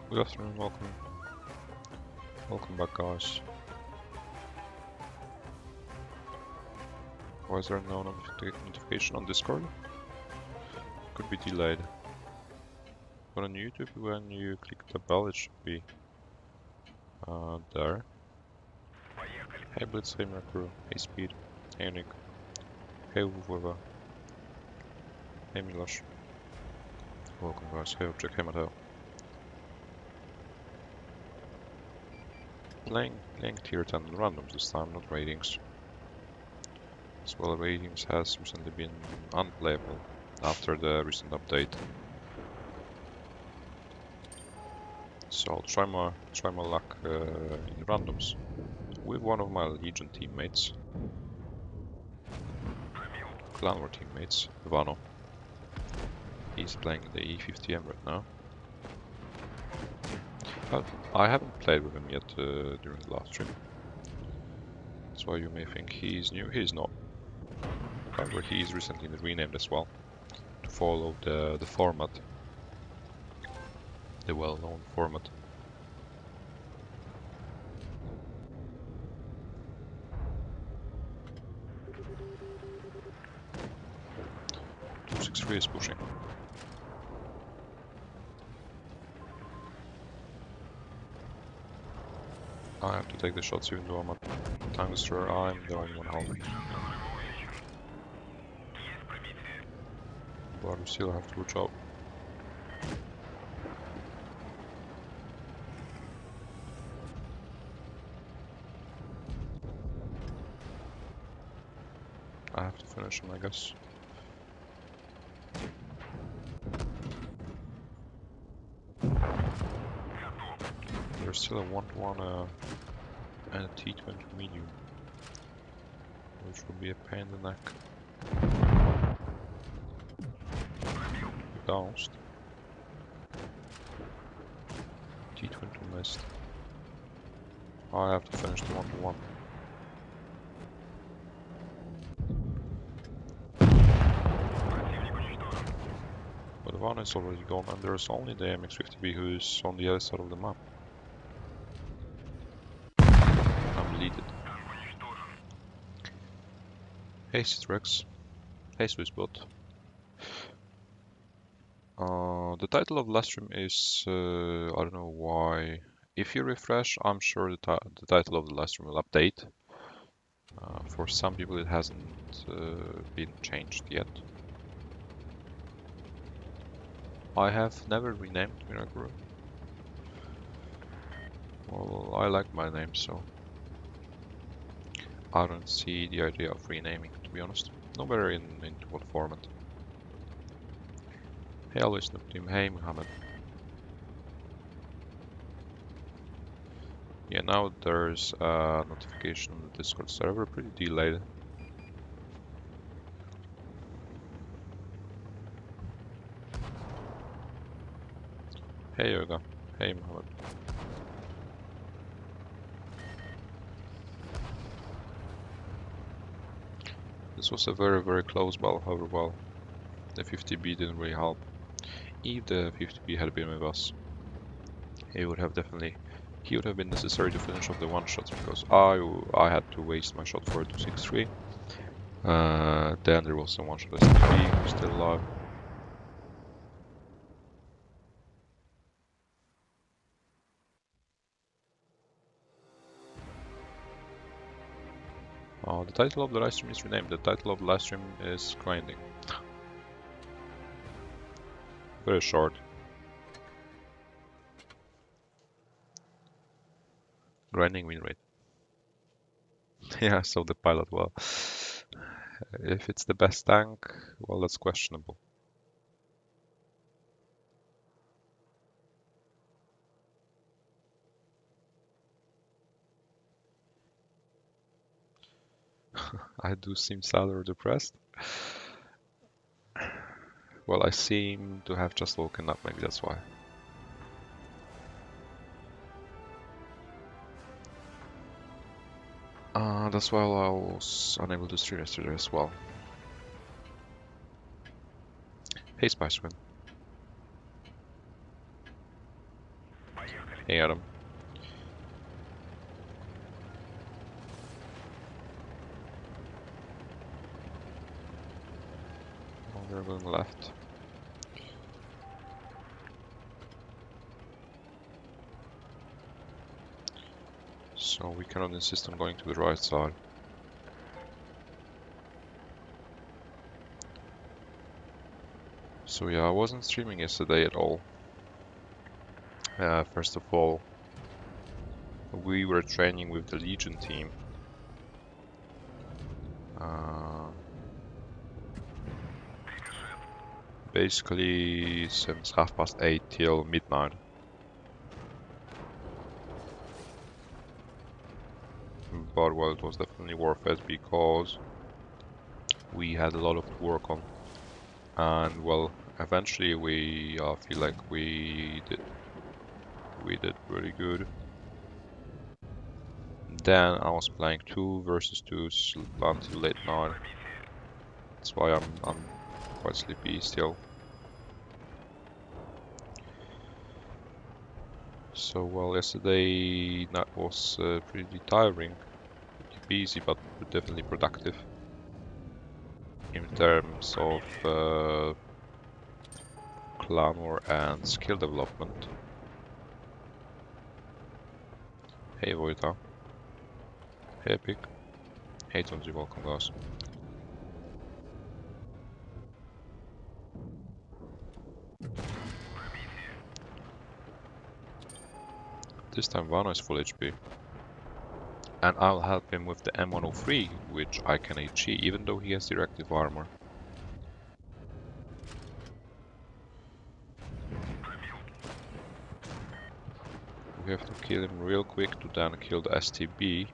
Good afternoon, welcome. Welcome back, guys. Why is there no notification on Discord? Could be delayed. But on YouTube, when you click the bell, it should be there. Hey Blitz, hey Mercury, hey Speed, hey Nick, hey Vuvova, hey Milosh. Welcome, guys. Hey Object, hey Mateo. Playing tier 10 randoms this time, not ratings. As well, ratings has recently been unplayable after the recent update. So I'll try my luck in randoms with one of my Legion teammates, Clan War teammates, Vano. He's playing the E50M right now. But I haven't played with him yet during the last stream. That's why you may think he's new. He's not. However, he's recently renamed as well to follow the format, the well-known format. Is pushing. I have to take the shots even though I'm a time destroyer. I'm the only one helping. But we still have to watch out. I have to finish him, I guess. There's still a 1-to-1 and a T20 medium, which will be a pain in the neck. Bounced. T20 missed. I have to finish the 1-to-1. But the one is already gone, and there's only the MX-50B who's on the other side of the map. I'm deleted. Hey Citrix. Hey Swissbot. The title of last stream is, I don't know why. If you refresh, I'm sure the title of the last stream will update. For some people it hasn't been changed yet. I have never renamed Miracle. Well, I like my name, so I don't see the idea of renaming, to be honest. No matter into what format. Hey always Noob Team, hey Muhammad. Yeah, now there's a notification on the Discord server, pretty delayed. Hey Yoga, hey Muhammad. This was a very close battle, however, well, the 50B didn't really help. If the 50B had been with us, he would have been necessary to finish off the one-shots, because I had to waste my shot for a 263. Then there was some one-shot STB who's still alive. The title of the live stream is renamed. The title of the live stream is Grinding. Very short. Grinding win rate. Yeah, so the pilot, well, if it's the best tank, well, that's questionable. I do seem sad or depressed. Well, I seem to have just woken up, maybe that's why. That's why I was unable to stream yesterday as well. Hey Spiceman. Hey Adam. Oh, we're going left. So we cannot insist on going to the right side. So yeah, I wasn't streaming yesterday at all. First of all, we were training with the Legion team. Basically since 8:30 till midnight. But well, it was definitely worth it because we had a lot of work on, and well, eventually we feel like we did really good. Then I was playing 2 versus 2s until late night. That's why I'm quite sleepy still. So well, yesterday night was pretty tiring, pretty busy, but definitely productive in terms of clan war and skill development. Hey Voita. Hey Epic. Hey Tonzi, welcome guys. This time Vano is full HP. And I'll help him with the M103, which I can HE, even though he has directive armor. We have to kill him real quick to then kill the STB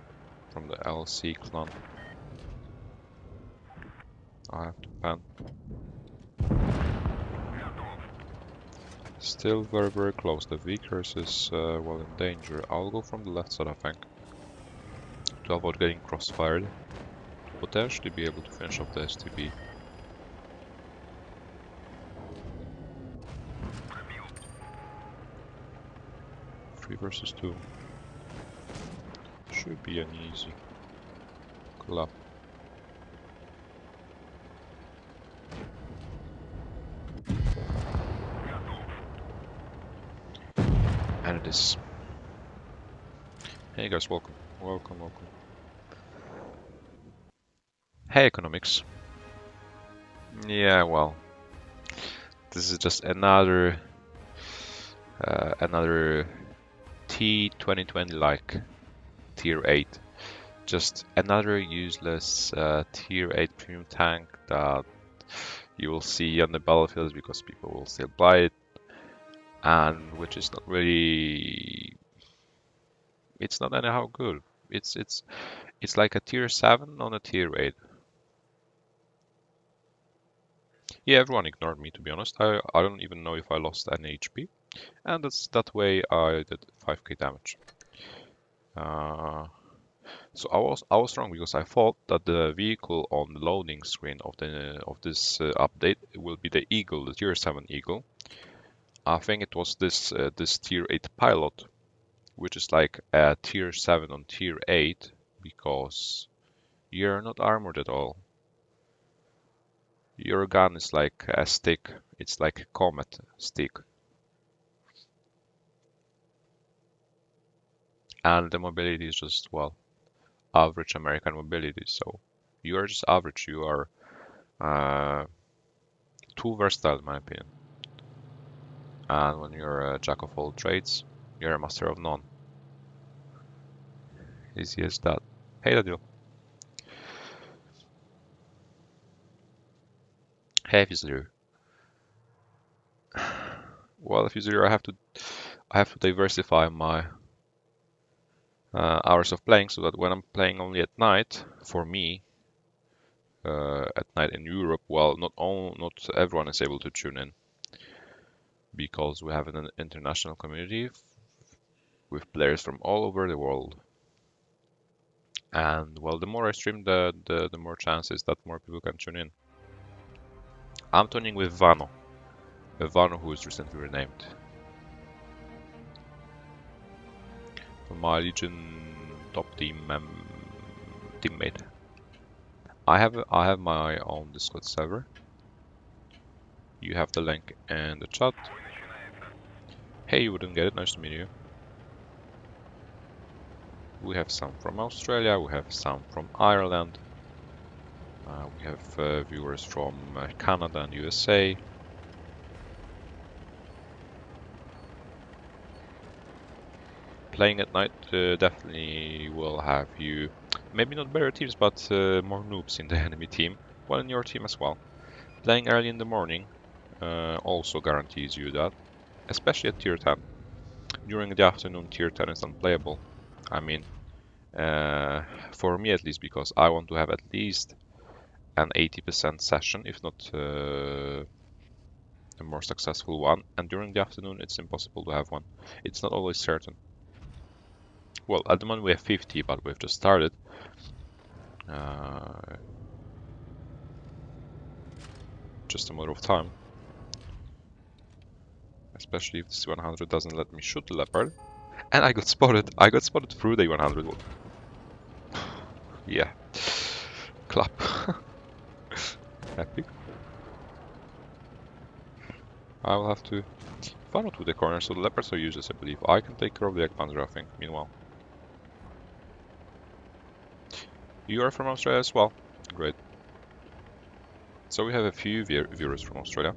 from the LC clan. I have to pan. Still very close. The V-Curse is well in danger. I'll go from the left side, I think, to avoid getting crossfired, to potentially be able to finish off the STB. Three versus 2. Should be an easy collab. And it is. Hey guys, welcome. Welcome. Hey economics. Yeah, well, this is just another T2020 like tier 8. Just another useless tier 8 premium tank that you will see on the battlefields because people will still buy it, and which is not really, it's not anyhow good. It's like a tier 7 on a tier 8. Yeah, everyone ignored me, to be honest. I don't even know if I lost any HP, and that way I did 5k damage. So I was wrong because I thought that the vehicle on the loading screen of this update will be the Eagle, the tier 7 Eagle. I think it was this tier 8 pilot, which is like a tier 7 on tier 8 because you're not armored at all. Your gun is like a stick. It's like a comet stick. And the mobility is just, well, average American mobility. So you are just average. You are too versatile in my opinion. And when you're a jack of all trades, you're a master of none. Easy as that. Hey Dadil. Hey Fizzer. Well, Fizzer, I have to diversify my hours of playing so that when I'm playing only at night, for me, at night in Europe, well, not everyone is able to tune in because we have an international community with players from all over the world. And well, the more I stream, the more chances that more people can tune in. I'm tuning with Vano, who is recently renamed. my Legion top team teammate. I have my own Discord server. You have the link in the chat. Hey, you wouldn't get it. Nice to meet you. We have some from Australia. We have some from Ireland. We have viewers from Canada and USA. Playing at night definitely will have you, maybe not better teams, but more noobs in the enemy team, well in your team as well. Playing early in the morning also guarantees you that, especially at tier 10. During the afternoon, tier 10 is unplayable. I mean, for me at least, because I want to have at least an 80% session, if not a more successful one, and during the afternoon it's impossible to have one. It's not always certain. Well, at the moment we have 50, but we've just started. Just a matter of time. Especially if this 100 doesn't let me shoot the leopard. And I got spotted. I got spotted through the 100. Yeah. Clap. Epic. I will have to funnel to the corner, so the leopards are useless, I believe. I can take care of the egg panzer, I think, meanwhile. You are from Australia as well? Great. So we have a few viewers from Australia,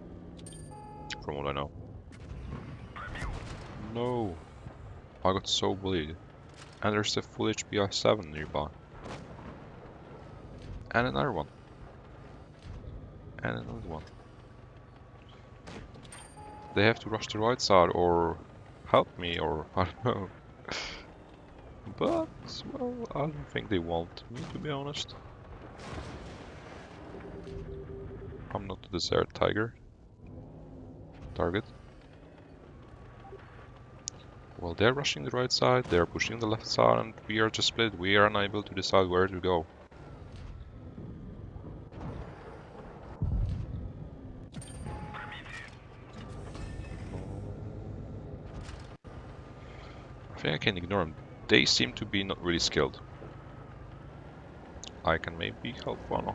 from what I know. No! I got so bullied. And there's a full HP I-7 nearby. And another one. And another one. They have to rush the right side or help me, or I don't know. But, well, I don't think they want me, to be honest. I'm not the desired target. Well, they're rushing the right side, they're pushing the left side, and we are just split. We are unable to decide where to go. I think I can ignore them. They seem to be not really skilled. I can maybe help Vano.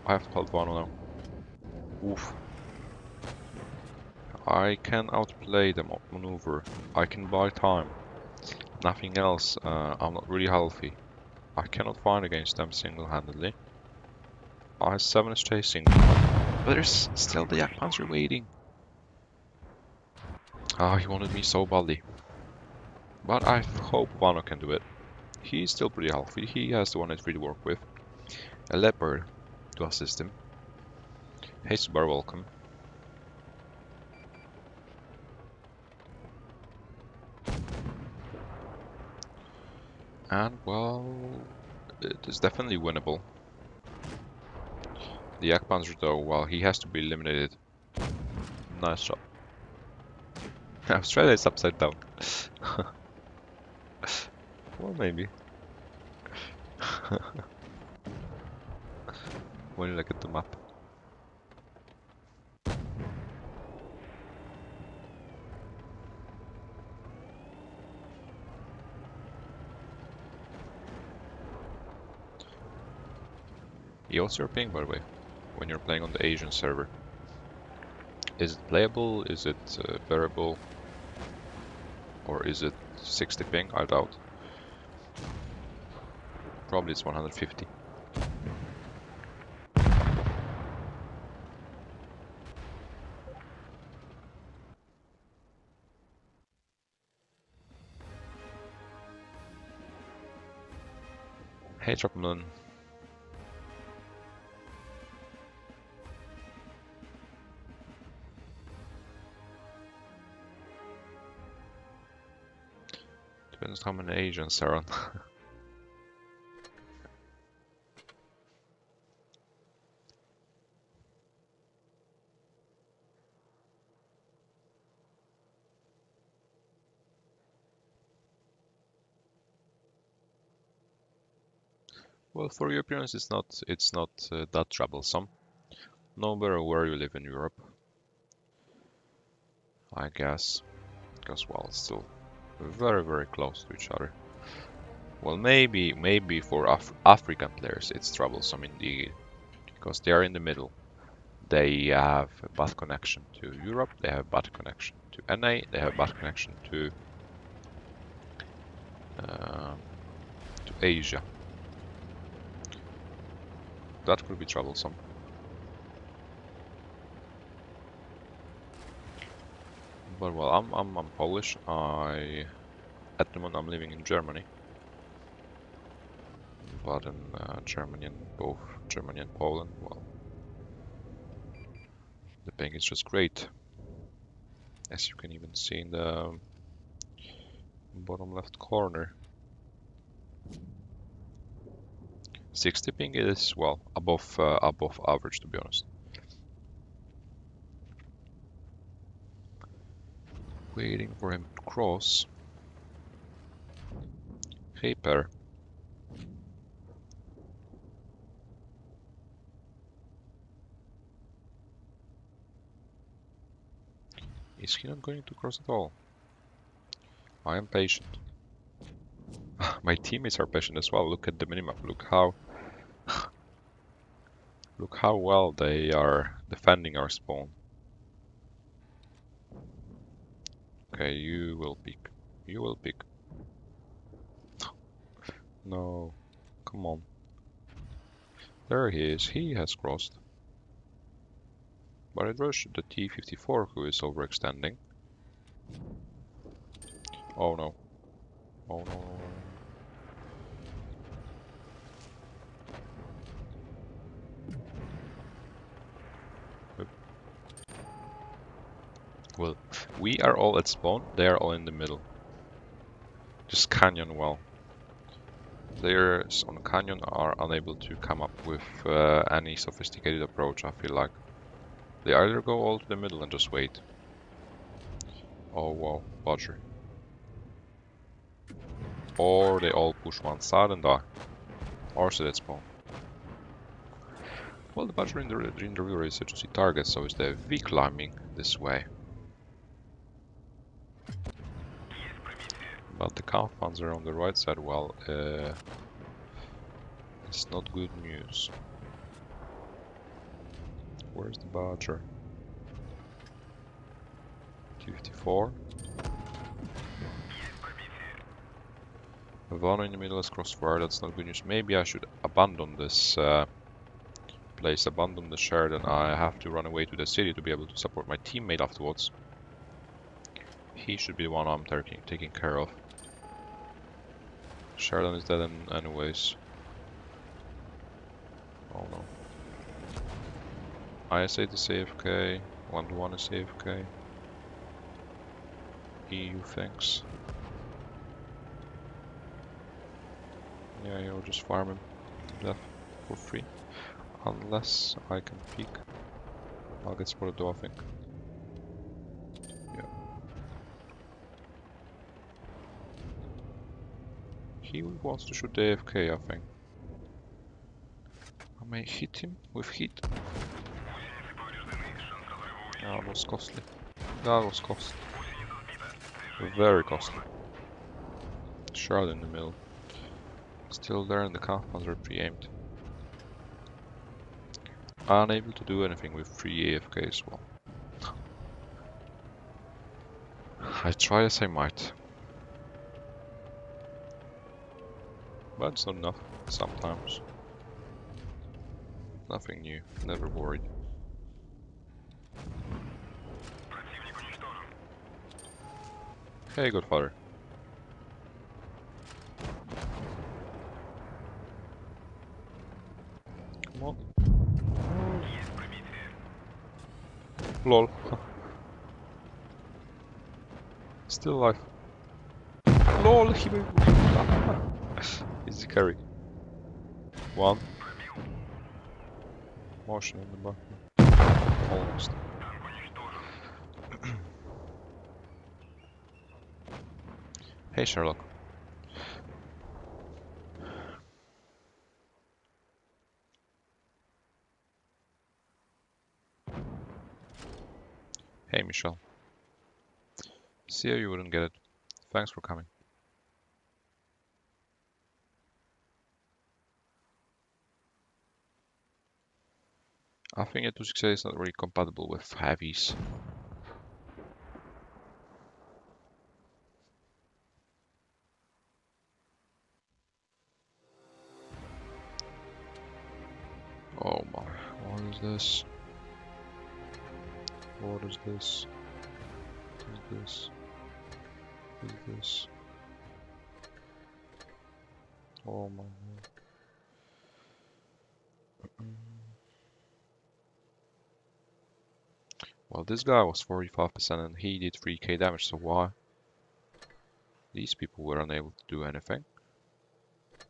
I have to help Vano now. Oof. I can outplay them, outmaneuver. I can buy time. Nothing else. I'm not really healthy. I cannot fight against them single-handedly. I-7 is chasing. But there's still the Jagdpanzer waiting. Ah, he wanted me so badly. But I hope Vano can do it. He's still pretty healthy. He has the 183 to work with. A leopard to assist him. Hey Subaru, welcome. And well, it is definitely winnable. The Jagdpanzer though, well, he has to be eliminated. Nice shot. Australia is upside down. Well, maybe. When you look at the map. What's your ping, by the way, when you're playing on the Asian server? Is it playable? Is it bearable? Or is it 60 ping? I doubt. Probably it's 150. Hey Tropman. Depends how many Asians are on. Well, for Europeans it's not that troublesome. No matter where you live in Europe, I guess. Because well, still Very, very close to each other. Well, maybe for African players it's troublesome indeed, because they are in the middle. They have a bad connection to Europe, they have bad connection to NA, they have bad connection to Asia. That could be troublesome. But well, I'm Polish. At the moment I'm living in Germany. But in Germany and both Germany and Poland, well, the ping is just great. As you can even see in the bottom left corner. 60 ping is, well, above average, to be honest. Waiting for him to cross. Hey, pair. Is he not going to cross at all? I am patient. My teammates are patient as well. Look at the minimap. Look how well they are defending our spawn. Okay, you will pick. You will pick. No, come on. There he is. He has crossed. But it was the T-54 who is overextending. Oh no. Oh no. Well, we are all at spawn, they are all in the middle. Just canyon well. Players on canyon are unable to come up with any sophisticated approach, I feel like. They either go all to the middle and just wait. Oh wow, Bodger. Or they all push one side and die. Or sit at spawn. Well, the Badger in the river is a juicy target, so is the V climbing this way. But the Kampfpanzer on the right side, well, it's not good news. Where's the Badger? 54. Havana in the middle is crossfire, that's not good news. Maybe I should abandon this place, abandon the shared, and I have to run away to the city to be able to support my teammate afterwards. He should be the one I'm taking care of. Sheridan is dead anyways. Oh no. IS-8 is AFK, 1-1 is AFK. EU thanks. Yeah, you'll just farm him to death for free. Unless I can peek. I'll get spotted though, I think. Yeah. He wants to shoot the AFK, I think. I may hit him with heat. That was costly. That was costly. Very costly. Shroud in the middle. Still there and the Kampfpanzer pre-aimed. Unable to do anything with 3 AFKs, well. I try as I might. But it's not enough, sometimes. Nothing new, never worried. Hey, Godfather. Come on. Lol. Still alive. LOL, he will... Easy carry. 1. Motion in the back. Almost. Hey Sherlock. Hey Michelle. See how you wouldn't get it. thanks for coming. I think a 268 is not really compatible with heavies. Oh my, what is this? What is this? What is this? What is this? Oh my god. Well, this guy was 45% and he did 3k damage, so why? These people were unable to do anything.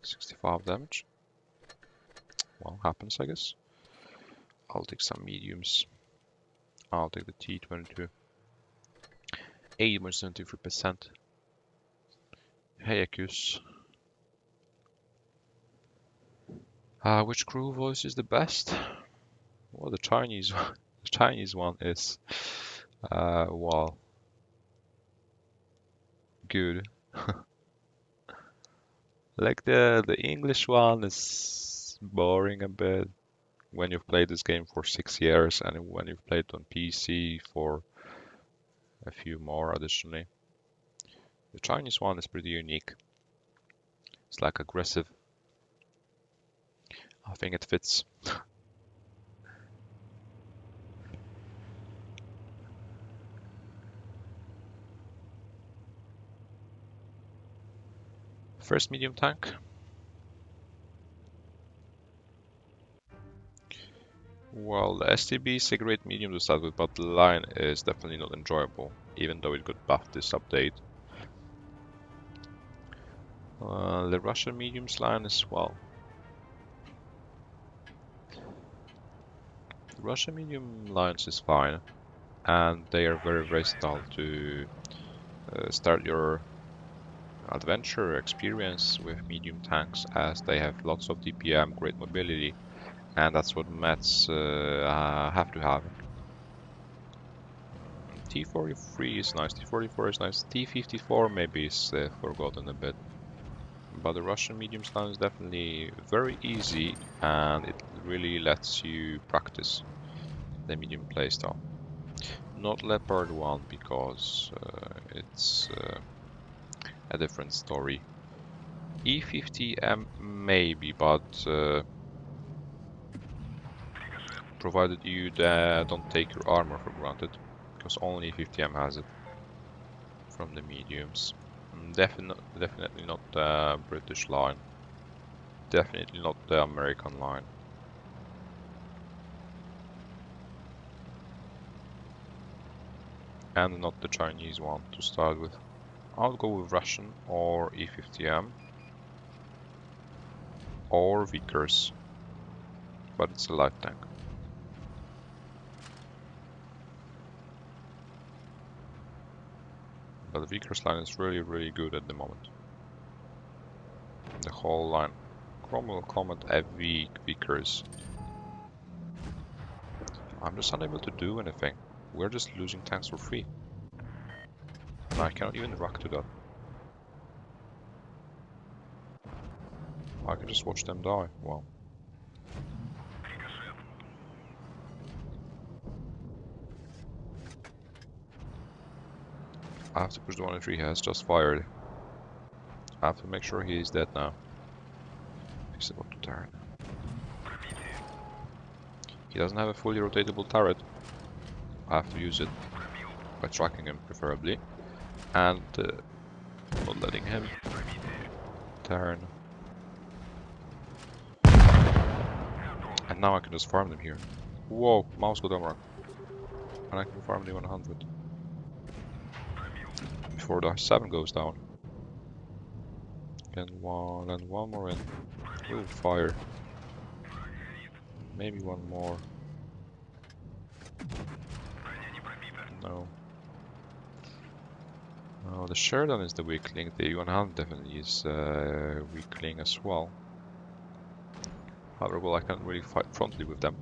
65 damage. Well, happens, I guess. I'll take some mediums. I'll take the T22. 80.73%. Heyakus. Which crew voice is the best? Well, the Chinese one. The Chinese one is, well, good. Like the English one is boring a bit when you've played this game for 6 years and when you've played on PC for a few more additionally. The Chinese one is pretty unique. It's like aggressive. I think it fits. First medium tank. Well, the STB is a great medium to start with, but the line is definitely not enjoyable, even though it got buffed this update. The Russian mediums line is, well, the Russian medium lines is fine, and they are very versatile to start your adventure experience with medium tanks, as they have lots of DPM, great mobility, and that's what Mets have to have. T43 is nice, T44 is nice, T54 maybe is forgotten a bit. But the Russian mediums line is definitely very easy, and it really lets you practice the medium playstyle. Not Leopard 1 because it's a different story. E50M maybe, but provided you don't take your armor for granted, because only E50M has it from the mediums. Definitely not the British line. Definitely not the American line. And not the Chinese one to start with. I'll go with Russian or E50M or Vickers, but it's a light tank. But the Vickers line is really good at the moment. The whole line. Cromwell Comet FV Vickers. I'm just unable to do anything. We're just losing tanks for free. I cannot even rock to that. I can just watch them die. Wow. I have to push the one he has just fired. I have to make sure he is dead now. He's about to turn. He doesn't have a fully rotatable turret. I have to use it by tracking him preferably, and not letting him turn. And now I can just farm them here. Whoa, mouse got wrong. And I can farm the 100 before the 7 goes down. And one more in. We'll fire. Maybe one more. No. Oh, the Sheridan is the weakling. The 100 definitely is weakling as well. However, well, I can't really fight frontally with them.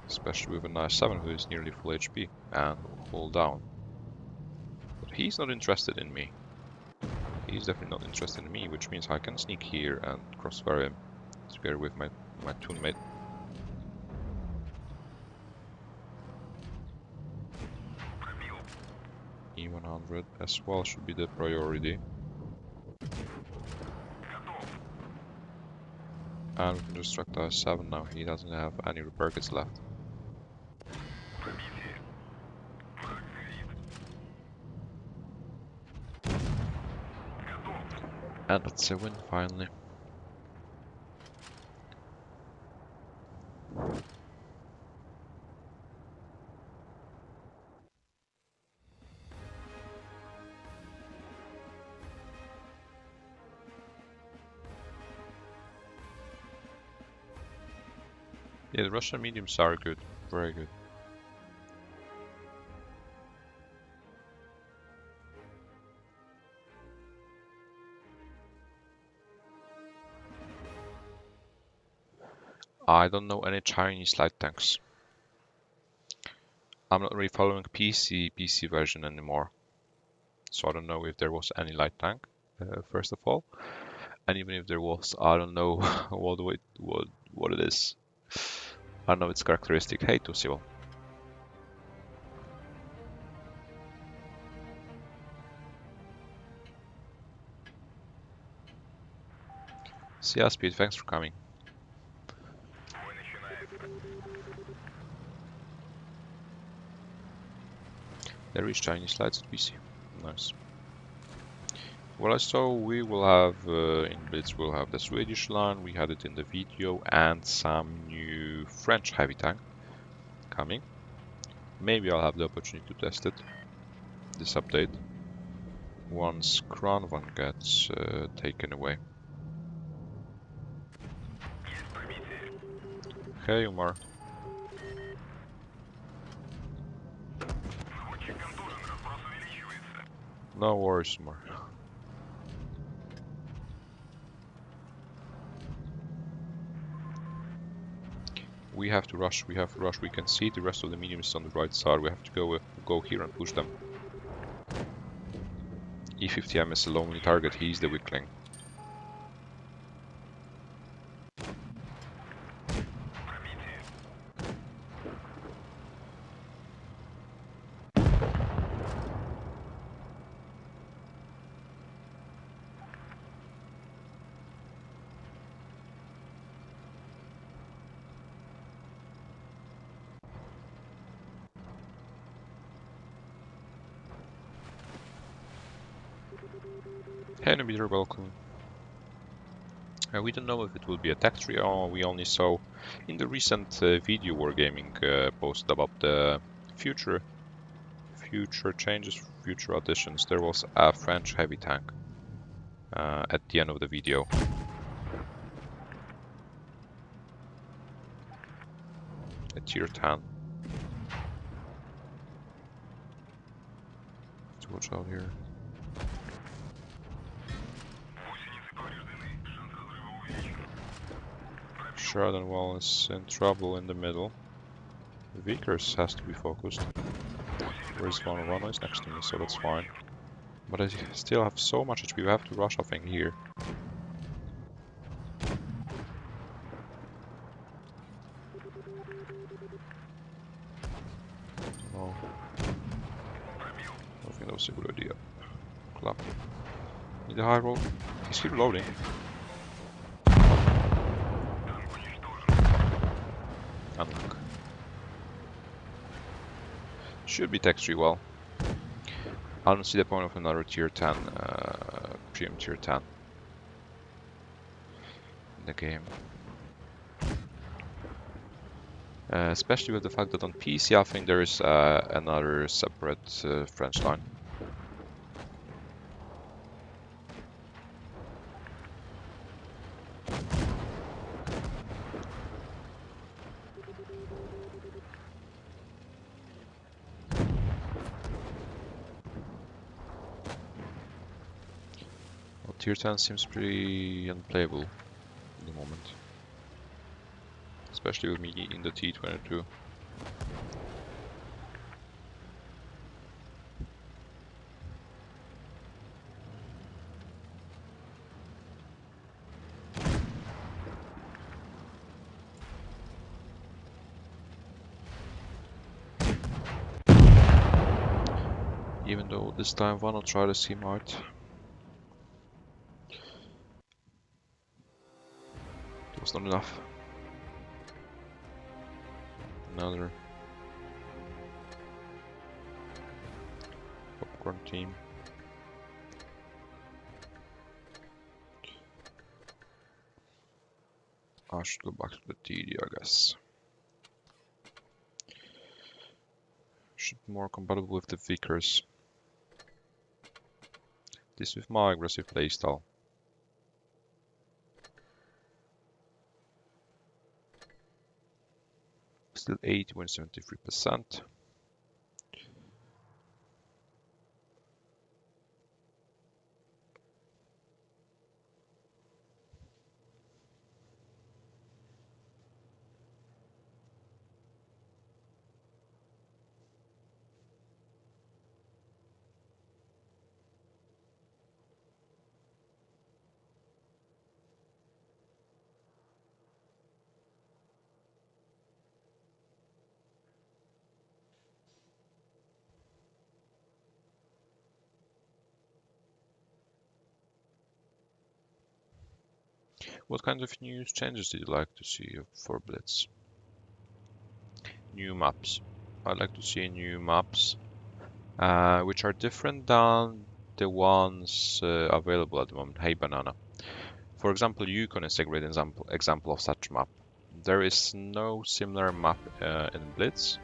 Especially with a nice 7 who is nearly full HP and full down. But he's not interested in me. He's definitely not interested in me, which means I can sneak here and crossfire him together with my toolmate. E100 as well should be the priority. And we can destruct our 7 now, he doesn't have any repair kits left. And that's a win finally. Yeah, the Russian mediums are good, very good. I don't know any Chinese light tanks. I'm not really following PC version anymore. So I don't know if there was any light tank, first of all. And even if there was, I don't know what it is. I know its characteristic. Hey, to civil. See ya, Speed, thanks for coming. There is Chinese lights at PC. Nice. Well, I saw we will have, in Blitz, we'll have the Swedish line, we had it in the video, and some new French heavy tank coming. Maybe I'll have the opportunity to test it, this update, once Kronvan gets taken away. Hey, Umar. No worries, Umar. We have to rush, we can see the rest of the mediums on the right side, we have to go here and push them. E50M is a lonely target, he's the weakling. Hey, Nobiter, welcome. We don't know if it will be a tech tree or we only saw in the recent video Wargaming posted about the future changes, future additions. There was a French heavy tank at the end of the video. A tier 10. To watch out here. Sheridan Wall is in trouble in the middle. Vickers has to be focused. Where's 101? He's next to me, so that's fine. But I still have so much HP, we have to rush, I think, here. No. I think that was a good idea. Clap. Need a high roll. He's still loading. Unlock. Should be tech tree well. I don't see the point of another tier 10, premium tier 10 in the game. Especially with the fact that on PC I think there is another separate French line. Tier 10 seems pretty unplayable at the moment. Especially with me in the T22. Even though this time why not try the sim art? It was not enough. Another popcorn team. I should go back to the TD, I guess. Should be more compatible with the Vickers. This with my aggressive playstyle. Still 80.73%. What kind of news changes did you like to see for Blitz? New maps. I'd like to see new maps, which are different than the ones available at the moment. Hey Banana. For example, Yukon is a great example of such map. There is no similar map in Blitz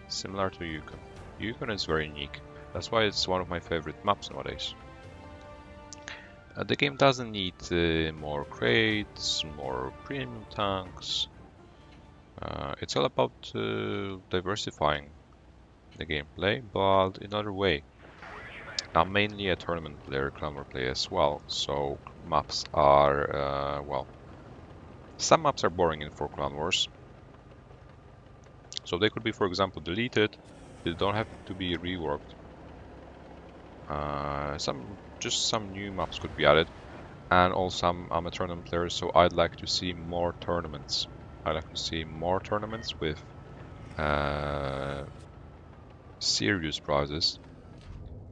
similar to Yukon. Yukon is very unique. That's why it's one of my favorite maps nowadays. The game doesn't need more crates, more premium tanks. It's all about diversifying the gameplay, but in another way. I'm mainly a tournament player, clan war player as well, so maps are, well, some maps are boring in 4 Clan Wars. So they could be, for example, deleted. They don't have to be reworked. Just some new maps could be added. And also I'm a tournament player, so I'd like to see more tournaments. I'd like to see more tournaments with serious prizes.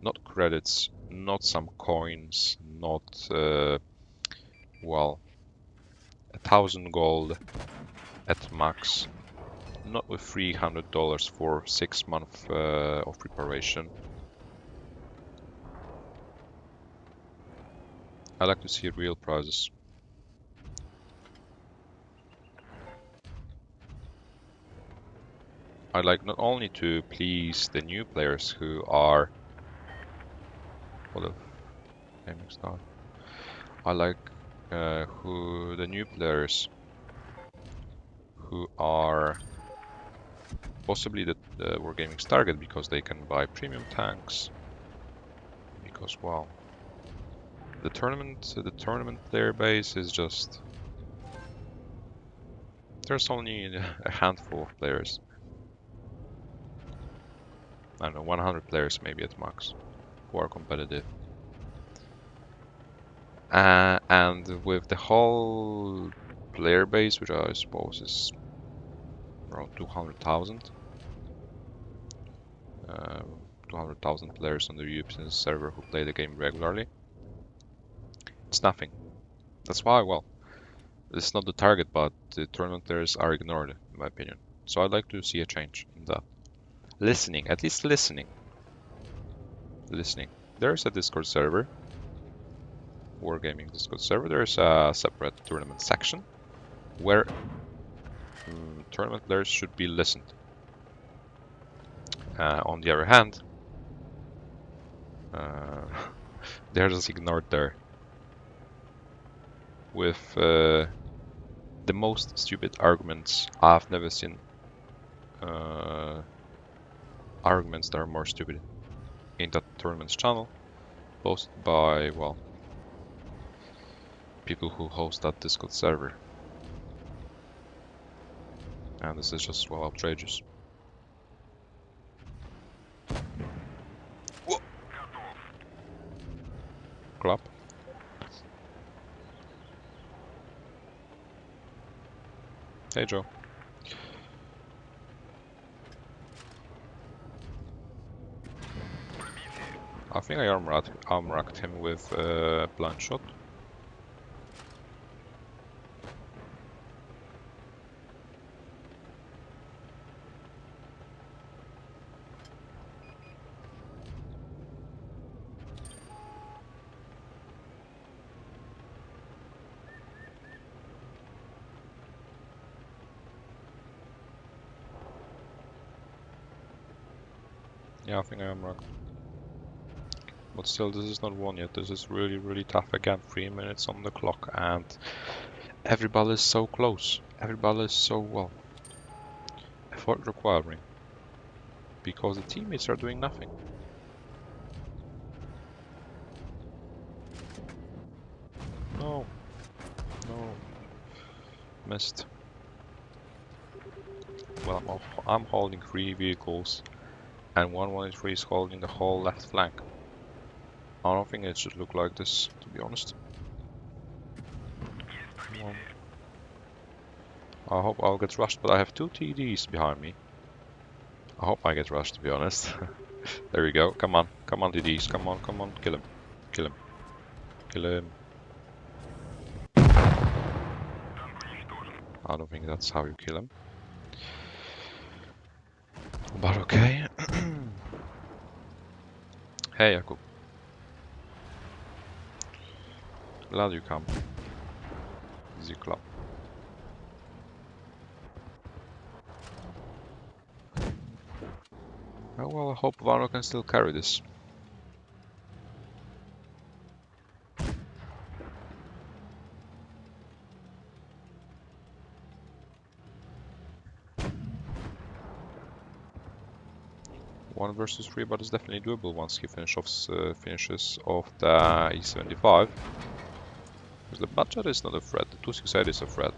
Not credits, not some coins, not, well, 1,000 gold at max. Not with $300 for 6 months of preparation. I like to see real prizes. I like not only to please the new players who are... What the name is that? I like the new players who are possibly the Wargaming's target because they can buy premium tanks. Because, well, the tournament player base is just... There's only a handful of players. I don't know, 100 players maybe at max who are competitive. And with the whole player base, which I suppose is around 200,000, 200,000 players on the European server who play the game regularly, it's nothing. That's why, well, it's not the target, but the tournament players are ignored, in my opinion. So I'd like to see a change in that. Listening, at least listening. Listening. There's a Discord server, Wargaming Discord server. There's a separate tournament section where tournament players should be listened. On the other hand, they're just ignored there with the most stupid arguments. I've never seen arguments that are more stupid in that tournament's channel, posted by, well, people who host that Discord server. And this is just, well, outrageous. Whoa. Clap. Hey, Joe. I think I armracked him with blind shot. Yeah, I think I armracked. But still, this is not won yet. This is really, really tough. Again, 3 minutes on the clock, and every ball is so close. Every ball is so, well, effort requiring. Because the teammates are doing nothing. No. No. Missed. Well, I'm holding 3 vehicles, and 113 is holding the whole left flank. I don't think it should look like this, to be honest. I hope I'll get rushed, but I have 2 TDs behind me. I hope I get rushed, to be honest. There we go. Come on, TDs. Come on, kill him. Kill him. Kill him. I don't think that's how you kill him. But okay. Hey, Jakub. Glad you come. Easy club. Oh, well, I hope Vano can still carry this. One versus 3, but it's definitely doable once he finishes off the E75. Because the budget is not a threat, the 268 is a threat.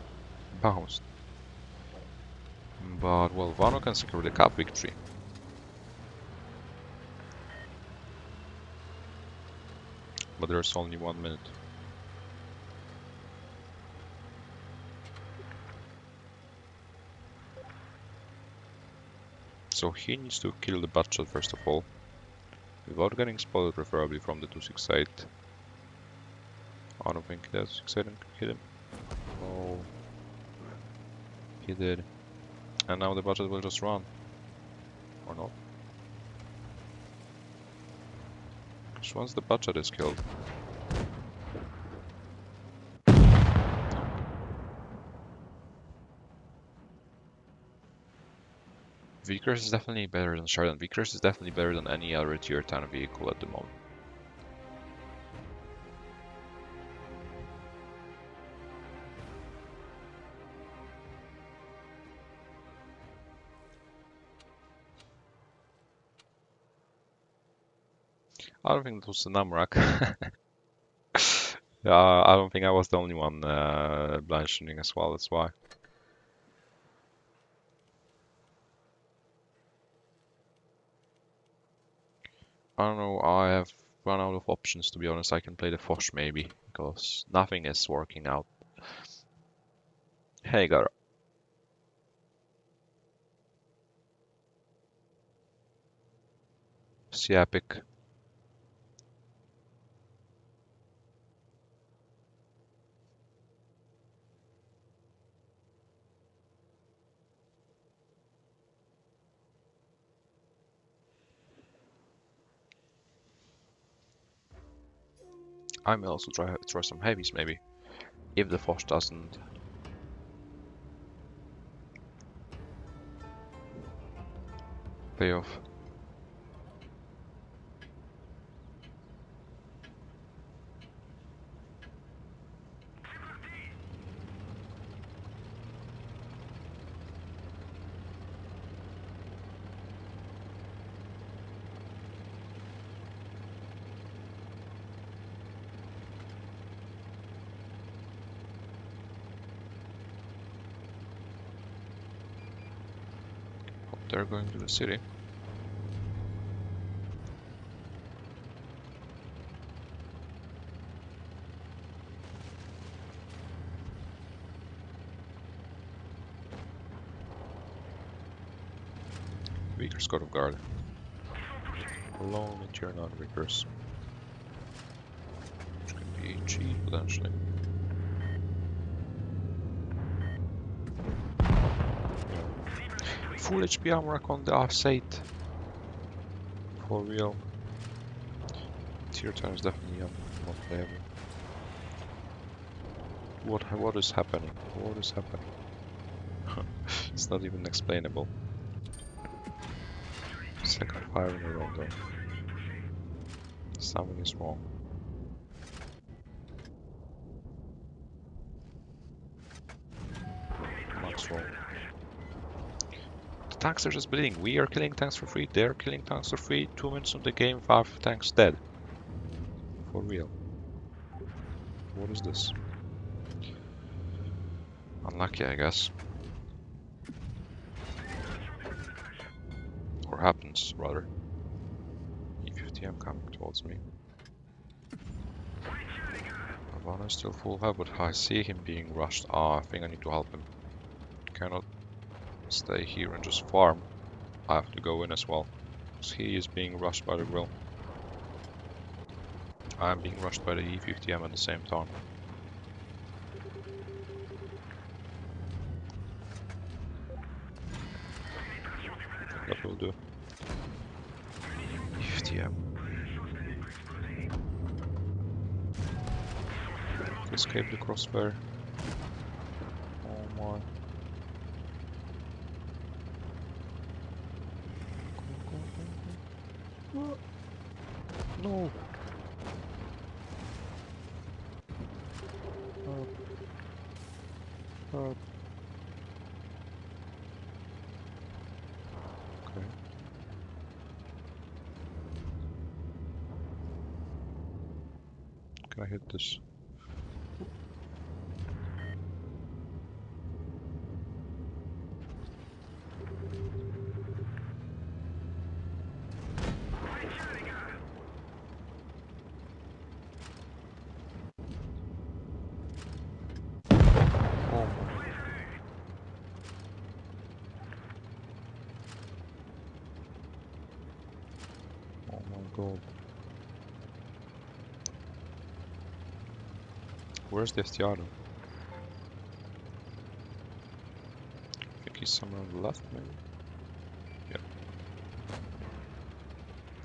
Bounced. But, well, Vano can secure the cup victory. But there's only 1 minute. So he needs to kill the budget first of all. Without getting spotted, preferably from the 268. I don't think that 268 can hit him. Oh. He did. And now the budget will just run. Or not. Because once the budget is killed. Vickers is definitely better than Sheridan. Vickers is definitely better than any other tier 10 vehicle at the moment. I don't think that was the Namrak. I don't think I was the only one blind shooting as well, that's why. I don't know, I have run out of options to be honest. I can play the Foch maybe, because nothing is working out. Hey, Gara. See Epic. I may also try some heavies maybe, if the Foch doesn't pay off. They're going to the city. Weaker Scott of Guard. Alone in tier 9 Reapers. Which can be cheap potentially. Full HP armor on the R8. For real. Tier 10 is definitely not playable. What is happening? What is happening? It's not even explainable. Second fire in a row though. Something is wrong. What's wrong? The tanks are just bleeding. We are killing tanks for free. They're killing tanks for free. 2 minutes of the game, 5 tanks dead. For real. What is this? Unlucky, I guess. Or happens, rather. E50M coming towards me. Havana is still full health, but I see him being rushed. Ah, I think I need to help him. Cannot stay here and just farm. I have to go in as well. Because he is being rushed by the grill. I'm being rushed by the E50M at the same time. That will do. E50M. Escape the crossfire. Oh my. No. Help. Okay. Can I hit this? Oh my god. Where's the Estiado? I think he's somewhere on the left, maybe? Yeah.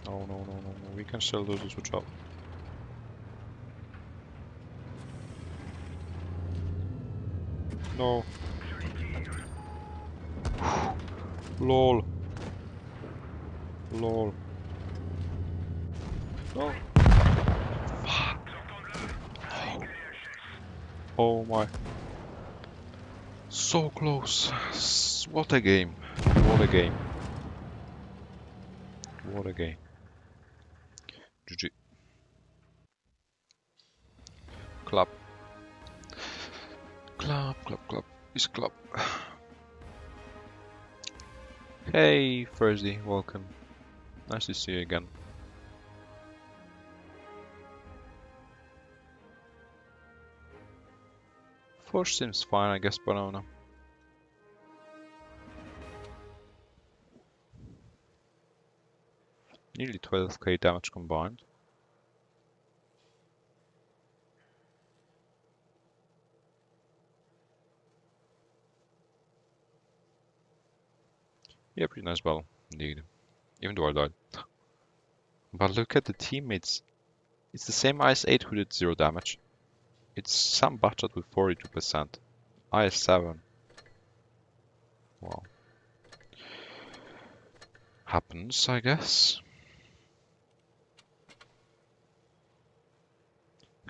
Oh no, no, no, no. We can still lose the switch up. No. LOL. LOL. No. Fuck. Oh my. So close. What a game. What a game. What a game. GG. Clap. Clap, clap, clap. Is clap. Hey, Thursday, welcome. Nice to see you again. First seems fine, I guess, Banana. Nearly 12k damage combined. Yeah, pretty nice battle, indeed. Even though I died. But look at the teammates. It's the same IS-8 who did 0 damage. It's some butchat with 42%. IS-7. Wow. Happens, I guess.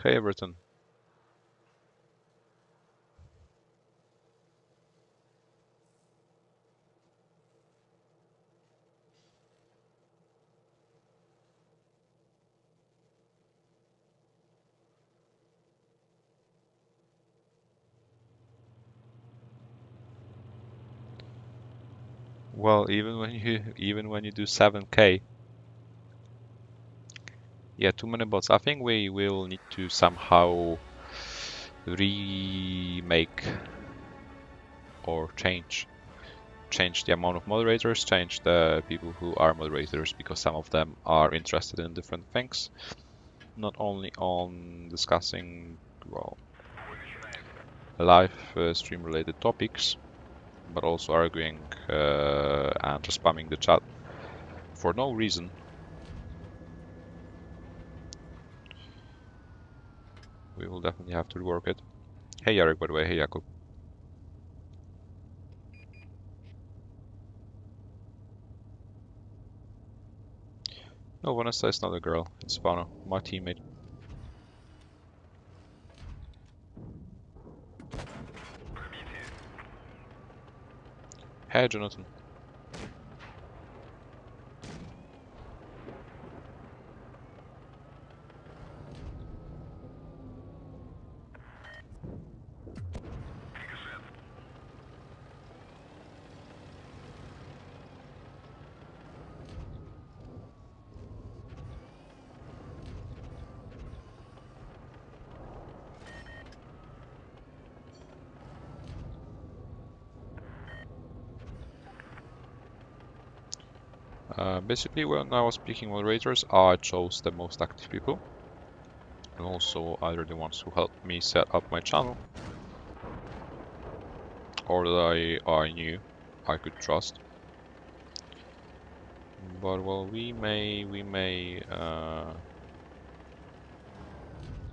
Hey, Everton. Well, even when you do 7K, yeah, too many bots. I think we will need to somehow remake or change the amount of moderators, change the people who are moderators, because some of them are interested in different things, not only on discussing, well, live stream related topics, but also arguing and just spamming the chat for no reason. We will definitely have to rework it. Hey Jarek, by the way, hey Jakub. No, Vanessa is not a girl, it's Vano, my teammate. Hey Jonathan. Basically, when I was picking moderators, I chose the most active people, and also either the ones who helped me set up my channel, or that I knew I could trust. But well, we may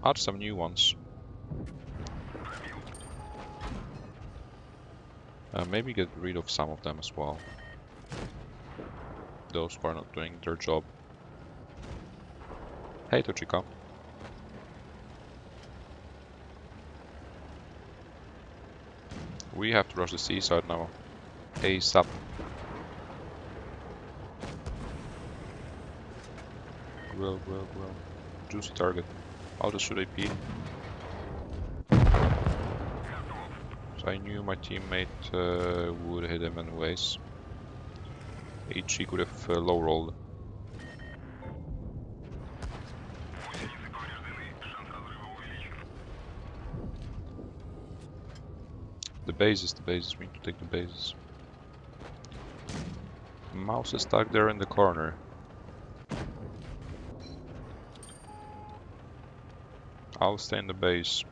add some new ones. Maybe get rid of some of them as well. Those who are not doing their job. Hey Tochika. We have to rush the seaside now. ASAP. Grill. Juicy target. How does should I be? So I knew my teammate would hit him anyways. HE could have low rolled. The bases, we need to take the bases. Mouse is stuck there in the corner. I'll stay in the base.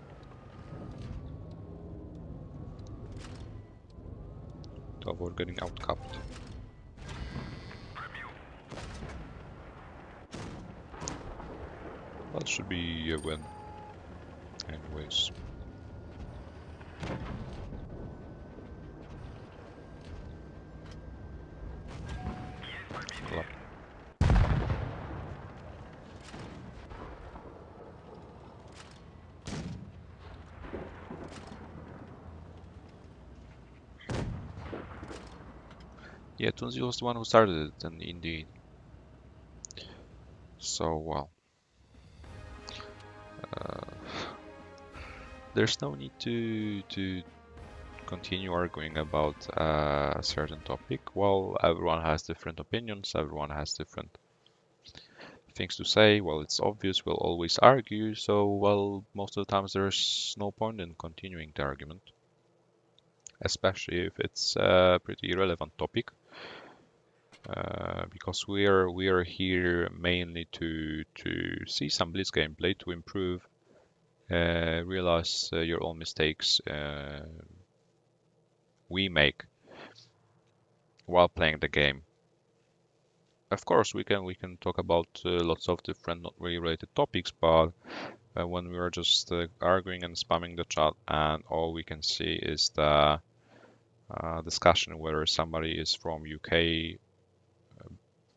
To avoid getting outcapped. That should be a win. Anyways. Yeah, Tunzi was the one who started it, and indeed. So, well. There's no need to continue arguing about a certain topic. Well, everyone has different opinions, everyone has different things to say. Well, it's obvious, we'll always argue, so, well, most of the times there's no point in continuing the argument. Especially if it's a pretty irrelevant topic. Because we are here mainly to see some Blitz gameplay, to improve, realize your own mistakes we make while playing the game. Of course, we can talk about lots of different not really related topics, but when we are just arguing and spamming the chat, and all we can see is the discussion whether somebody is from UK,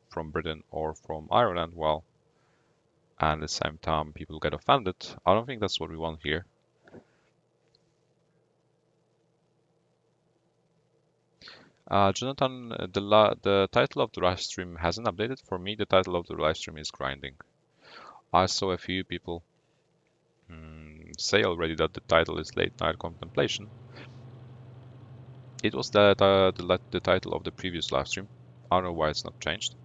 from Britain, or from Ireland, well, and at the same time people get offended. I don't think that's what we want here. Jonathan, the title of the live stream hasn't updated. For me, the title of the live stream is grinding. I saw a few people say already that the title is late night contemplation. It was the title of the previous live stream. I don't know why it's not changed.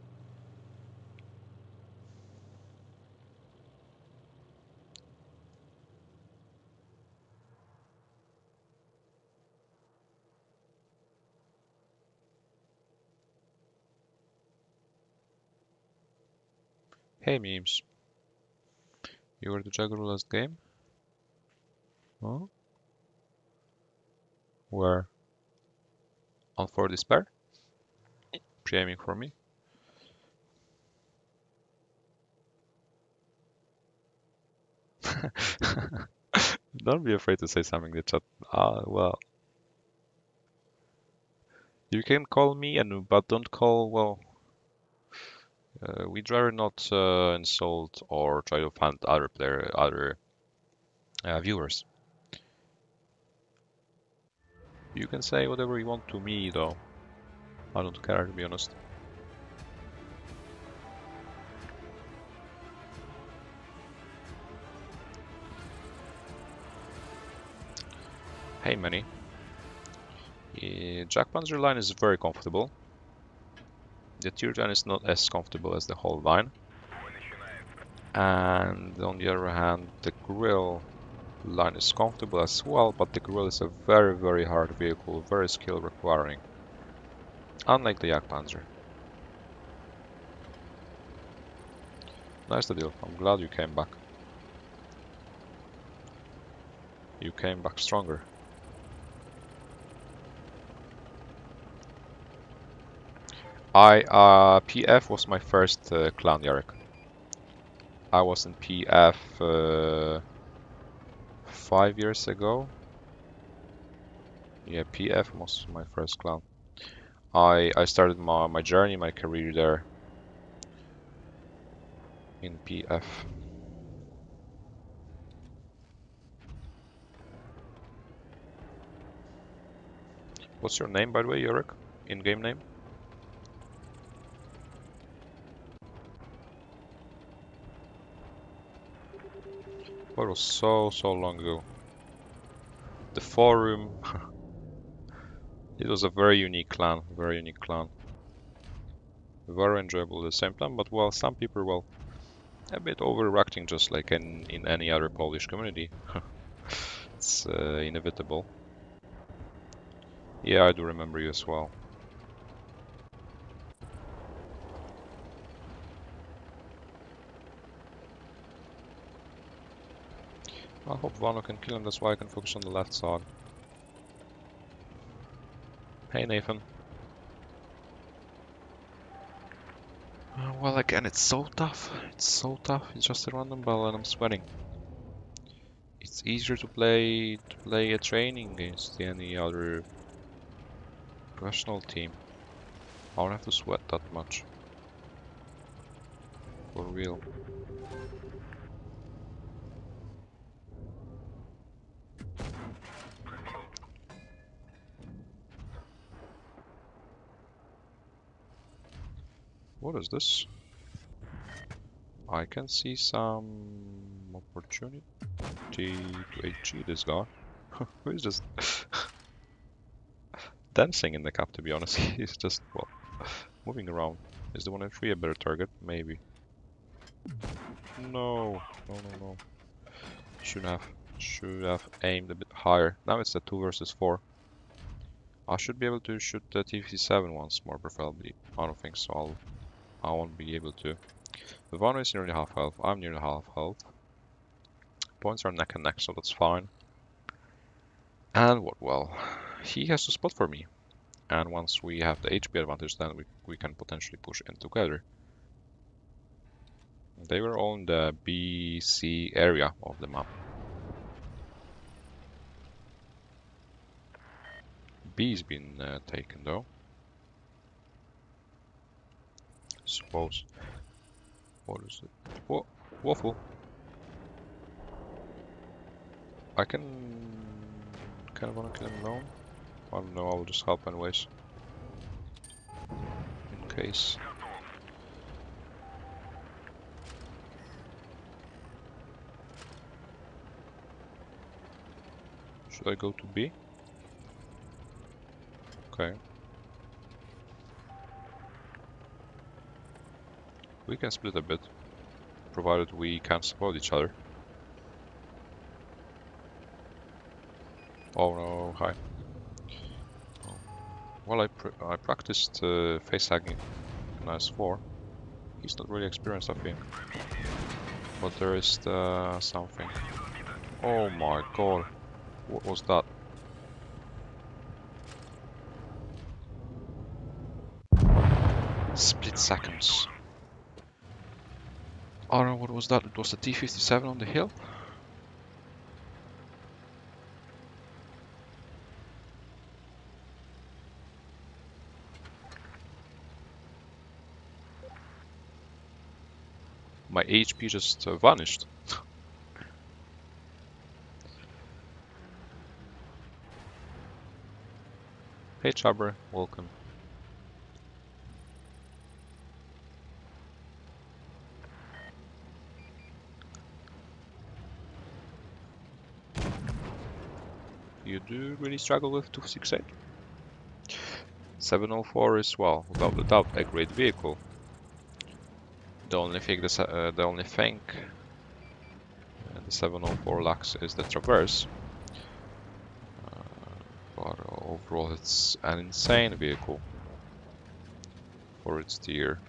Hey memes, you were the Jagger last game? Huh? Where? On for despair? Pre-aiming for me? Don't be afraid to say something in the chat. Well, you can call me, but don't call, well, we'd rather not insult or try to offend other viewers. You can say whatever you want to me, though. I don't care, to be honest. Hey, Manny. Jack Panzer line is very comfortable. The tier 10 is not as comfortable as the whole line. And on the other hand, the grill line is comfortable as well, but the grill is a very hard vehicle, very skill requiring. Unlike the Jagdpanzer. Nice the deal. I'm glad you came back. You came back stronger. PF was my first clan, Yarek. I was in PF 5 years ago. Yeah, PF was my first clan. I started my journey, my career there in PF. What's your name, by the way, Yarek? In-game name? That was so long ago. The forum. It was a very unique clan, very unique clan. Very enjoyable at the same time, but well, some people, well, a bit overreacting, just like in any other Polish community. It's inevitable. Yeah, I do remember you as well. I hope Vano can kill him, that's why I can focus on the left side. Hey Nathan. Well, again, it's so tough. It's so tough. It's just a random battle and I'm sweating. It's easier to play a training against any other professional team. I don't have to sweat that much. For real. What is this? I can see some opportunity to HG this guy. Who is just dancing in the cap, to be honest. He's just, well, moving around. Is the 1 in 3 a better target? Maybe. No. No. Should have aimed a bit higher. Now it's a 2 versus 4. I should be able to shoot the T-57 once more, preferably. I don't think so. I won't be able to. The Vano is nearly half health. I'm nearly half health. Points are neck and neck, so that's fine. And what? Well, he has to spot for me. And once we have the HP advantage, then we can potentially push in together. They were all in the BC area of the map. B's been taken though. Suppose. What is it? What? Waffle. I can kind of wanna kill him alone. I don't know, I'll just help anyways. In case. Should I go to B? Okay. We can split a bit, provided we can support each other. Oh no, hi. Well, I practiced face hacking in S4. He's not really experienced, I think. But there is something. Oh my god. What was that? Split seconds. I don't know what was that. It was a T-57 on the hill? My HP just vanished. Hey Chabra, welcome. You do really struggle with 268? 704 is, well, without a doubt, a great vehicle. The only thing the 704 lacks is the traverse. But overall, it's an insane vehicle for its tier.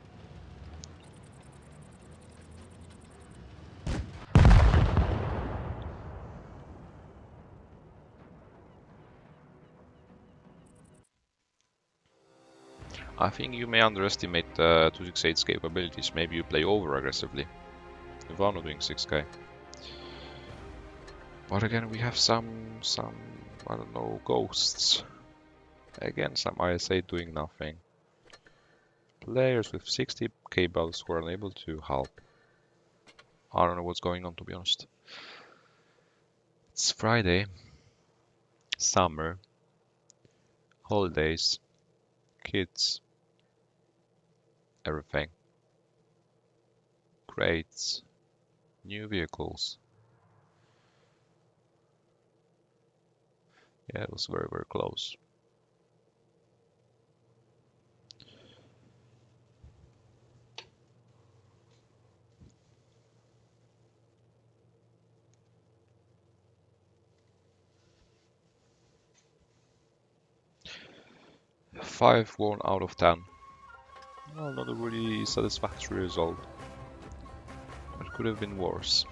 I think you may underestimate 268's capabilities. Maybe you play over aggressively. Ivano doing 6k. But again, we have some, I don't know, ghosts. Again, some ISA doing nothing. Players with 60k belts who are unable to help. I don't know what's going on, to be honest. It's Friday. Summer. Holidays. Kids. Everything. Crates. New vehicles. Yeah, it was very, very close. Five won out of 10. Well, not a really satisfactory result. It could have been worse.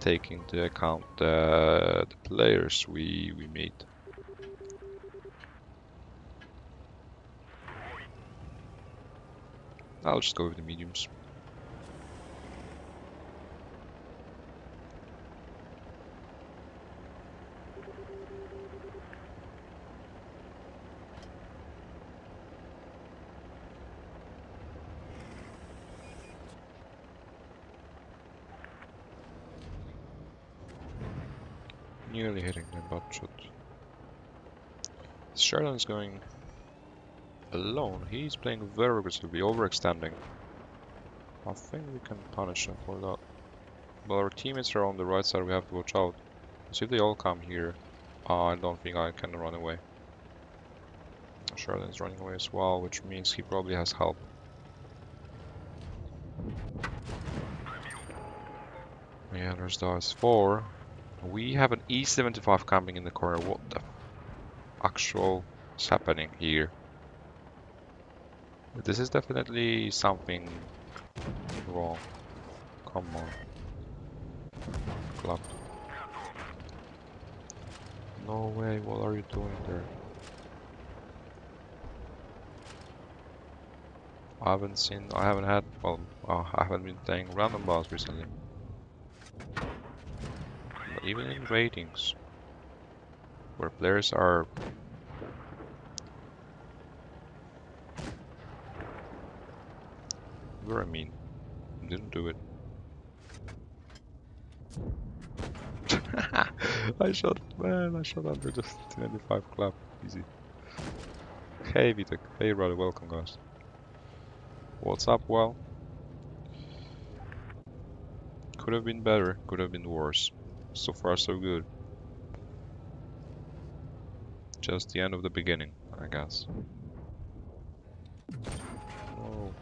Taking into account the players we meet. I'll just go with the mediums. Nearly hitting the butt shot. Sheridan's going alone. He's playing very aggressively, overextending. I think we can punish him for that. But our teammates are on the right side, we have to watch out. So if they all come here, I don't think I can run away. Sheridan's running away as well, which means he probably has help. Yeah, there's the S4. We have an E75 camping in the corner. What the actual is happening here? This is definitely something wrong. Come on. Club. No way, what are you doing there? I haven't been playing random balls recently. But even in ratings, where players are very mean, didn't do it. I shot under the 25 club, easy. Hey Vitek, hey Ruddy, welcome guys. What's up? Well, could have been better, could have been worse. So far so good. just the end of the beginning, I guess. Whoa.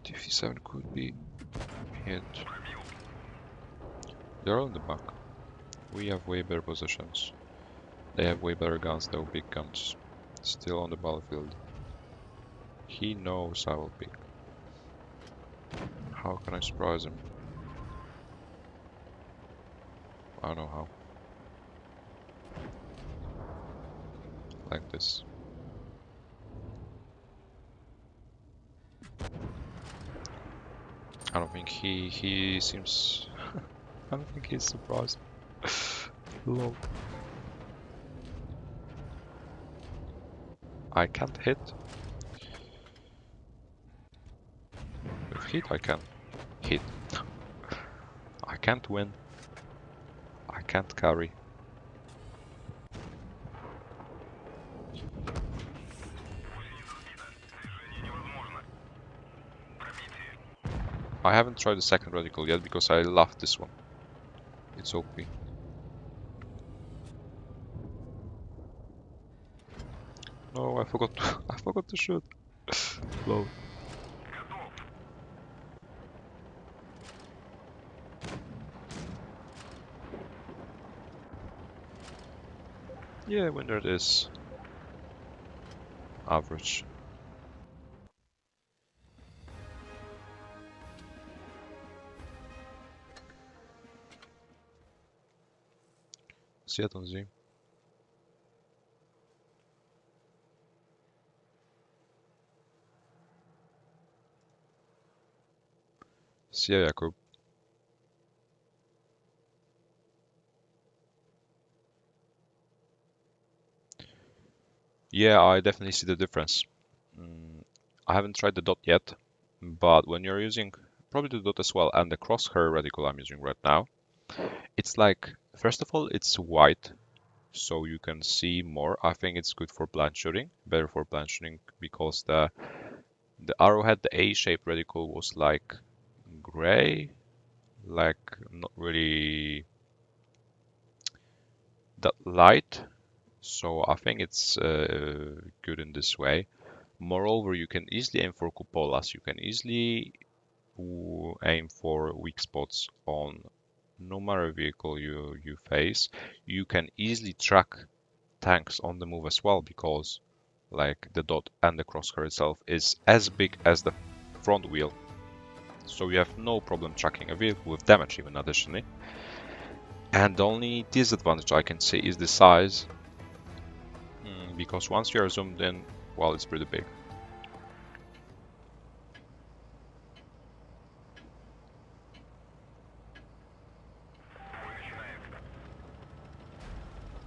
T57 could be hit. They're all in the back. We have way better positions. They have way better guns, though, big guns. Still on the battlefield. He knows I will pick. How can I surprise him? I don't know how. Like this. I don't think he seems... I don't think he's surprised. Lol. I can't hit. With hit I can hit. I can't win. I can't carry. I haven't tried the second radical yet because I love this one. It's OP. No, I forgot. I forgot to shoot. Low. Yeah, winner is average. See it on Z. See ya, Jakub. Yeah, I definitely see the difference. I haven't tried the dot yet, but when you're using probably the dot as well and the crosshair reticle I'm using right now, it's like, first of all, it's white, so you can see more. I think it's good for blind shooting, better for blind shooting, because the arrowhead, the A-shaped reticle was like gray, like not really that light. So I think it's good in this way. Moreover, you can easily aim for cupolas. You can easily aim for weak spots on no matter vehicle you face. You can easily track tanks on the move as well, because like the dot and the crosshair itself is as big as the front wheel. So you have no problem tracking a vehicle with damage even additionally. And the only disadvantage I can say is the size. Because once you are zoomed in, well, it's pretty big.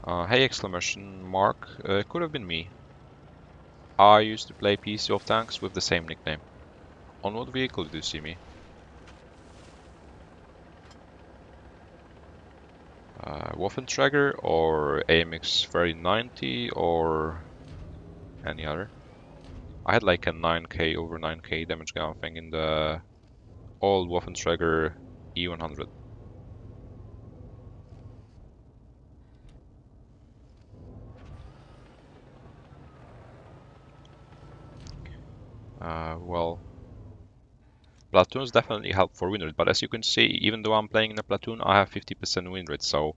Hey, exclamation mark, could have been me. I used to play PC of Tanks with the same nickname. On what vehicle did you see me? Waffenträger or AMX 3090 or any other? I had like a 9k over 9k damage gun thing in the old Waffenträger E100. Well, platoons definitely help for win rate, but as you can see, even though I'm playing in a platoon, I have 50% win rate, so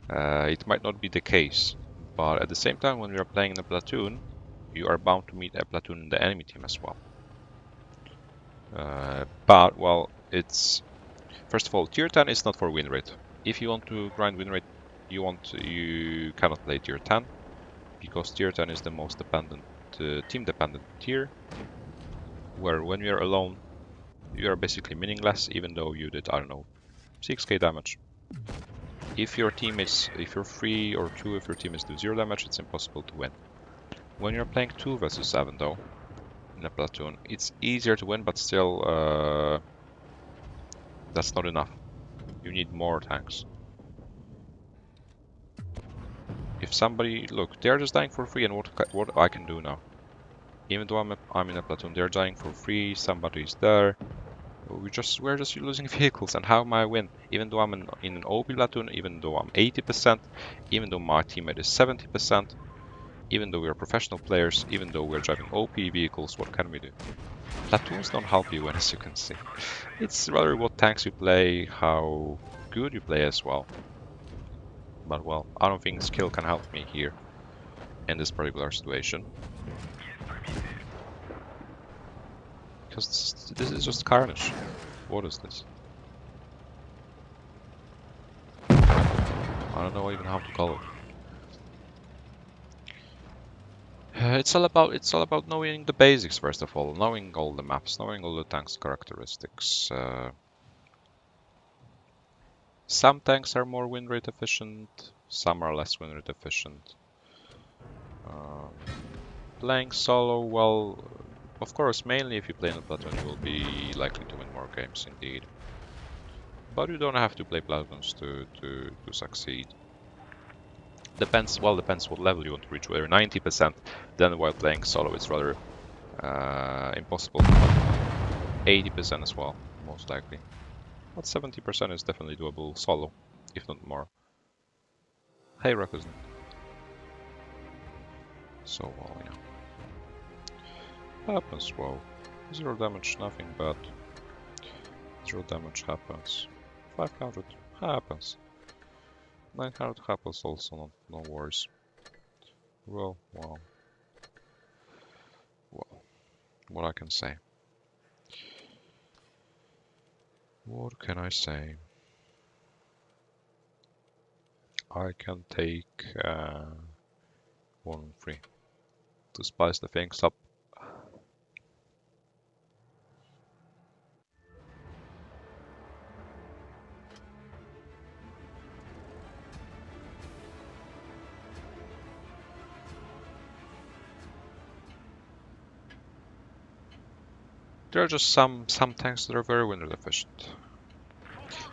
it might not be the case. But at the same time, when we are playing in a platoon, you are bound to meet a platoon in the enemy team as well. But, well, it's... First of all, tier 10 is not for win rate. If you want to grind win rate, you cannot play tier 10, because tier 10 is the most dependent, team-dependent tier, where when you're alone, you are basically meaningless, even though you did, I don't know, 6k damage. If your team is, if you're 3 or 2, if your team is do 0 damage, it's impossible to win. When you're playing 2 versus 7 though, in a platoon, it's easier to win, but still, that's not enough. You need more tanks. If somebody, look, they're just dying for free, and what I can do now? Even though I'm in a platoon, they're dying for free. Somebody's there. We're just losing vehicles, and how am I win? Even though I'm in an OP platoon, even though I'm 80%, even though my teammate is 70%, even though we're professional players, even though we're driving OP vehicles, what can we do? Platoons don't help you, as you can see. It's rather what tanks you play, how good you play as well. But well, I don't think skill can help me here in this particular situation. Because this is just carnage. What is this? I don't know even how to call it. It's all about knowing the basics first of all, knowing all the maps, knowing all the tanks' characteristics. Some tanks are more win rate efficient, some are less win rate efficient. Playing solo, well, of course, mainly if you play in a platoon, you will be likely to win more games indeed. But you don't have to play platoons to succeed. Depends what level you want to reach, whether 90%, then while playing solo it's rather impossible. 80% as well, most likely. But 70% is definitely doable solo, if not more. Hey, Rakuzan. So, well, yeah. Happens, well. 0 damage, nothing bad. 0 damage happens. 500 happens. 900 happens also, no worries. Well, what I can say. What can I say? I can take 1 free to spice the things up. There are just some tanks that are very win rate efficient.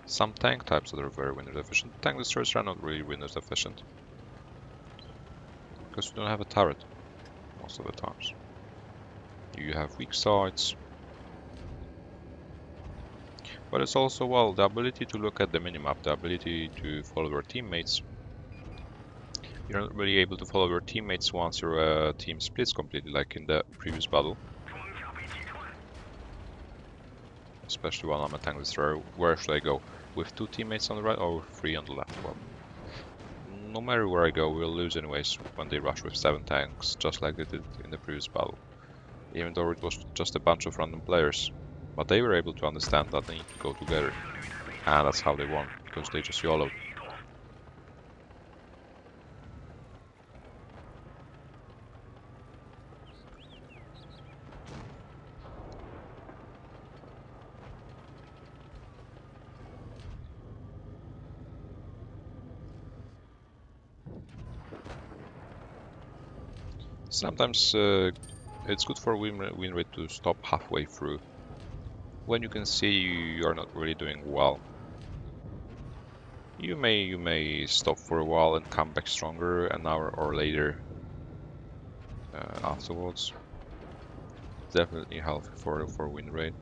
Some tank types that are very win rate efficient. Tank destroyers are not really win rate efficient. Because you don't have a turret most of the times. You have weak sides. But it's also, well, the ability to look at the minimap, the ability to follow your teammates. You're not really able to follow your teammates once your team splits completely, like in the previous battle. Especially while I'm a tank destroyer, where should I go? With 2 teammates on the right or 3 on the left? Well, no matter where I go, we'll lose anyways when they rush with 7 tanks, just like they did in the previous battle. Even though it was just a bunch of random players. But they were able to understand that they need to go together. And that's how they won, because they just YOLO'd. Sometimes it's good for win rate to stop halfway through, when you can see you're not really doing well. You may stop for a while and come back stronger an hour or later afterwards. Definitely healthy for win rate.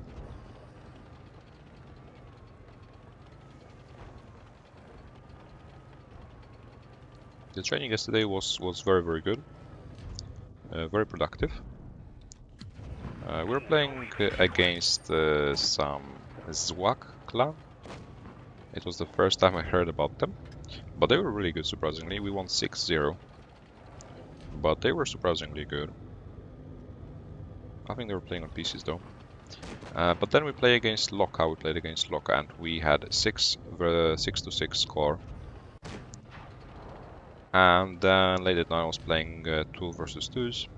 The training yesterday was very good, very productive. We're playing against some Zwak clan. It was the first time I heard about them, but they were really good, surprisingly. We won 6-0, but they were surprisingly good. I think they were playing on PCs though. But then we played against Loka. We played against Loka, and we had 6-6 score. And then late at night I was playing 2 versus 2s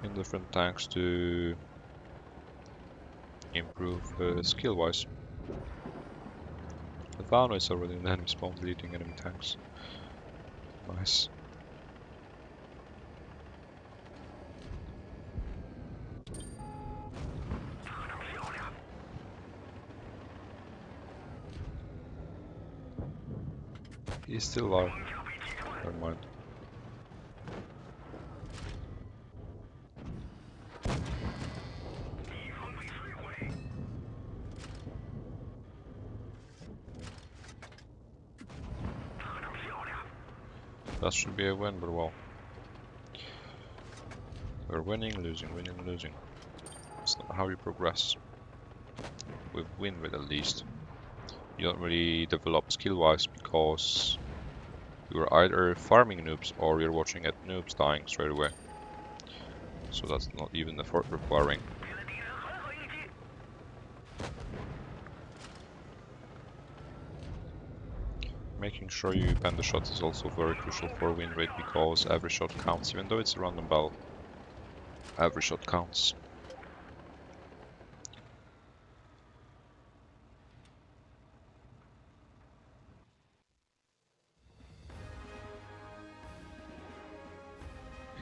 in different tanks to improve skill-wise. The Vano is already in the enemy spawn, deleting enemy tanks. Nice. He's still alive. Never mind. That should be a win, but well. We're winning, losing, winning, losing. It's not how you progress. With win rate at least. You don't really develop skill-wise because you're either farming noobs or you're watching at noobs dying straight away. So that's not even effort requiring. Making sure you ban the shot is also very crucial for win rate because every shot counts, even though it's a random battle. Every shot counts.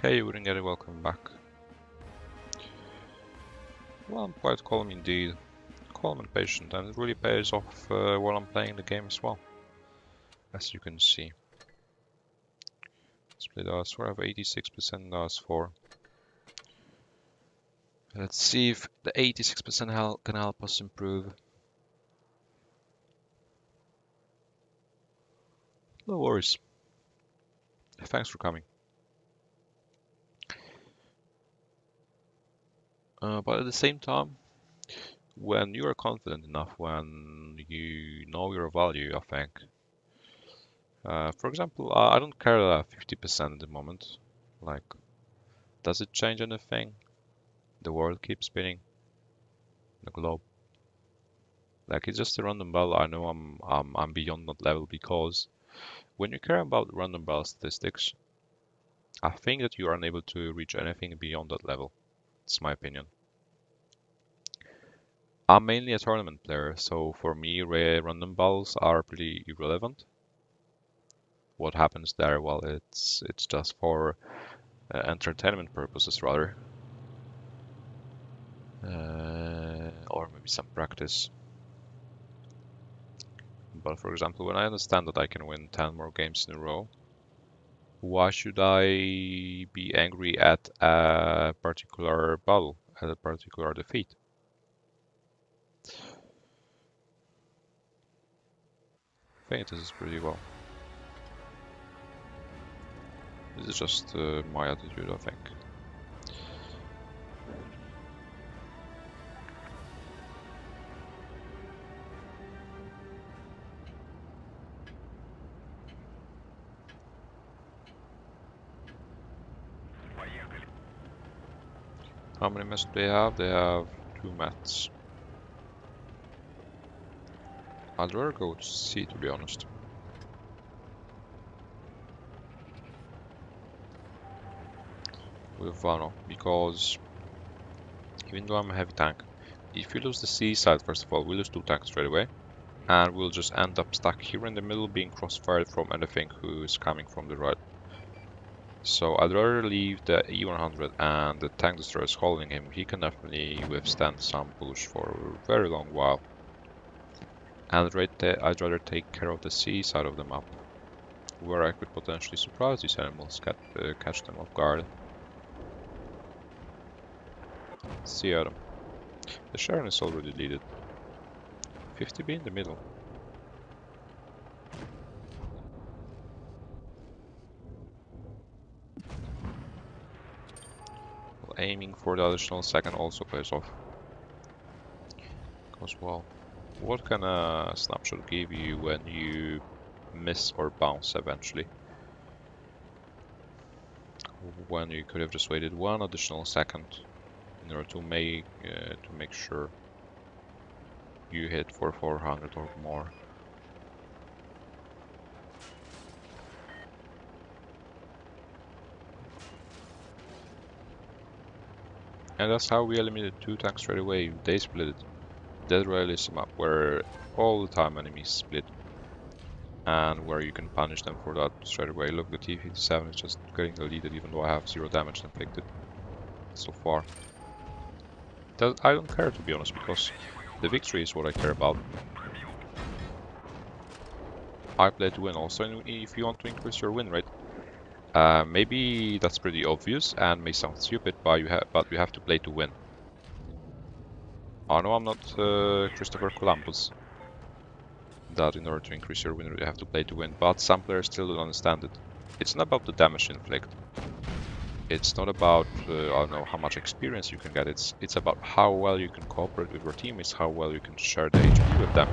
Hey Uringeri, welcome back. Well, I'm quite calm indeed. Calm and patient, and it really pays off while I'm playing the game as well. As you can see. Split us, we have 86% us for. Let's see if the 86% can help us improve. No worries. Thanks for coming. But at the same time, when you are confident enough, when you know your value, I think. For example, I don't care 50% at the moment. Like, does it change anything? The world keeps spinning. The globe. Like, it's just a random battle. I know I'm beyond that level because when you care about random battle statistics, I think that you are unable to reach anything beyond that level. It's my opinion. I'm mainly a tournament player, so for me, random battles are pretty irrelevant. What happens there, well, it's just for entertainment purposes rather, or maybe some practice. But for example, when I understand that I can win 10 more games in a row, why should I be angry at a particular battle, at a particular defeat? I think this is pretty well. This is just my attitude, I think. How many mets do they have? They have 2 mets. I'd rather go to C, to be honest. With Vano, because even though I'm a heavy tank, if you lose the C side, first of all, we lose 2 tanks straight away, and we'll just end up stuck here in the middle, being crossfired from anything who is coming from the right. So I'd rather leave the E100 and the tank destroyers holding him. He can definitely withstand some push for a very long while. And I'd rather take care of the C side of the map, where I could potentially surprise these animals, catch them off guard. See Adam. The Sharon is already leaded. 50B in the middle. Well, aiming for the additional second also pays off. Because, well, what can a snapshot give you when you miss or bounce eventually? When you could have just waited 1 additional second in order to make sure you hit for 400 or more. And that's how we eliminated 2 tanks straight away. They split it. Dead Rail is a map where all the time enemies split, and where you can punish them for that straight away. Look, the T-57 is just getting deleted even though I have 0 damage inflicted so far. I don't care, to be honest, because the victory is what I care about. I play to win also, and if you want to increase your win rate, maybe that's pretty obvious and may sound stupid, but you have to play to win. I know I'm not Christopher Columbus, that in order to increase your win rate you have to play to win, but some players still don't understand it. It's not about the damage inflict. It's not about I don't know how much experience you can get. It's about how well you can cooperate with your teammates, how well you can share the HP with them.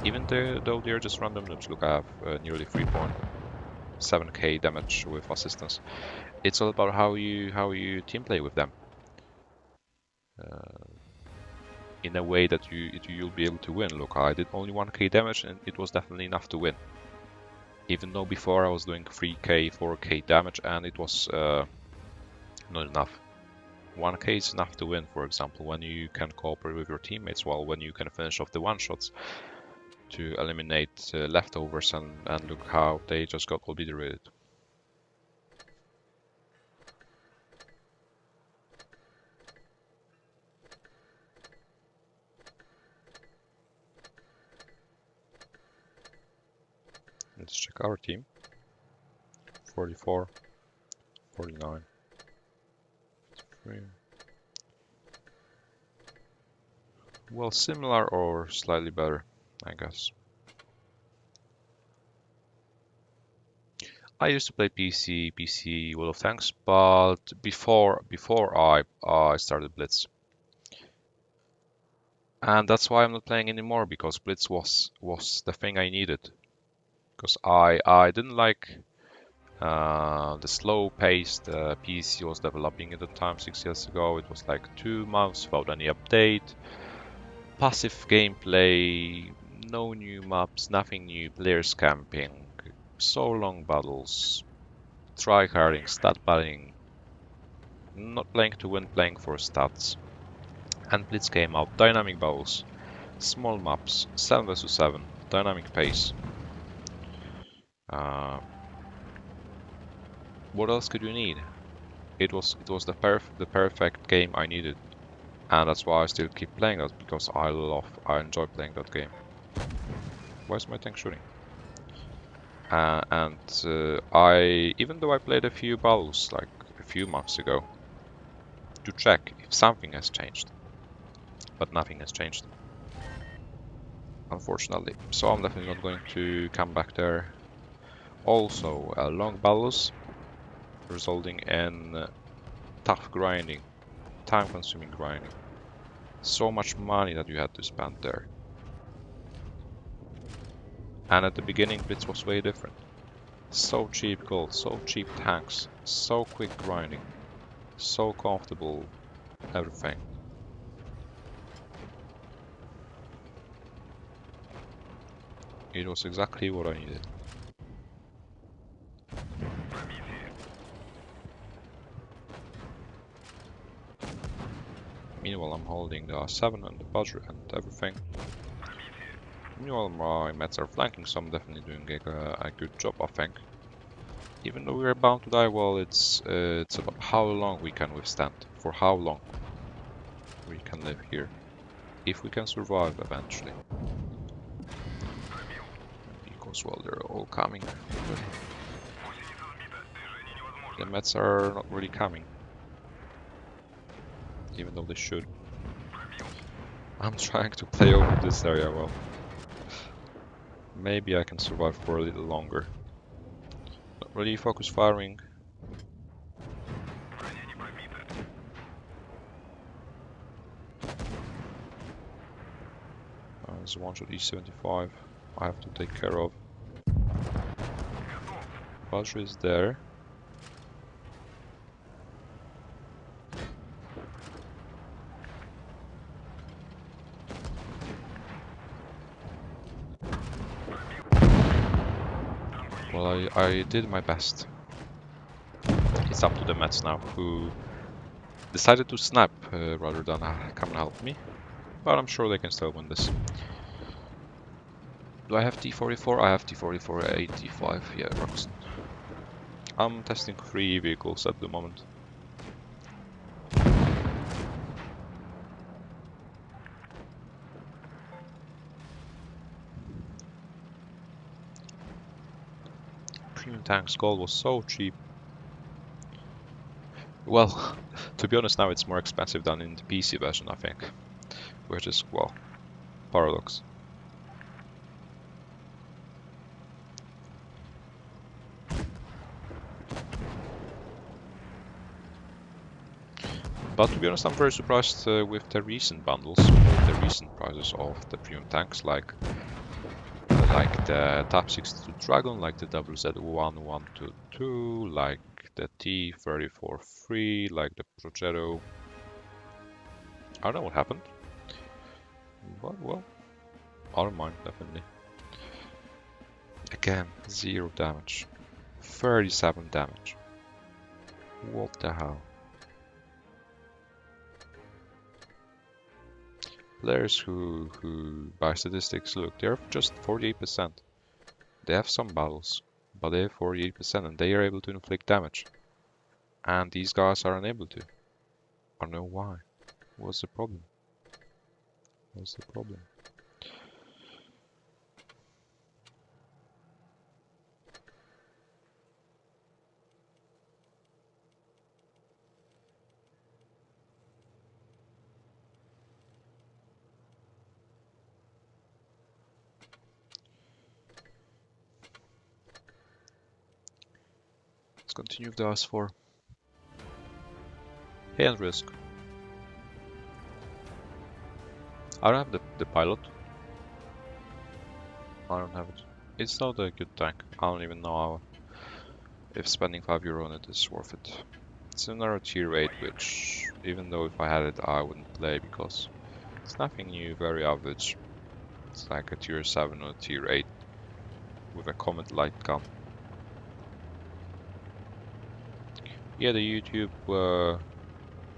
Even though they're just random noobs. Look, I have nearly 3.7k damage with assistance. It's all about how you team play with them in a way that you'll be able to win. Look, I did only 1k damage, and it was definitely enough to win. Even though before I was doing 3k, 4k damage, and it was not enough. 1k is enough to win, for example, when you can cooperate with your teammates, while when you can finish off the one-shots to eliminate leftovers, and look how they just got obliterated. Let's check our team. 44, 49, 3. Well, similar or slightly better, I guess. I used to play PC World of Tanks, but before I started Blitz. And that's why I'm not playing anymore, because Blitz was the thing I needed. Because I didn't like the slow pace the PC was developing at the time 6 years ago. It was like 2 months without any update. Passive gameplay, no new maps, nothing new, players camping, so long battles, tryharding, stat padding, not playing to win, playing for stats. And Blitz came out, dynamic battles, small maps, 7 vs 7, dynamic pace. What else could you need? It was the perfect game I needed, and that's why I still keep playing it, because I enjoy playing that game. Why is my tank shooting? Even though I played a few battles like a few months ago to check if something has changed, but nothing has changed, unfortunately. So I'm definitely not going to come back there. Also, long battles resulting in tough grinding, time-consuming grinding. So much money that you had to spend there. And at the beginning, Blitz was way different. So cheap gold, so cheap tanks, so quick grinding, so comfortable, everything. It was exactly what I needed. Meanwhile, I'm holding the R7 and the Badger and everything. Meanwhile, my mets are flanking, so I'm definitely doing a good job, I think. Even though we're bound to die, well, it's about how long we can withstand, for how long we can live here, if we can survive eventually. Because, well, they're all coming. The mets are not really coming, even though they should. I'm trying to play over this area well. Maybe I can survive for a little longer. Not really focus firing. There's a one-shot E75 I have to take care of. Badger is there. Well, I did my best. It's up to the Mets now, who decided to snap rather than come and help me. But I'm sure they can still win this. Do I have T44? I have T44 85, yeah, Roxton. I'm testing 3 vehicles at the moment. Premium tanks gold was so cheap. Well, to be honest, now it's more expensive than in the PC version, I think. Which is, well, paradox. But to be honest, I'm very surprised with the recent bundles, with the recent prices of the premium tanks, like the Type 62 Dragon, like the WZ1122, like the T-34-3, like the Progetto. I don't know what happened, but well, I don't mind, definitely. Again, 0 damage, 37 damage. What the hell? Players who by statistics, look, they're just 48%. They have some battles, but they have 48% and they are able to inflict damage. And these guys are unable to. I don't know why. What's the problem? What's the problem? Let's continue with the S4. Hand risk. I don't have the pilot. I don't have it. It's not a good tank. I don't even know how, if spending €5 on it is worth it. It's another tier 8, which, even though if I had it, I wouldn't play because it's nothing new, very average. It's like a tier 7 or a tier 8 with a Comet light gun. Yeah, the YouTube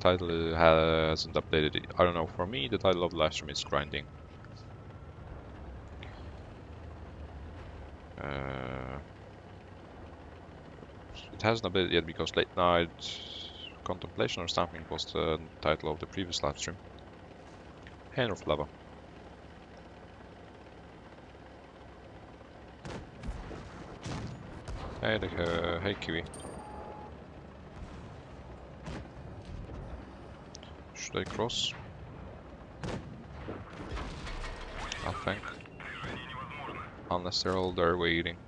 title hasn't updated it. I don't know, for me the title of the live stream is grinding. It hasn't updated yet because late night contemplation or something was the title of the previous live stream. Hand of lava. Hey Kiwi. Should I cross? I think. Unless they're all there waiting.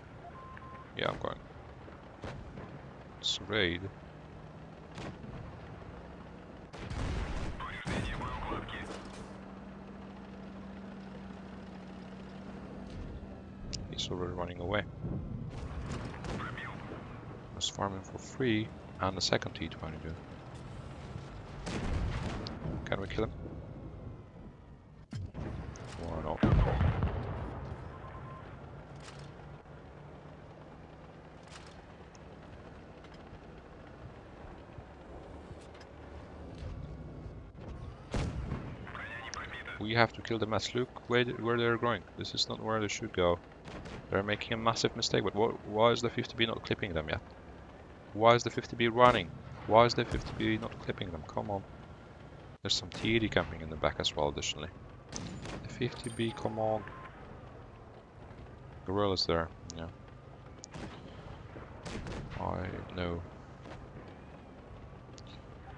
Yeah, I'm going. It's raid. He's already running away. I was farming for free and the second T-22. Can we kill him? Why not? We have to kill them as look where they're going. This is not where they should go. They're making a massive mistake, but why is the 50B not clipping them yet? Why is the 50B running? Why is the 50B not clipping them? Come on. There's some TD camping in the back as well, additionally. The 50B, come on. Gorilla's there, yeah. I know.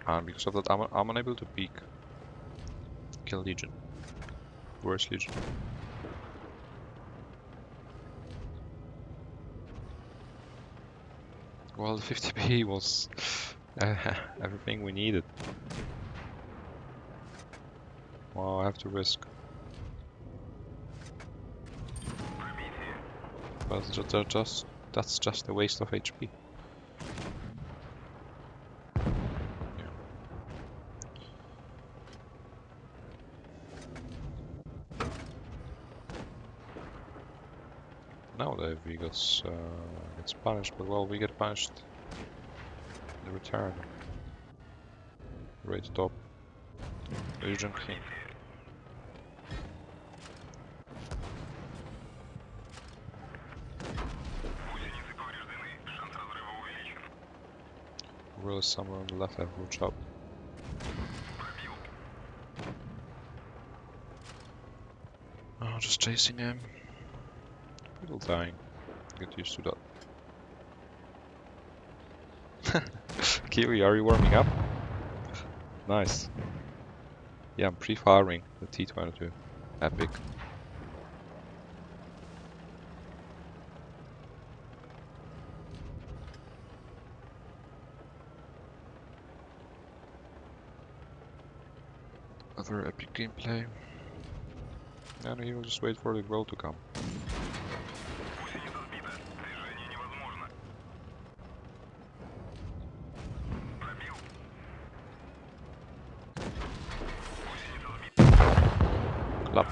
And because of that, I'm unable to peek. Kill Legion. Where's Legion? Well, the 50B was everything we needed. Well, I have to risk. But that's just a waste of HP. Yeah. Now the AV gets punished, but well, we get punished in return. Right top. Legion King. Gorilla somewhere on the left, have watch out. Oh, just chasing him. People dying. Get used to that. Kiwi, are you warming up? Nice. Yeah, I'm pre-firing the T-22. Epic. A very epic gameplay. And he will just wait for the goal to come. Clap.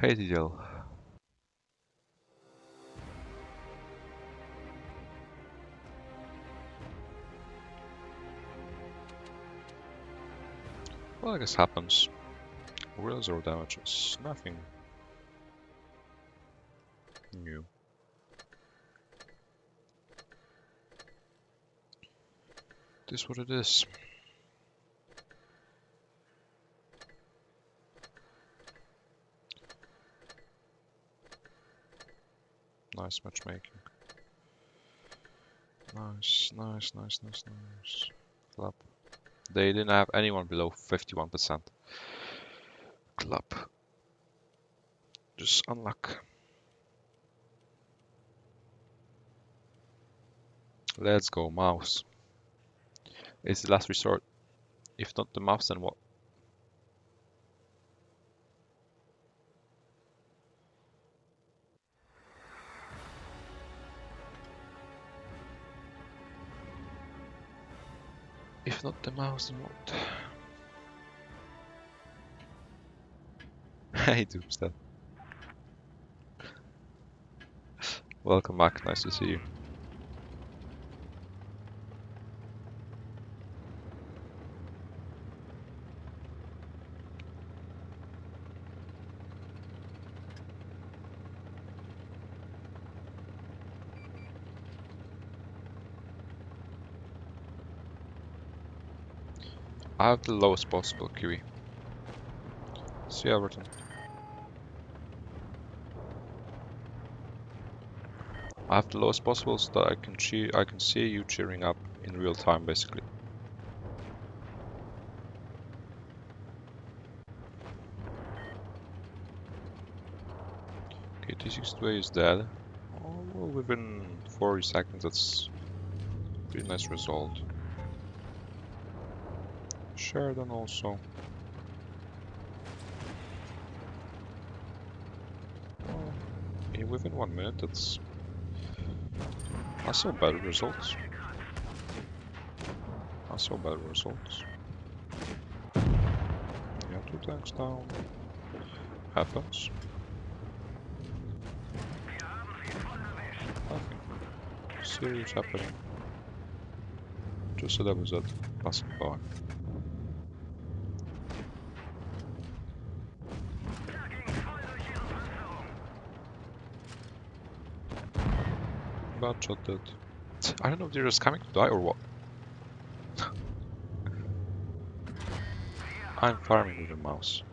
Hey, DL. Well, I guess happens. Real zero damages. Nothing new. It is what it is. Nice matchmaking. Nice. Clap. They didn't have anyone below 51%. Clap. Just unluck. Let's go, mouse. It's the last resort. If not the mouse, then what? If not the mouse, then what? Hey, Doomstead. Welcome back, nice to see you. I have the lowest possible QE. See Everton. I have the lowest possible so that I can see you cheering up in real time, basically. Okay, T62A is dead. Oh, well, within 40 seconds, that's a pretty nice result. Sheridan also. Oh, yeah, within 1 minute, that's... I saw better results. Yeah, 2 tanks down. Happens. Nothing serious happening. Just a double Z passing by. Bad shot dead. I don't know if they're just coming to die or what. I'm farming with a mouse.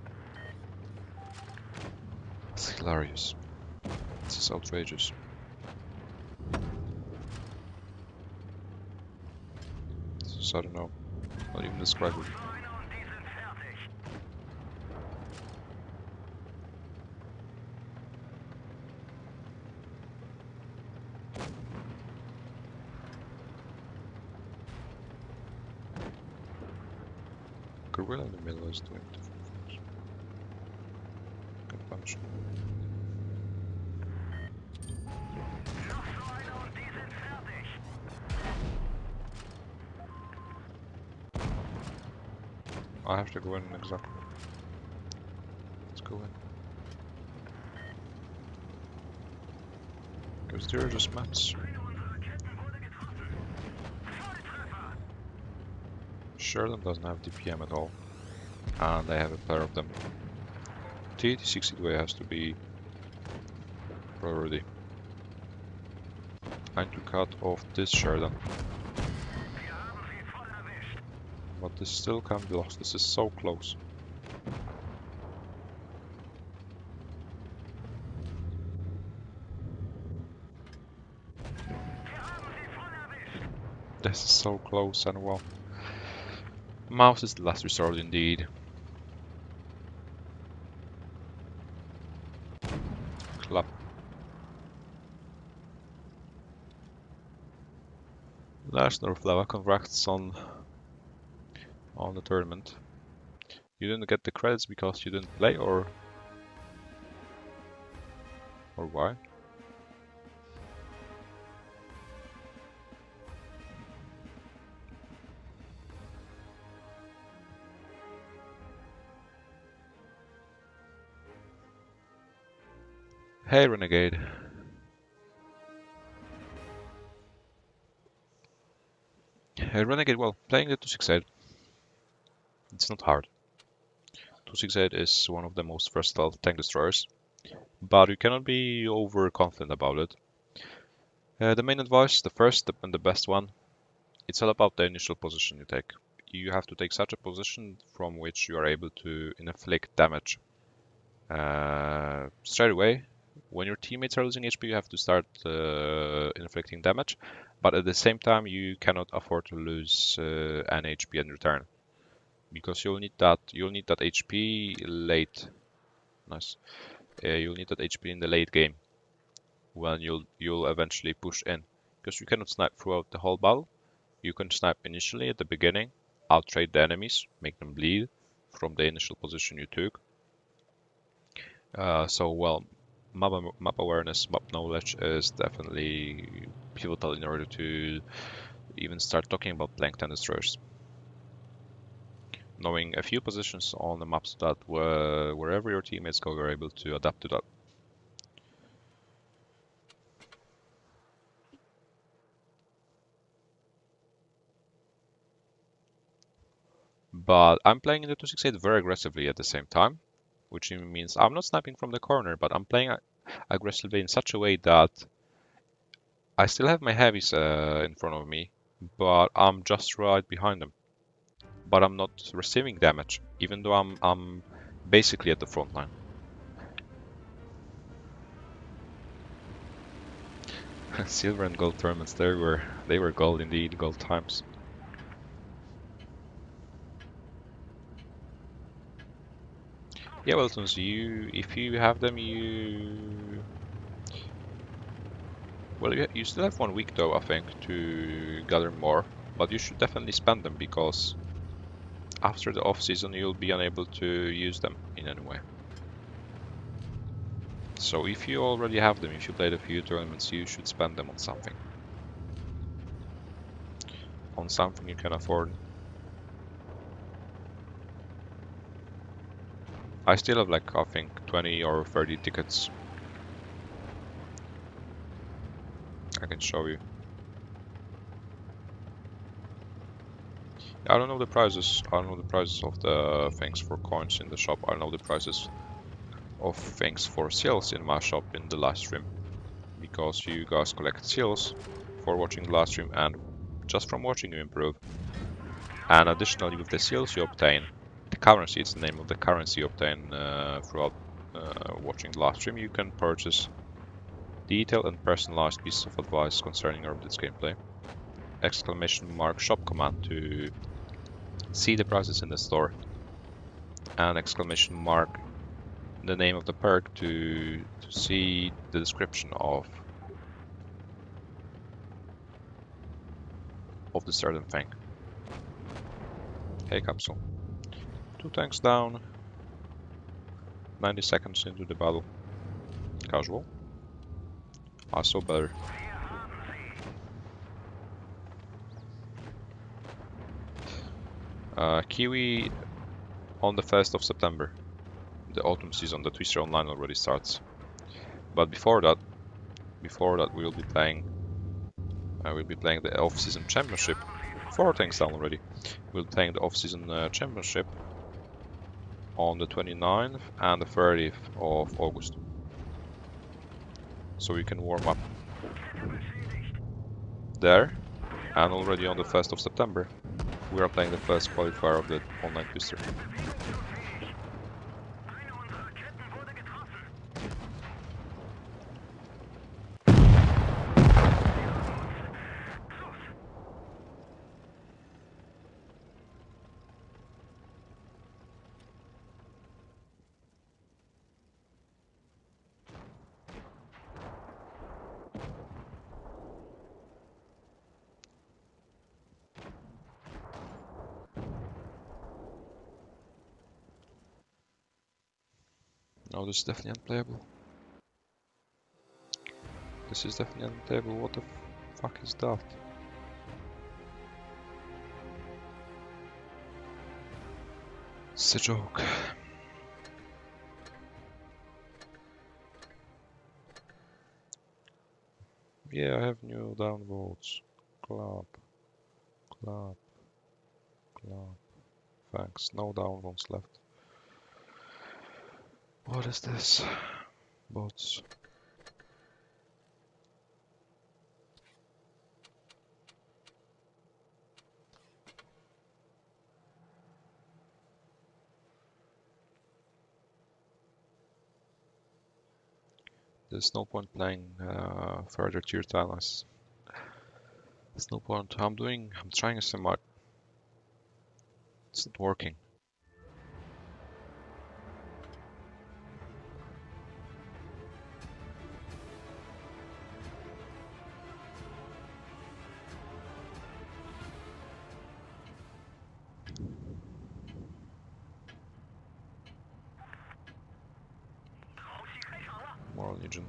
It's hilarious. This is outrageous. This is, I don't know. Not even describe it. Gorilla in the middle is doing different things. Good punch. I have to go in exactly. Let's go in. Because they're just mats. Sheridan doesn't have DPM at all. And I have a pair of them. T82A has to be priority. I need to cut off this Sheridan. But this still can't be lost. This is so close. This is so close and well. Mouse is the last resort indeed. Clap. Large North Lava congrats on on the tournament. You didn't get the credits because you didn't play, or why? Hey, Renegade. Hey, Renegade, well, playing the 268, it's not hard. 268 is one of the most versatile tank destroyers, but you cannot be overconfident about it. The main advice, the first and the best one, it's all about the initial position you take. You have to take such a position from which you are able to inflict damage. Straight away, when your teammates are losing HP, you have to start inflicting damage, but at the same time, you cannot afford to lose any HP in return, because you'll need that HP late. Nice. You'll need that HP in the late game when you'll eventually push in, because you cannot snipe throughout the whole battle. You can snipe initially at the beginning, outtrade the enemies, make them bleed from the initial position you took. Well, map awareness, map knowledge is definitely pivotal in order to even start talking about playing tank destroyers. Knowing a few positions on the maps that wherever your teammates go, you're able to adapt to that. But I'm playing in the 268 very aggressively at the same time, which means I'm not sniping from the corner, but I'm playing aggressively in such a way that I still have my heavies in front of me, but I'm just right behind them. But I'm not receiving damage, even though I'm basically at the front line. Silver and gold tournaments, they were gold indeed, gold times. Yeah, well, since if you have them, well, you still have 1 week though, I think, to gather more, but you should definitely spend them, because after the off season you'll be unable to use them in any way. So if you already have them, if you played a few tournaments, you should spend them on something. On something you can afford. I still have like, I think, 20 or 30 tickets. I can show you. I don't know the prices. I don't know the prices of the things for coins in the shop. I know the prices of things for seals in my shop in the live stream, because you guys collect seals for watching the live stream, and just from watching you improve. And additionally, with the seals you obtain, the currency, it's the name of the currency you obtain throughout watching the live stream, you can purchase detailed and personalized pieces of advice concerning your Blitz gameplay. !! shop command to see the prices in the store, and ! The name of the perk to see the description of the certain thing. Hey, Capsule. 2 tanks down. 90 seconds into the battle. Casual. I saw better. Kiwi on the 1st of September. The autumn season, the Twister Online already starts. But before that we'll be playing the off-season championship. 4 tanks down already. We'll be playing the off-season championship on the 29th and the 30th of August. So we can warm up there, and already on the 1st of September we are playing the first qualifier of the online Twister. Oh, this is definitely unplayable. This is definitely unplayable. What the fuck is that? It's a joke. Yeah, I have new downvotes. Clap, clap, clap. Thanks. No downvotes left. What is this? Bots. There's no point playing further tier talents. There's no point. I'm trying a simart. It's not working. Moral Legion.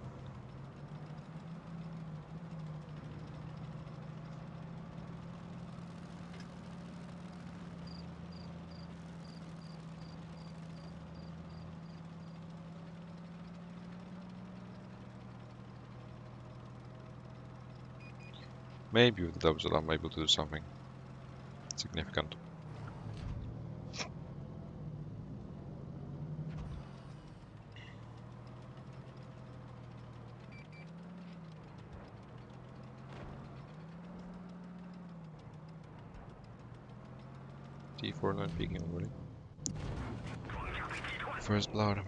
Maybe with the doubles I'm able to do something significant. T4 not peeking already. First blood.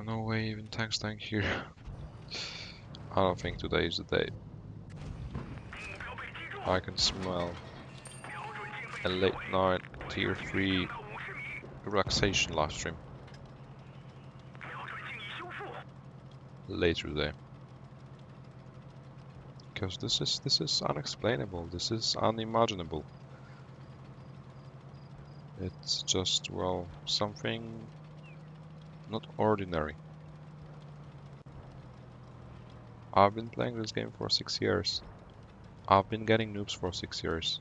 No way even tanks tank here. I don't think today is the day. I can smell a late night tier 3 relaxation live stream later today. Because this is unexplainable, this is unimaginable. It's just, well, something not ordinary. I've been playing this game for 6 years. I've been getting noobs for 6 years.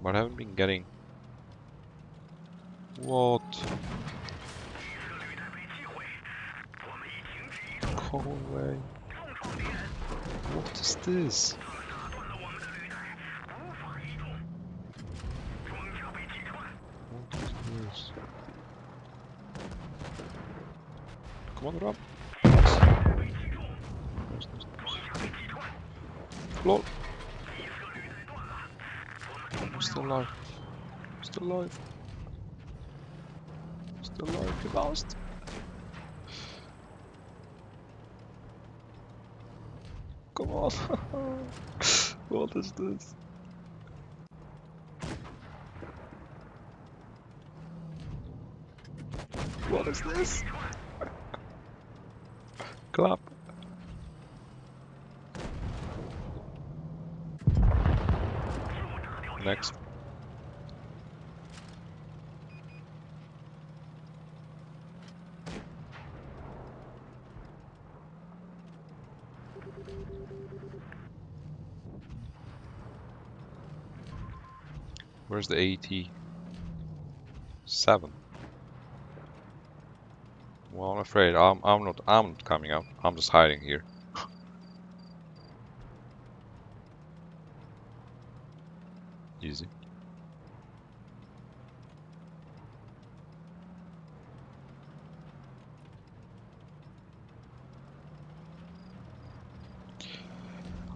But I haven't been getting... What? Go away. What is this? What is this? Come on, Rob. Nice, nice, nice. LOL. I'm still alive. Still alive. Still alive. You lost. Come on. What is this? What is this? Clap. Next. Where's the AT? 7. Well, I'm afraid I'm not coming out. I'm just hiding here. Easy.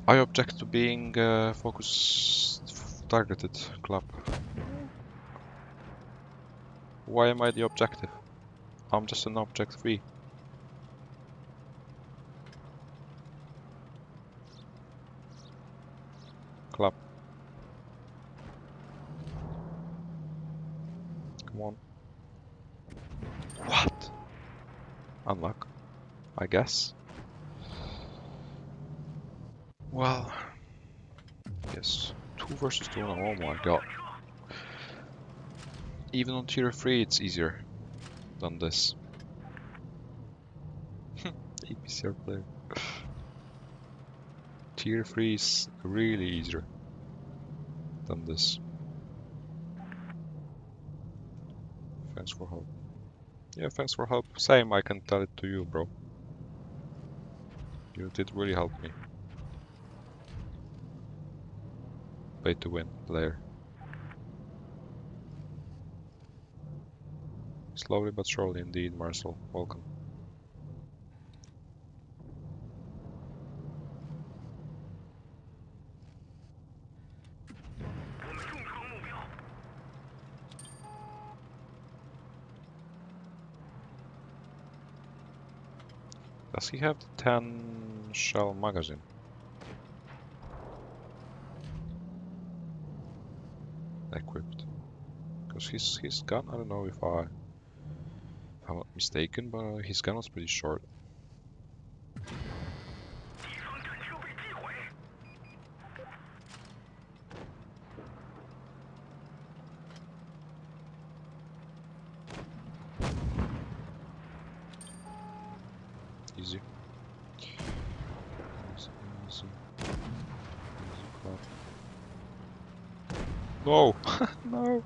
I object to being focus targeted, club. Why am I the objective? I'm just an object 3. Club. Come on. unluck, I guess. Well, yes, 2 versus 2 now, oh my god. Even on tier 3 it's easier than this. APCR player. Tier 3 is really easier than this. Thanks for help. Yeah, thanks for help. Same, I can tell it to you, bro. You did really help me. Pay to win player. Slowly but surely indeed, Marcel. Welcome. Does he have the 10 shell magazine? Equipped. Because his gun, I don't know if I'm not mistaken, but his gun was pretty short. Easy. Easy. Clap. No! No!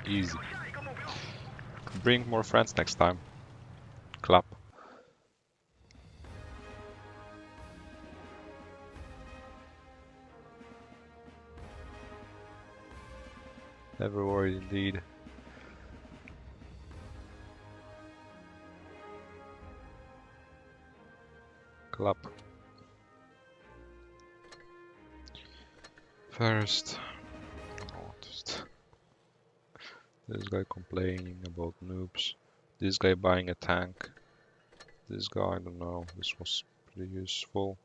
Easy. Bring more friends next time. Clap. Never worried indeed. Clap. First. This guy complaining about noobs. This guy buying a tank. This guy, I don't know. This was pretty useful.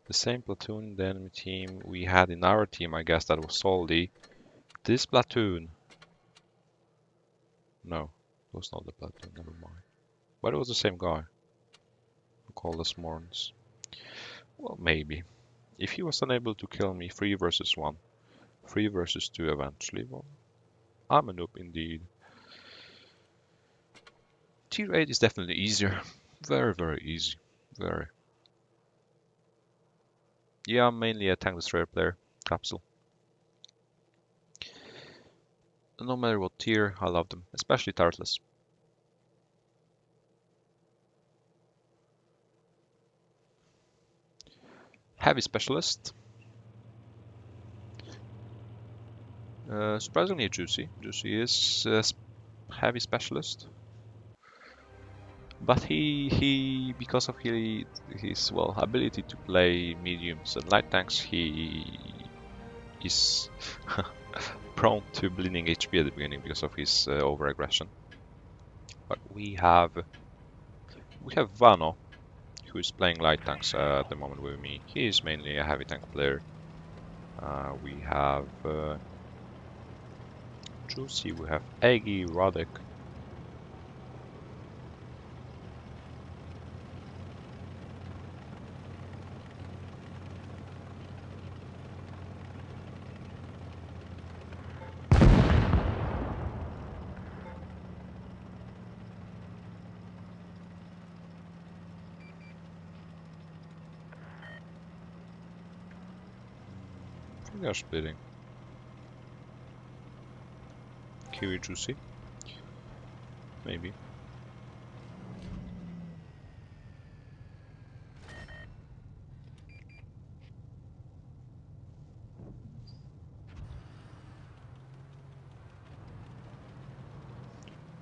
The same platoon in the enemy team we had in our team, I guess that was Soldi. This platoon. No, it was not the platoon, never mind. But it was the same guy who called us morons. Well, maybe. If he was unable to kill me 3 versus 1, 3 versus 2 eventually, well, I'm a noob indeed. Tier 8 is definitely easier. Very, very easy. Very. Yeah, I'm mainly a tank destroyer player. Capsule. No matter what tier, I love them, especially turretless. Heavy specialist. Surprisingly juicy. Juicy is a heavy specialist. But he because of his well ability to play mediums and light tanks, he is prone to bleeding HP at the beginning because of his over aggression. But we have Vano, who is playing light tanks at the moment with me. He is mainly a heavy tank player. We have Juicy, we have Eggy, Roddick. I think they're splitting. Kiwi Juicy. Maybe.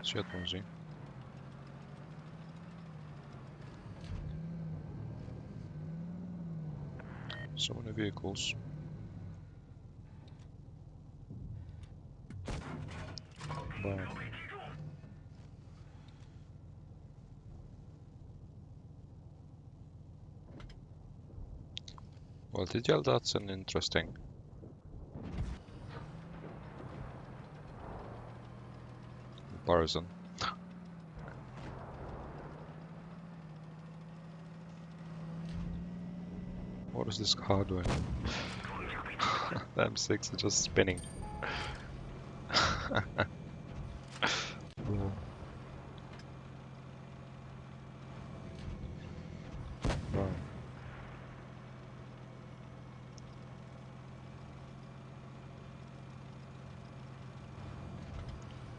Shit, Monzi. So many vehicles. But well, TGL, that's an interesting. Comparison. What is this car doing? The M6 is just spinning. Wow. Wow.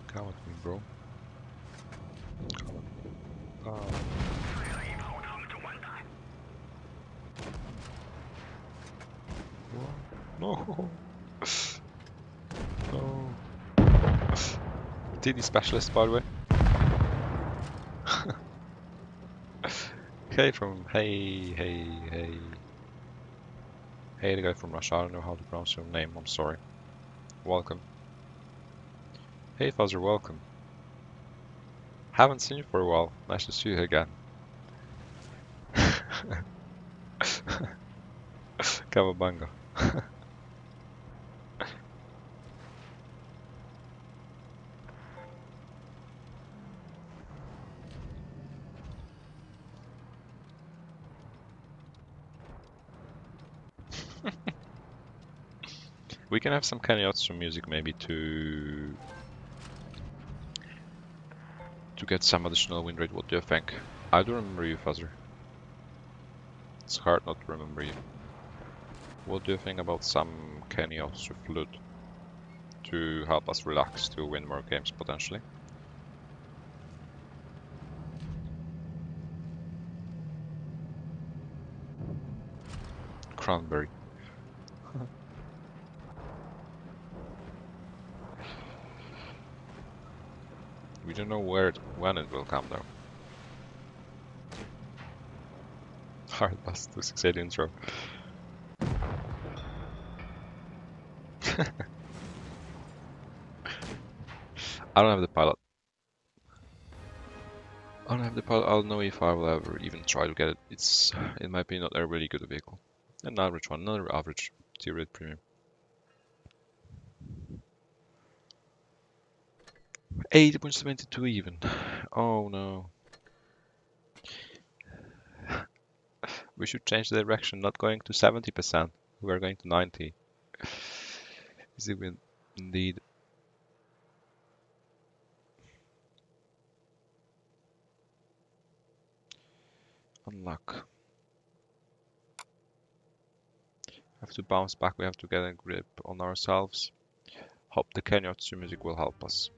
Come with me, bro. Come on. Oh. No. No. TD specialist, by the way. Hey, Hey, the guy from Russia. I don't know how to pronounce your name. I'm sorry. Welcome. Hey, Fuzzer, welcome. Haven't seen you for a while. Nice to see you again. Kawabanga. We can have some Kanyotsu music maybe to get some additional win rate. What do you think? I do remember you, Fuzzer. It's hard not to remember you. What do you think about some Kanyotsu flute to help us relax to win more games potentially? Cranberry. We don't know when it will come though. Hard pass to 680 intro. I don't have the pilot. I don't have the pilot. I don't know if I will ever even try to get it. It might be not a really good vehicle. An average one, another average tier 8 premium. 80.72 even. Oh no. We should change the direction, not going to 70%. We are going to 90. Is it indeed? Unlock. Have to bounce back, we have to get a grip on ourselves. Hope the Kanyotsu music will help us.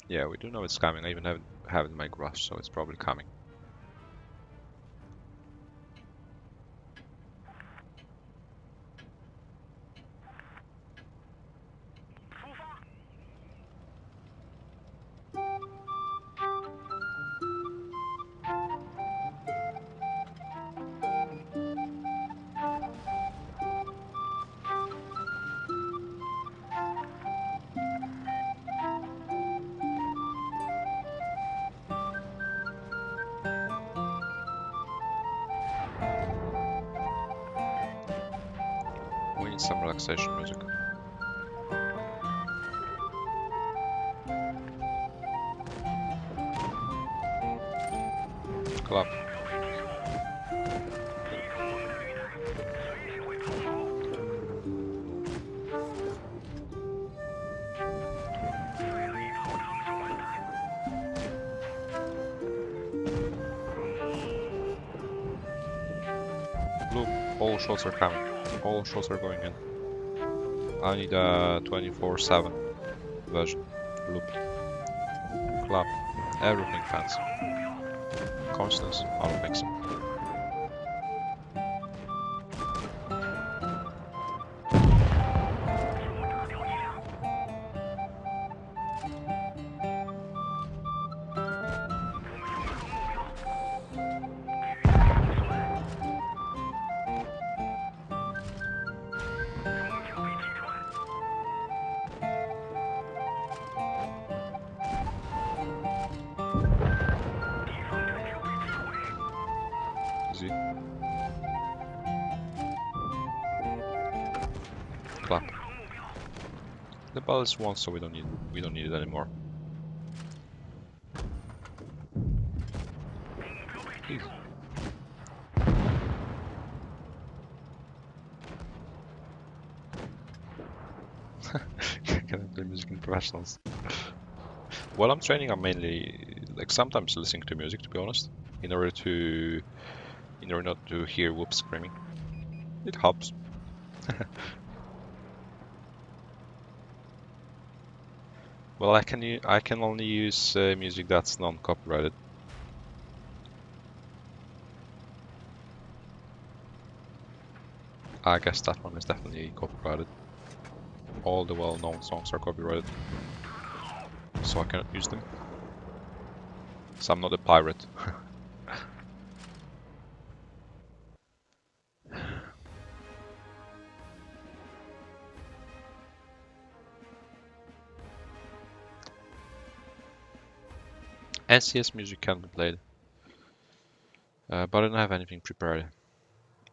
Yeah, we do know it's coming. I even have it in my garage, so it's probably coming. We need some relaxation music. Clap. Look, all shots are coming. All shots are going in. I need a 24/7 version. Loop. Clap. Everything fancy. Constance, I don't think so. Easy. Clap. The ball is one, so we don't need it anymore. Easy. Can I play music in professionals? While I'm training, I'm mainly like sometimes listening to music, to be honest, in order not to hear whoops screaming. It helps. Well, I can only use music that's non-copyrighted. I guess that one is definitely copyrighted. All the well-known songs are copyrighted, so I cannot use them. So I'm not a pirate. NCS music can be played, but I don't have anything prepared.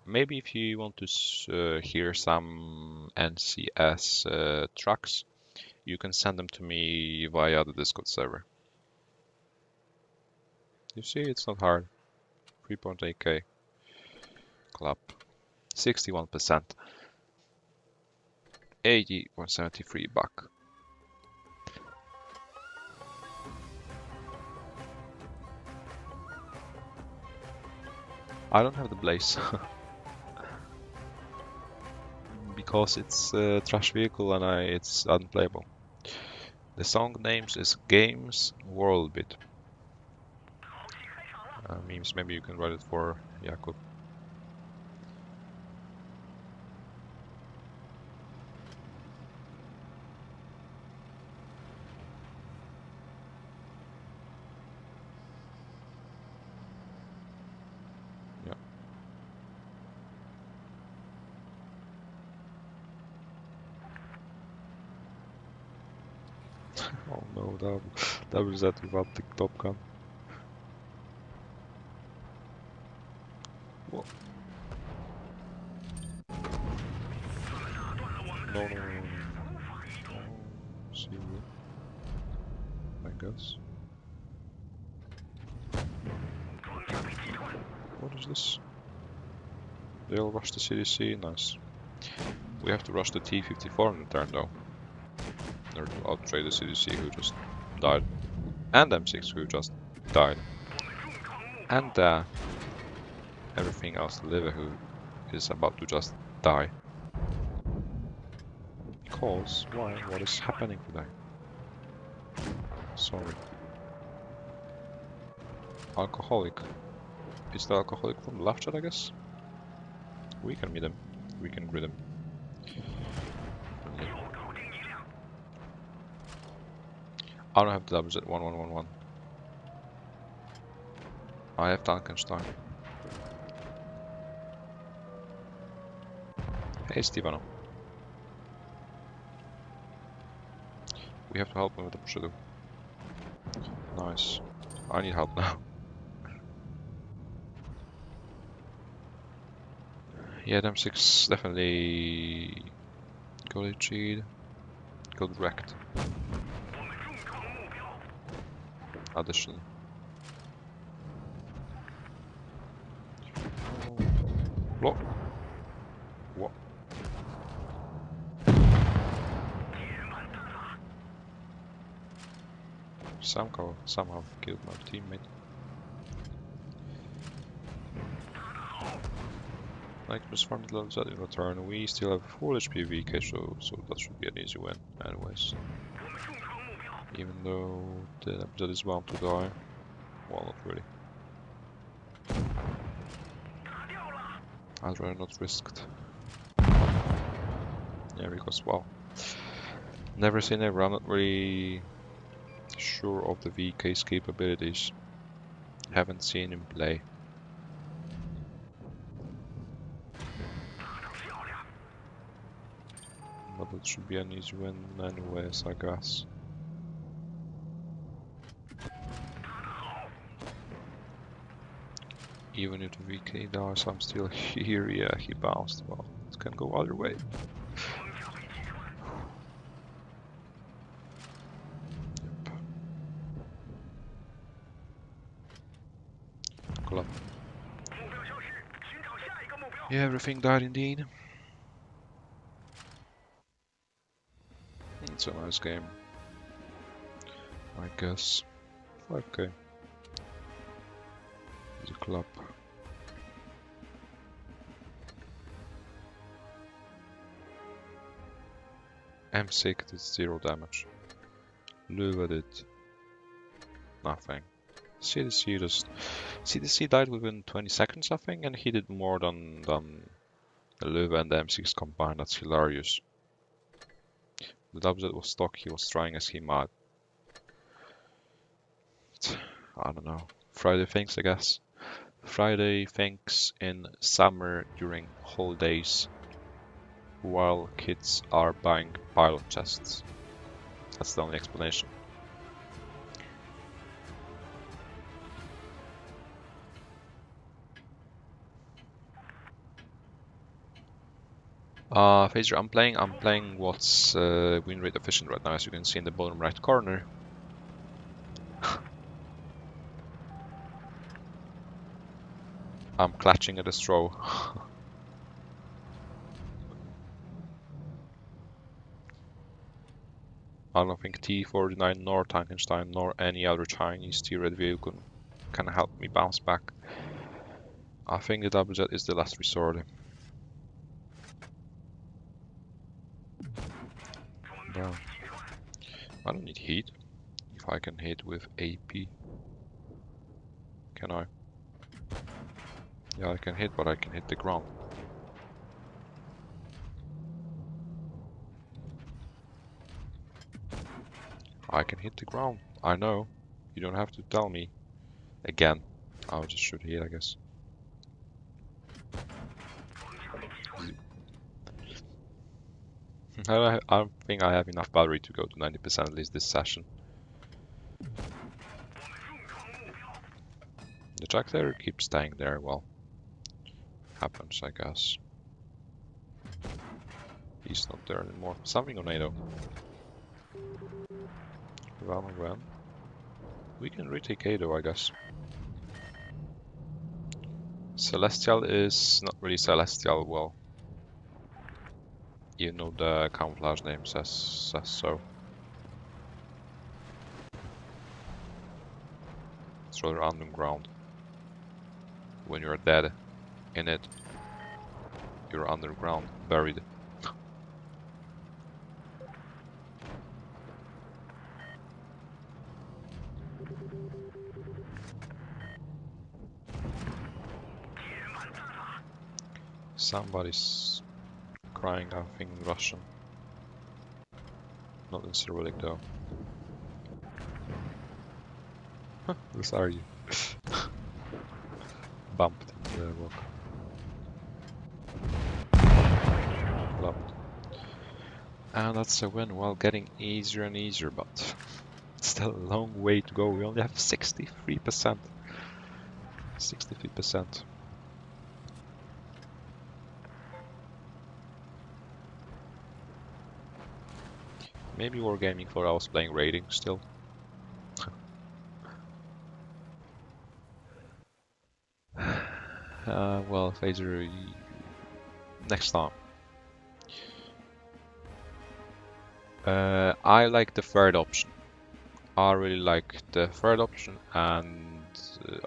Maybe if you want to hear some NCS tracks, you can send them to me via the Discord server. You see, it's not hard. 3.8k. Clap. 61%. 80.73 buck. I don't have the Blaze. Because it's a trash vehicle and it's unplayable. The song names is Games Worldbit. Memes, maybe you can write it for Jakub. Yeah. Oh no, that was that without the Top Gun. What? No. See, I guess. What is this? They'll rush the CDC, nice. We have to rush the T-54 in the turn though. In order to outtrade the CDC who just died. And M6 who just died. And everything else live who is about to just die. Because, why? What is happening today? Sorry. Alcoholic. It's the alcoholic from the left chat, I guess? We can meet him. We can grid him. I don't have the WZ1111. I have Tankenstein. Hey Stevano. We have to help him with the Bushido. Nice. I need help now. Yeah, them 6 definitely got it cheat. Got wrecked. Additionally. Block. What? Somehow killed my teammate. Like just farmed level Z in return. We still have full HP VK, so that should be an easy win. Anyways. Even though the Z is bound to die. Well, not really. I'd rather not risk it. Yeah, because, well, never say never. I'm not really sure of the VK's capabilities. Haven't seen him play. But it should be an easy win anyways, I guess. Even if the VK dies, I'm still here. Yeah, he bounced. Well, it can go either way. Yeah, everything died indeed. It's a nice game, I guess. 5k. It's a club. M6 did 0 damage. Luva did nothing. CDC just... CDC died within 20 seconds, I think, and he did more than the Luva and the M6 combined. That's hilarious. The WZ was stuck, he was trying as he might. I don't know. Friday things, I guess. Friday things in summer during holidays while kids are buying pilot chests. That's the only explanation. Phaser, I'm playing what's win rate efficient right now, as you can see in the bottom right corner. I'm clutching at a straw. I don't think T49 nor Tankenstein nor any other Chinese T-Red vehicle can help me bounce back. I think the WZ is the last resort. No. I don't need heat. If I can hit with AP. Can I? Yeah, I can hit, but I can hit the ground. I can hit the ground. I know. You don't have to tell me. Again. I'll just shoot here, I guess. I don't think I have enough battery to go to 90% at least this session. The jack there keeps staying there. Well, happens, I guess. He's not there anymore. Something on NATO. When? We can retake Ado, I guess. Celestial is not really Celestial, well. Even though the camouflage name says so. It's rather underground. When you're dead in it, you're underground, buried. Somebody's crying, I think, in Russian. Not in Cyrillic though. Where are you? Bumped into the rock. Loved. And that's a win, well, getting easier and easier, but still a long way to go. We only have 63%. 63%. Maybe wargaming for us playing raiding still. Well, Phaser, next time. I like the third option. I really like the third option, and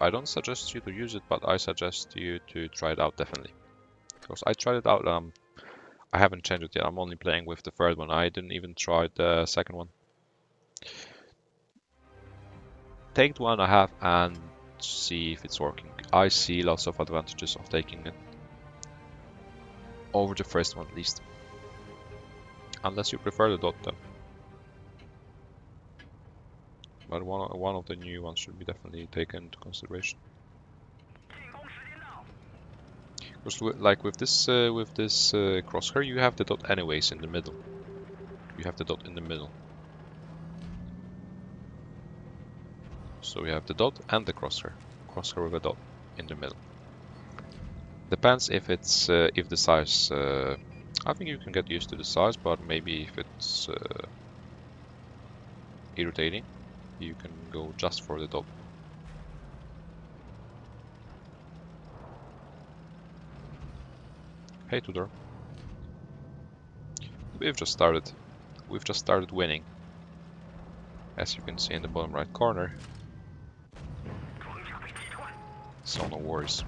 I don't suggest you to use it, but I suggest you to try it out definitely. Because I tried it out, I haven't changed it yet. I'm only playing with the third one. I didn't even try the second one. Take the one I have and see if it's working. I see lots of advantages of taking it over the first one at least. Unless you prefer the dot then. But one of the new ones should be definitely taken into consideration. Because like with this crosshair, you have the dot anyways in the middle. You have the dot in the middle. So we have the dot and the crosshair. Crosshair with a dot in the middle. Depends if it's if the size. I think you can get used to the size, but maybe if it's irritating, you can go just for the dot. Hey Tudor. We've just started. We've just started winning. As you can see in the bottom right corner. So no worries.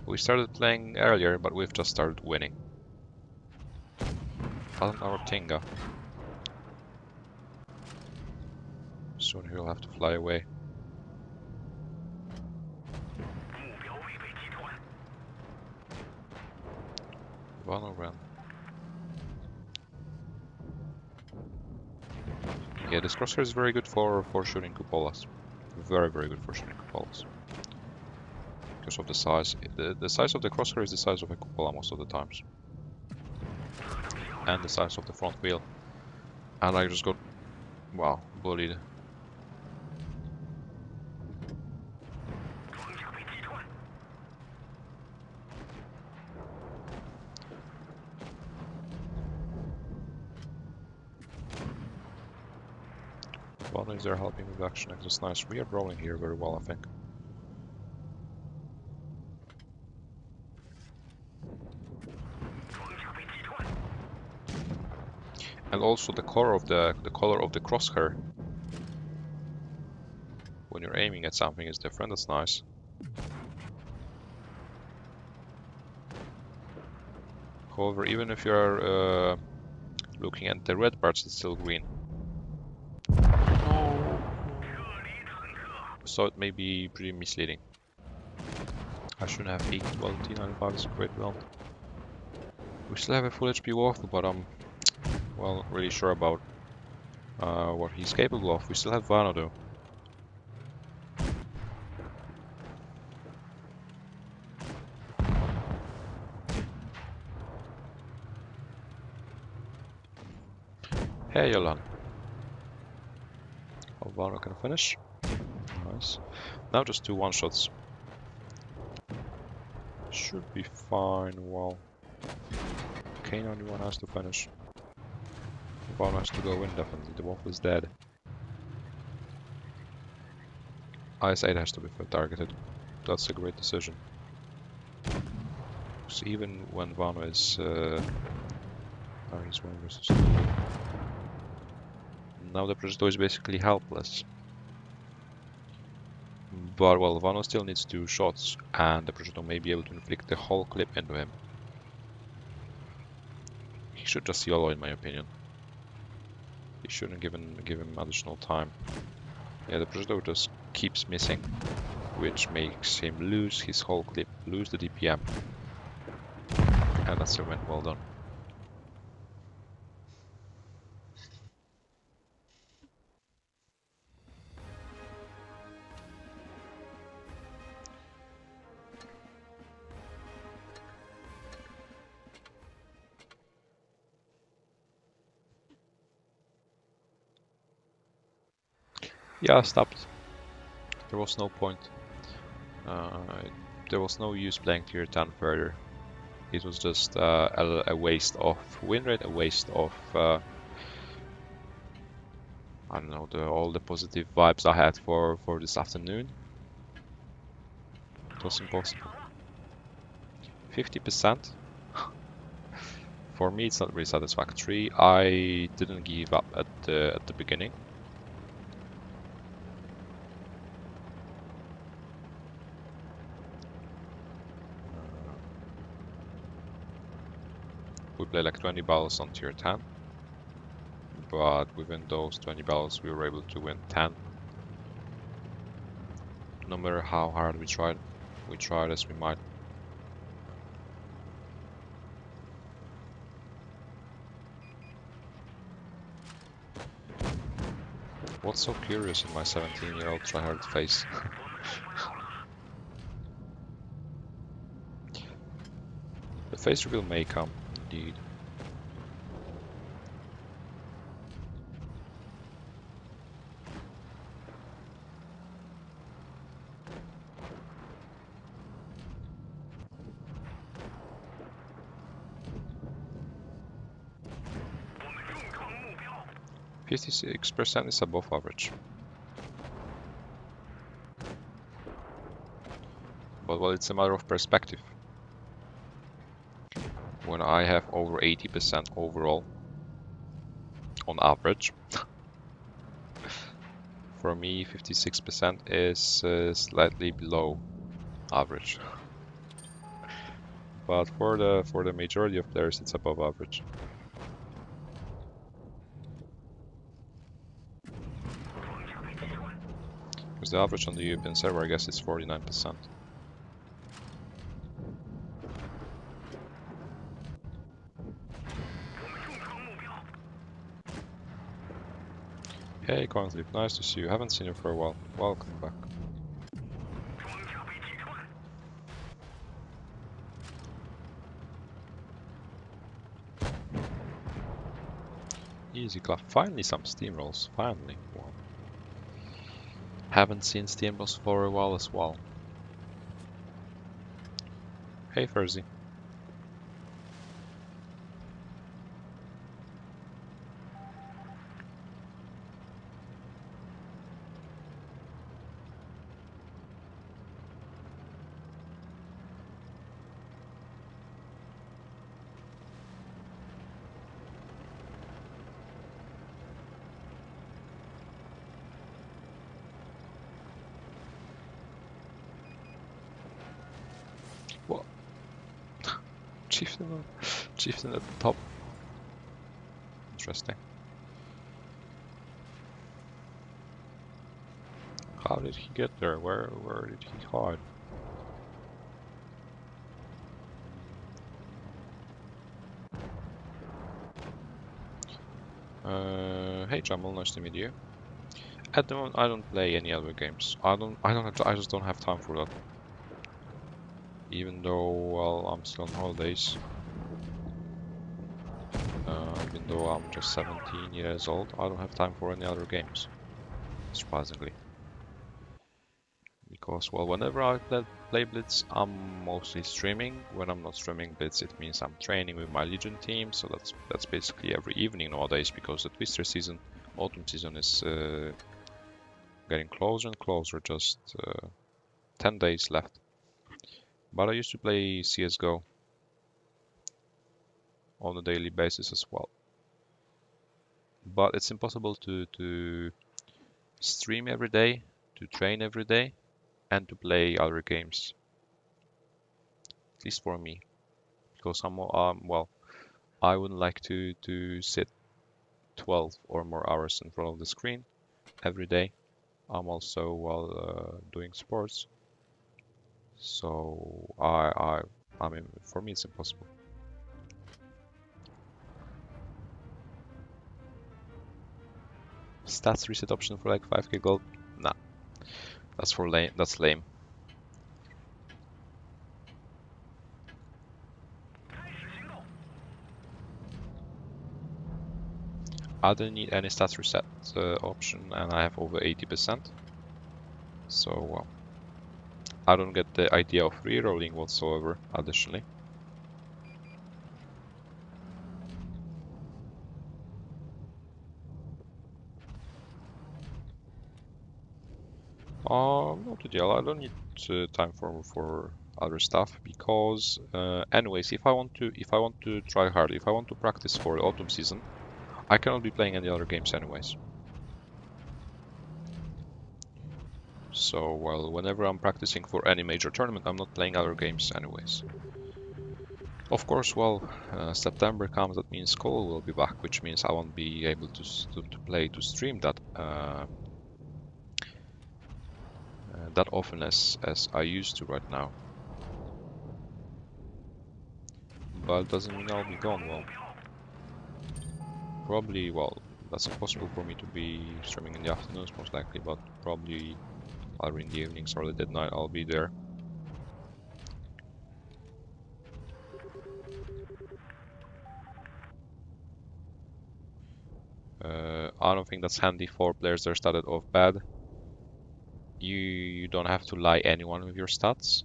We started playing earlier, but we've just started winning. Doesn't our Tinga. Soon he'll have to fly away. Vano ran. Yeah, this crosshair is very good for shooting cupolas. Very good for shooting cupolas. Because of the size. The size of the crosshair is the size of a cupola most of the times. And the size of the front wheel. And I just got, wow, bullied. Vano is there helping with action, that's nice. We are rolling here very well, I think. And also the color of the crosshair when you're aiming at something is different. That's nice. However, even if you're looking at the red parts, it's still green. No. So it may be pretty misleading. I shouldn't have peaked. Well, T95 is a great build. We still have a full HP Wolf, but I'm well, not really sure about what he's capable of. We still have Vano though. Hey Yolan. Oh, Vano can finish. Nice. Now just 2 one-shots. Should be fine. Well, Kane only one has to finish. Vano has to go in definitely. The Wolf is dead. IS-8 has to be targeted. That's a great decision. So even when Vano is he's 1 versus 2. Now the Prosciutto is basically helpless. But well, Vano still needs 2 shots, and the Prosciutto may be able to inflict the whole clip into him. He should just YOLO in my opinion. He shouldn't give him additional time. Yeah, the Prosciutto just keeps missing, which makes him lose his whole clip, lose the DPM. And that's a win, well done. Yeah, I stopped. There was no point. There was no use playing tier 10 further. It was just a waste of win rate, a waste of I don't know, all the positive vibes I had for this afternoon. It was impossible. 50%. For me, it's not really satisfactory. I didn't give up at the beginning. We play like 20 battles on tier 10, but within those 20 battles we were able to win 10. No matter how hard we tried as we might. What's so curious in my 17-year-old tryhard face? The face reveal may come, indeed. %56 is above average. But well, it's a matter of perspective. when I have over 80% overall on average. For me, 56% is slightly below average, but for the majority of players, it's above average. Because the average on the European server, I guess, is 49%. Hey, Coinsleep, nice to see you. Haven't seen you for a while. Welcome back. Easy clap. Finally some steamrolls. Finally. Wow. Haven't seen steamrolls for a while as well. Hey, Furzy. What? Chieftain at the top. Interesting. How did he get there? Where did he hide? Hey Jamal, nice to meet you. At the moment, I don't play any other games. I just don't have time for that. Even though, well, I'm still on holidays. Even though I'm just 17 years old, I don't have time for any other games. Surprisingly. Because, well, whenever I play Blitz, I'm mostly streaming. When I'm not streaming Blitz, it means I'm training with my Legion team. So that's basically every evening nowadays, because the Twister season, autumn season, is getting closer and closer. Just 10 days left. But I used to play CS:GO on a daily basis as well. But it's impossible to stream every day, to train every day, and to play other games. At least for me, because well, I wouldn't like to sit 12 or more hours in front of the screen every day. I'm also, well, doing sports, so I mean, for me it's impossible. Stats reset option for like 5k gold? Nah, that's for lame. That's lame. I don't need any stats reset option, and I have over 80%. So I don't get the idea of rerolling whatsoever. Additionally, no to deal. I don't need time for other stuff, because anyways, if I want to try hard, if I want to practice for the autumn season, I cannot be playing any other games anyways. So, well, whenever I'm practicing for any major tournament, I'm not playing other games anyways. Of course, well, September comes, that means school will be back, which means I won't be able to stream that that often as I used to right now. But doesn't mean I'll be gone. Well, probably, well, that's impossible for me to be streaming in the afternoons most likely, but probably either in the evenings or late at night I'll be there. I don't think that's handy for players that started off bad. You don't have to lie anyone with your stats.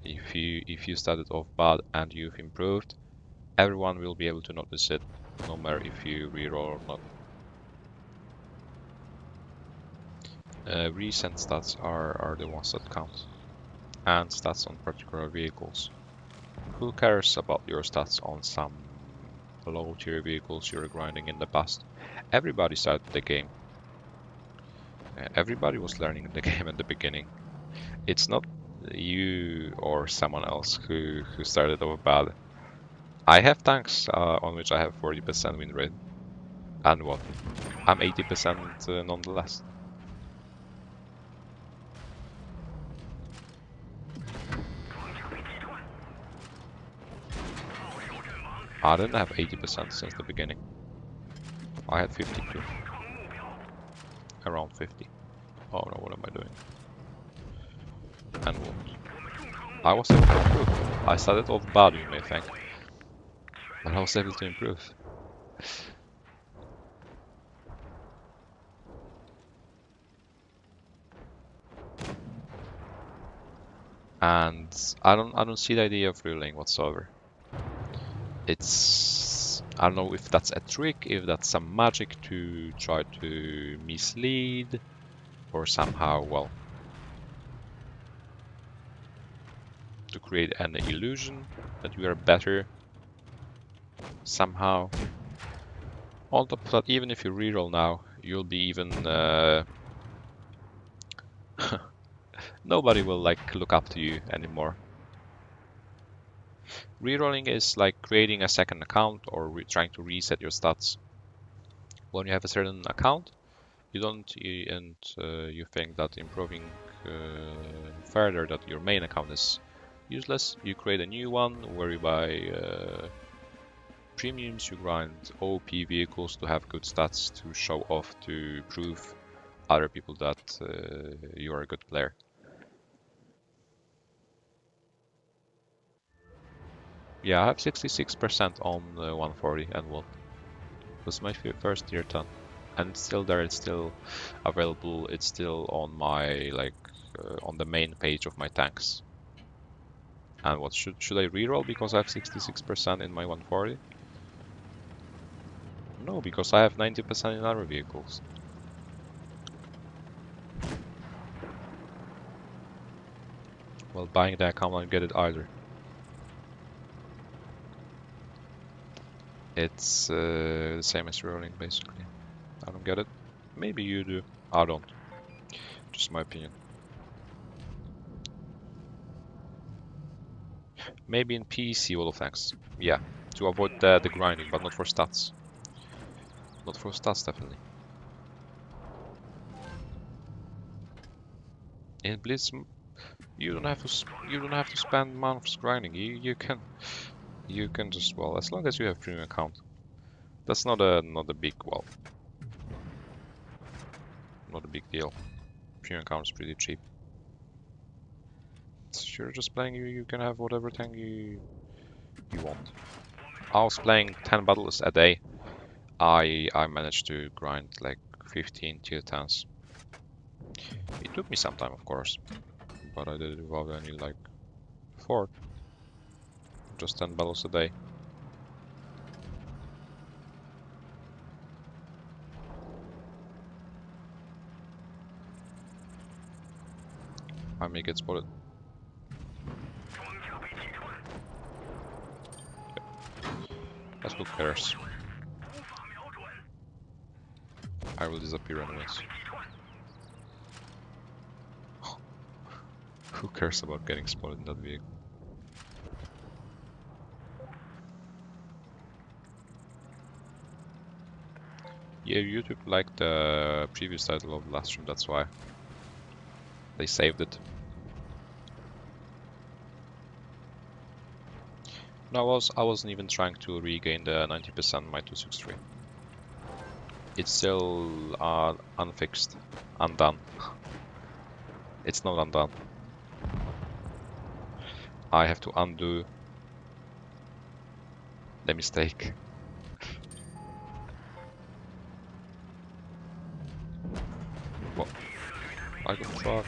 If you started off bad and you've improved, everyone will be able to notice it, no matter if you reroll or not. Recent stats are the ones that count, and stats on particular vehicles. Who cares about your stats on some low tier vehicles you're grinding in the past? Everybody started the game. Everybody was learning the game at the beginning. It's not you or someone else who started off bad. I have tanks on which I have 40% win rate. And what? I'm 80% nonetheless. I didn't have 80% since the beginning. I had 52. Around 50. Oh no, what am I doing? And what? I was able to improve. I started off bad, you may think. But I was able to improve. And I don't see the idea of reeling whatsoever. It's, I don't know if that's a trick, if that's some magic to try to mislead, or somehow, well, to create an illusion that you are better somehow. On top of that, even if you reroll now, you'll be even nobody will like look up to you anymore. Rerolling is like creating a second account or trying to reset your stats. When you have a certain account, you don't and you think that improving further that your main account is useless. You create a new one where you buy premiums, you grind OP vehicles to have good stats to show off, to prove other people that you are a good player. Yeah, I have 66% on 140 and what? It was my first tier 10. And it's still there, it's still available, it's still on my, like, on the main page of my tanks. And what, should I reroll because I have 66% in my 140? No, because I have 90% in other vehicles. Well, buying the account, I don't get it either. It's the same as rerolling, basically. I don't get it. Maybe you do. I don't. Just my opinion. Maybe in PC, all of thanks. Yeah, to avoid the grinding, but not for stats. Not for stats, definitely. In Blitz, you don't have to spend months grinding. You can just, well, as long as you have premium account. That's not a big, well, not a big deal. Premium account is pretty cheap. So you're just playing, you can have whatever tank you want. I was playing 10 battles a day. I managed to grind like 15 tier 10s. It took me some time, of course, but I did it without any like effort. Just 10 battles a day. I may get spotted. That's who cares. I will disappear anyways. Who cares about getting spotted in that vehicle? Yeah, YouTube liked the previous title of the last stream, that's why. They saved it. No, I wasn't even trying to regain the 90% my 263. It's still unfixed, undone. It's not undone. I have to undo the mistake. What? I got truck.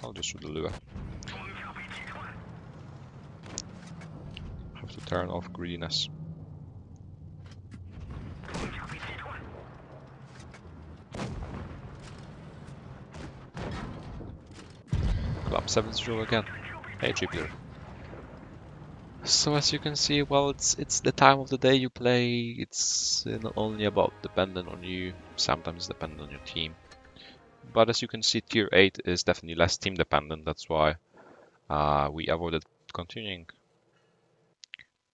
I'll just shoot the lure. Have to turn off greediness. I'm 7-0 again. Hey, Jupiter. So as you can see, well, it's the time of the day you play. It's not only about dependent on you, sometimes dependent on your team. But as you can see, tier 8 is definitely less team dependent. That's why we avoided continuing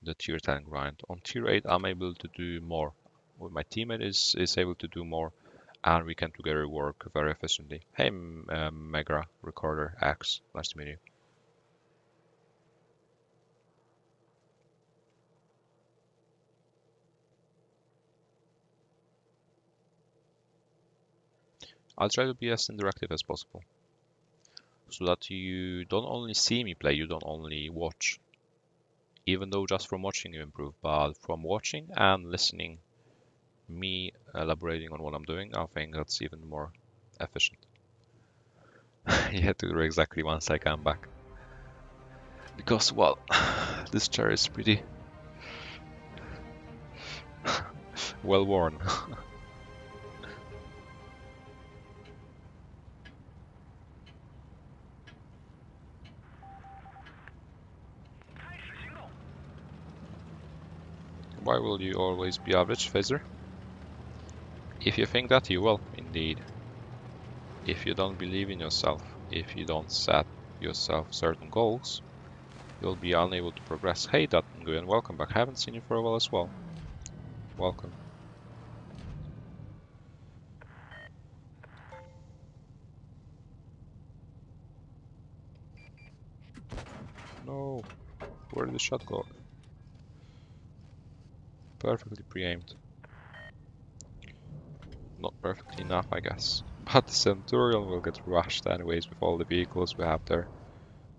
the tier 10 grind. On tier 8, I'm able to do more. Well, my teammate is able to do more, and we can together work very efficiently. Hey, Mega Recorder X, nice to meet you. I'll try to be as interactive as possible, so that you don't only see me play, you don't only watch. Even though just from watching you improve, but from watching and listening, me elaborating on what I'm doing, I think that's even more efficient. You have to do exactly once I come back. Because, well, this chair is pretty well worn. Why will you always be average, Phaser? If you think that, you will, indeed. If you don't believe in yourself, if you don't set yourself certain goals, you'll be unable to progress. Hey, Datenguyen, welcome back. Haven't seen you for a while as well. Welcome. No, where did the shot go? Perfectly pre-aimed. Not perfectly enough, I guess. But the Centurion will get rushed anyways with all the vehicles we have there.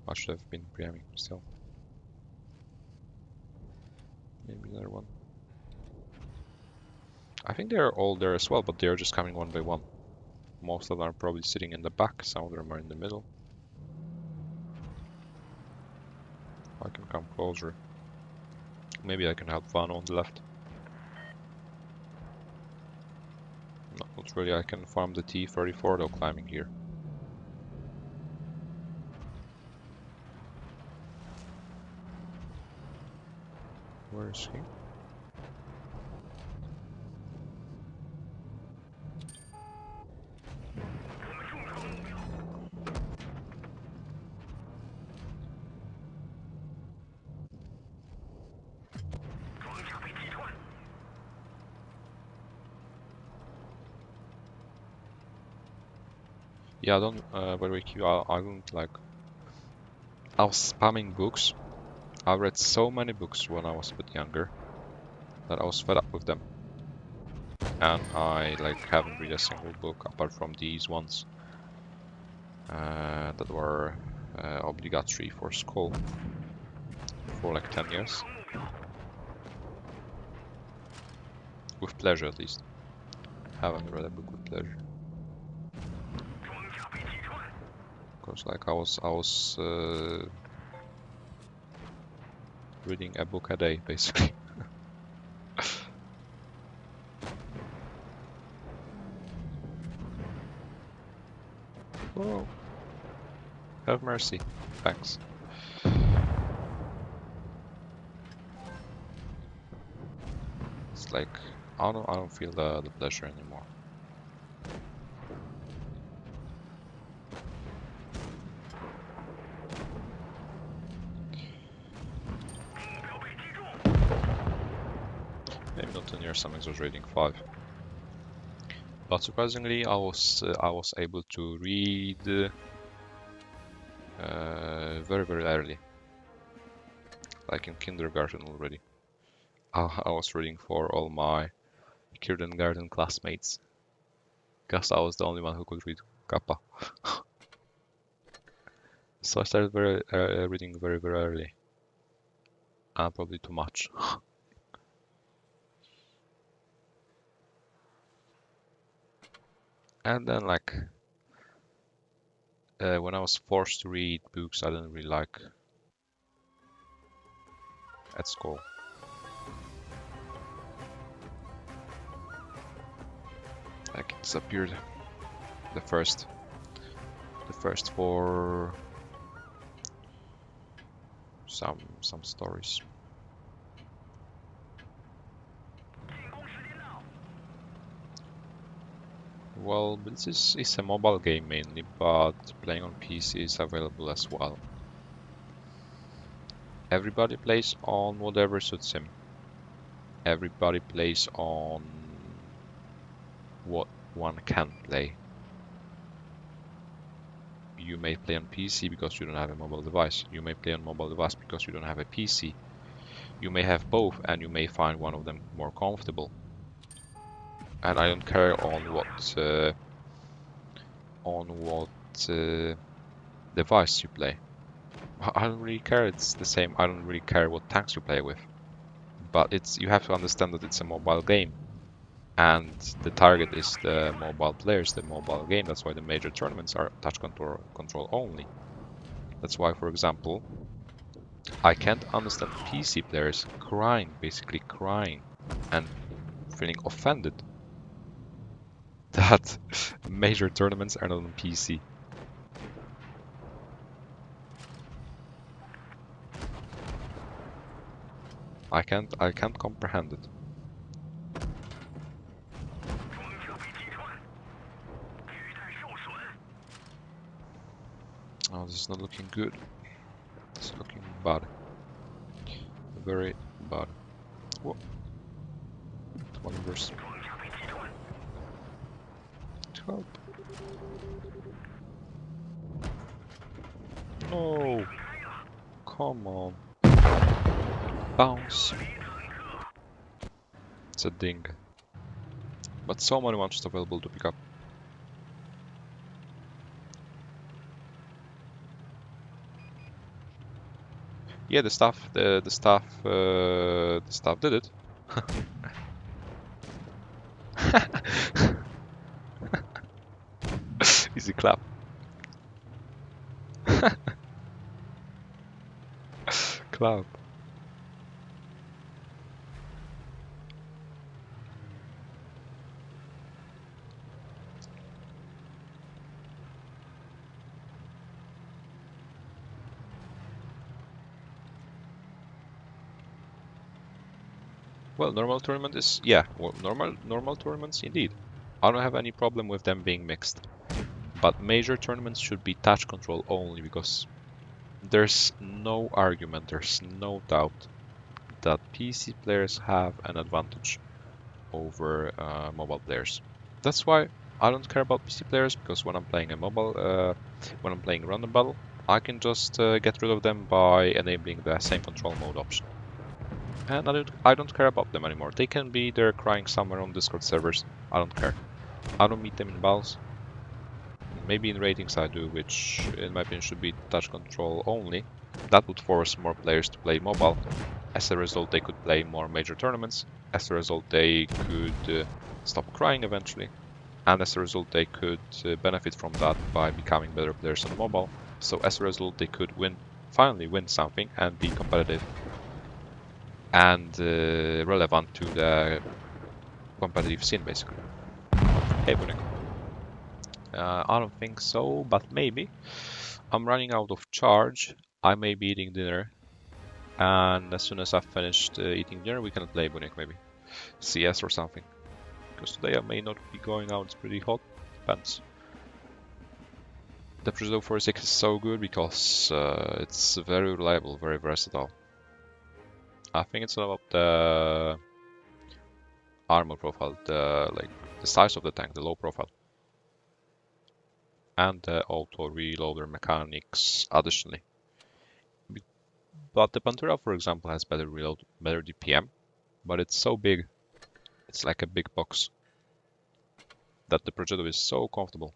I should have been pre-aiming still. Maybe another one. I think they're all there as well, but they're just coming one by one. Most of them are probably sitting in the back, some of them are in the middle. I can come closer. Maybe I can help Vano on the left. No, not really, I can farm the T-34 though climbing here. Where is he? Yeah, I don't, by the way, Q, I don't like... I was spamming books. I read so many books when I was a bit younger that I was fed up with them. And I like haven't read a single book apart from these ones that were obligatory for school for like 10 years. With pleasure, at least. Haven't read a book with pleasure. Because like I was reading a book a day, basically. Whoa. Have mercy. Thanks. It's like I don't feel the pleasure anymore. Maybe not 10 years, some exaggerating 5. But surprisingly, I was able to read very early, like in kindergarten already. I was reading for all my kindergarten classmates, because I was the only one who could read Kappa. So I started reading very early, and probably too much. And then like when I was forced to read books I didn't really like at school. Like it disappeared the first 4 some stories. Well, this is a mobile game mainly, but playing on PC is available as well. Everybody plays on whatever suits him. Everybody plays on what one can play. You may play on PC because you don't have a mobile device. You may play on mobile device because you don't have a PC. You may have both and you may find one of them more comfortable. And I don't care on what device you play. I don't really care, it's the same. I don't really care what tanks you play with. But you have to understand that it's a mobile game. And the target is the mobile players, the mobile game. That's why the major tournaments are touch control only. That's why, for example, I can't understand PC players crying, basically crying, and feeling offended that major tournaments are not on PC. I can't comprehend it. Oh, this is not looking good. It's looking bad. Very bad. Whoa. One verse. Help. No. Come on. Bounce. It's a ding. But so many ones available to pick up. Yeah, the staff did it. Easy clap. Clap. Well, normal tournament is, yeah, well, normal tournaments indeed. I don't have any problem with them being mixed. But major tournaments should be touch control only, because there's no argument, there's no doubt that PC players have an advantage over mobile players. That's why I don't care about PC players, because when I'm playing a when I'm playing random battle, I can just get rid of them by enabling the same control mode option. And I don't care about them anymore. They can be there crying somewhere on Discord servers. I don't care. I don't meet them in battles. Maybe in ratings I do, which in my opinion should be touch control only. That would force more players to play mobile. As a result, they could play more major tournaments. As a result, they could stop crying eventually. And as a result, they could benefit from that by becoming better players on mobile. So as a result, they could finally win something and be competitive and relevant to the competitive scene, basically. Hey, Bunik. I don't think so, but maybe. I'm running out of charge. I may be eating dinner, and as soon as I've finished eating dinner, we can play Bunik, maybe. CS or something. Because today I may not be going out, it's pretty hot. Depends. The Presido 46 is so good because it's very reliable, very versatile. I think it's about the armor profile, the size of the tank, the low profile, and the auto reloader mechanics additionally. But the Pantera, for example, has better reload, better DPM, but it's so big, it's like a big box, that the Progetto is so comfortable.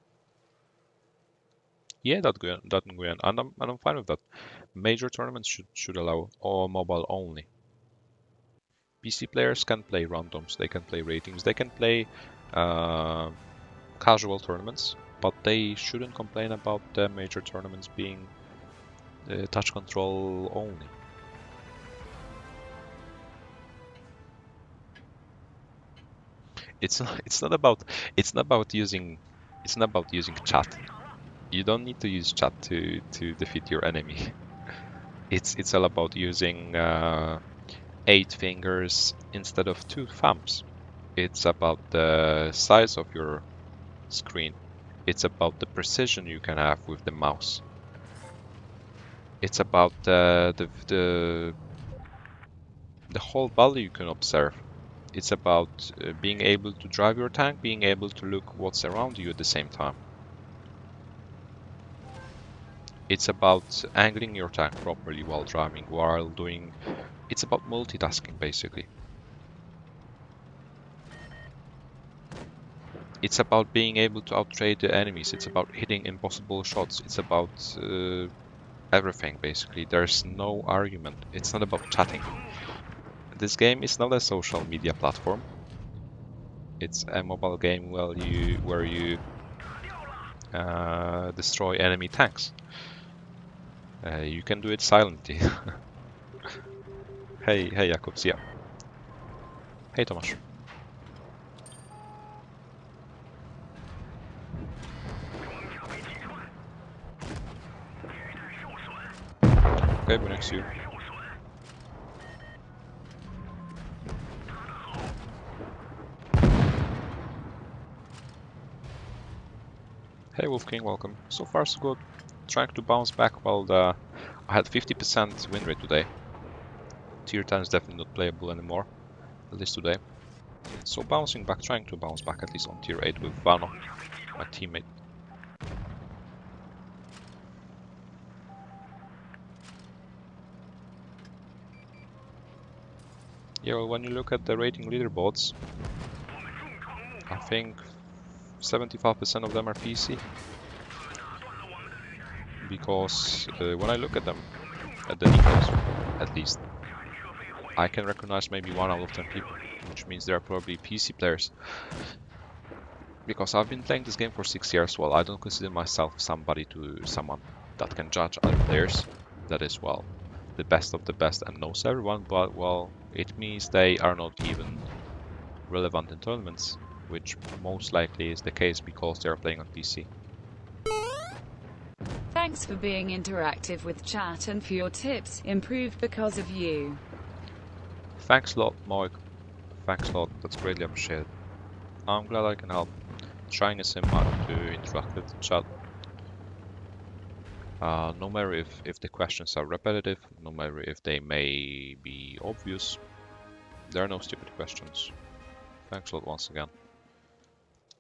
Yeah, that's good, and I'm fine with that. Major tournaments should allow all mobile only. PC players can play randoms, they can play ratings, they can play casual tournaments, but they shouldn't complain about the major tournaments being touch control only. It's not about using chat. You don't need to use chat to defeat your enemy. It's all about using 8 fingers instead of 2 thumbs. It's about the size of your screen. It's about the precision you can have with the mouse. It's about the whole body you can observe. It's about being able to drive your tank, being able to look what's around you at the same time. It's about angling your tank properly while driving, while doing... It's about multitasking, basically. It's about being able to outtrade the enemies. It's about hitting impossible shots. It's about everything, basically. There's no argument. It's not about chatting. This game is not a social media platform. It's a mobile game where you destroy enemy tanks. You can do it silently. Hej Jakobs, ja. Hej Tomasz. Okay, we're next to you. Hey Wolf King, welcome. So far so good. Trying to bounce back while I had 50% win rate today. Tier 10 is definitely not playable anymore, at least today. So bouncing back, trying to bounce back at least on tier 8 with Vano, my teammate. Yeah, well, when you look at the rating leaderboards, I think 75% of them are PC. Because when I look at them, at the details, at least, I can recognize maybe 1 out of 10 people, which means they are probably PC players. Because I've been playing this game for 6 years, well, I don't consider myself someone that can judge other players. That is, well, the best of the best and knows everyone, but, well, it means they are not even relevant in tournaments, which most likely is the case because they are playing on PC. Thanks for being interactive with chat and for your tips, improved because of you. Thanks a lot, Moik. Thanks a lot, that's greatly appreciated. I'm glad I can help. Trying a sim hard to interact with the chat. No matter if the questions are repetitive, no matter if they may be obvious, there are no stupid questions. Thanks a lot once again.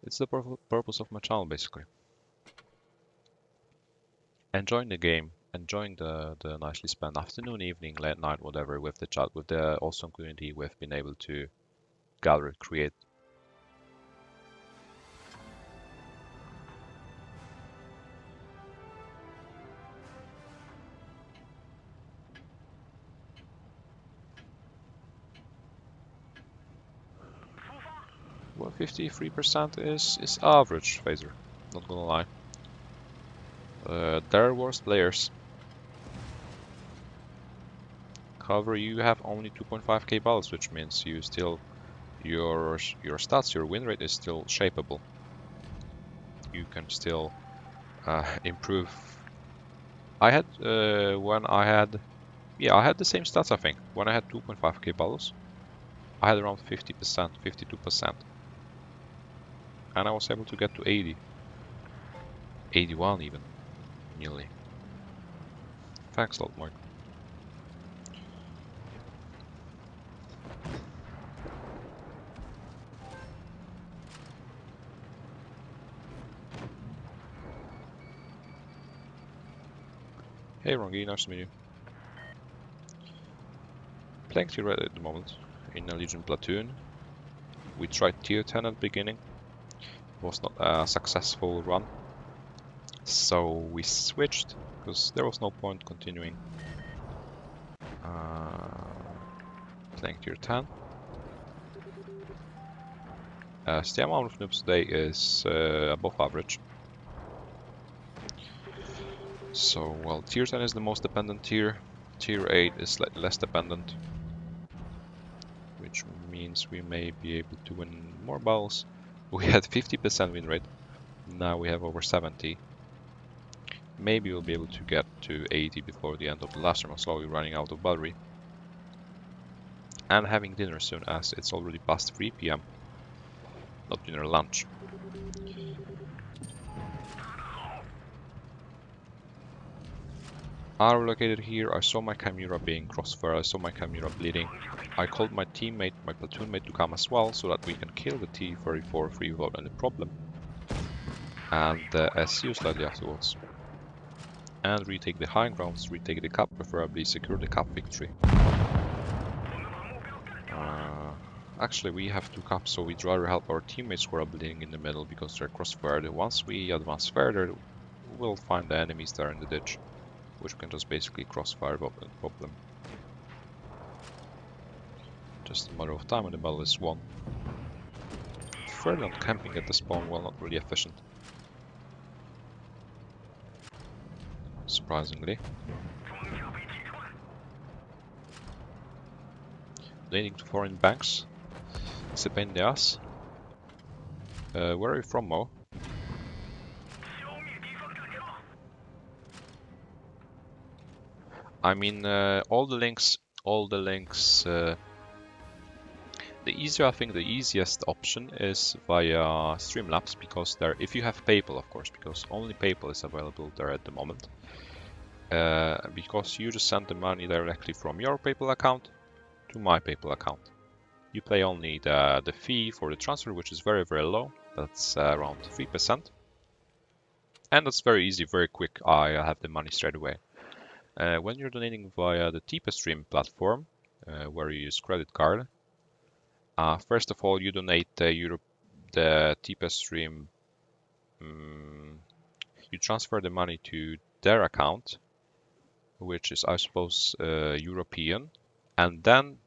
It's the purpose of my channel, basically. Enjoying the game, enjoying the nicely spent afternoon, evening, late night, whatever, with the chat, with the awesome community we've been able to gather, create. Well, 53% is average, Phaser, not gonna lie. There are worse players. However, you have only 2.5k balls, which means you still your stats, your win rate is still shapeable. You can still improve. I had I had the same stats, I think. When I had 2.5k balls, I had around 50%, 52%. And I was able to get to 80. 81 even, nearly. Thanks a lot, Mark. Hey Rongi, nice to meet you. Playing tier red at the moment, in a Legion platoon. We tried tier 10 at the beginning. It was not a successful run. So we switched, because there was no point continuing playing tier 10. The amount of noobs today is above average. So, well, tier 10 is the most dependent tier. Tier 8 is less dependent. Which means we may be able to win more battles. We had 50% win rate. Now we have over 70. Maybe we'll be able to get to 80 before the end of the last stream. I'm slowly running out of battery. And having dinner soon, as it's already past 3 p.m. Not dinner, lunch. I relocated here. I saw my Chimera being crossfire. I saw my Chimera bleeding. I called my teammate, my platoon mate, to come as well, so that we can kill the T-34 without any problem. And see you slightly afterwards. And retake the high grounds, retake the cup, preferably secure the cup victory. Actually, we have 2 cups, so we'd rather help our teammates who are bleeding in the middle because they're crossfired. Once we advance further, we'll find the enemies there in the ditch, which we can just basically crossfire without any problem. Just a matter of time and the battle is won. Further on camping at the spawn, well, not really efficient. Surprisingly. Donating to foreign banks. It's a pain in the ass. Where are you from, Mo? I mean, all the links, I think the easiest option is via Streamlabs, because there, if you have PayPal, of course, because only PayPal is available there at the moment. Because you just send the money directly from your PayPal account to my PayPal account. You pay only the fee for the transfer, which is very, very low. That's around 3%. And that's very easy, very quick. I have the money straight away. When you're donating via the TipeStream platform, where you use credit card, first of all, you donate the TipeStream. You transfer the money to their account, which is, I suppose, European, and then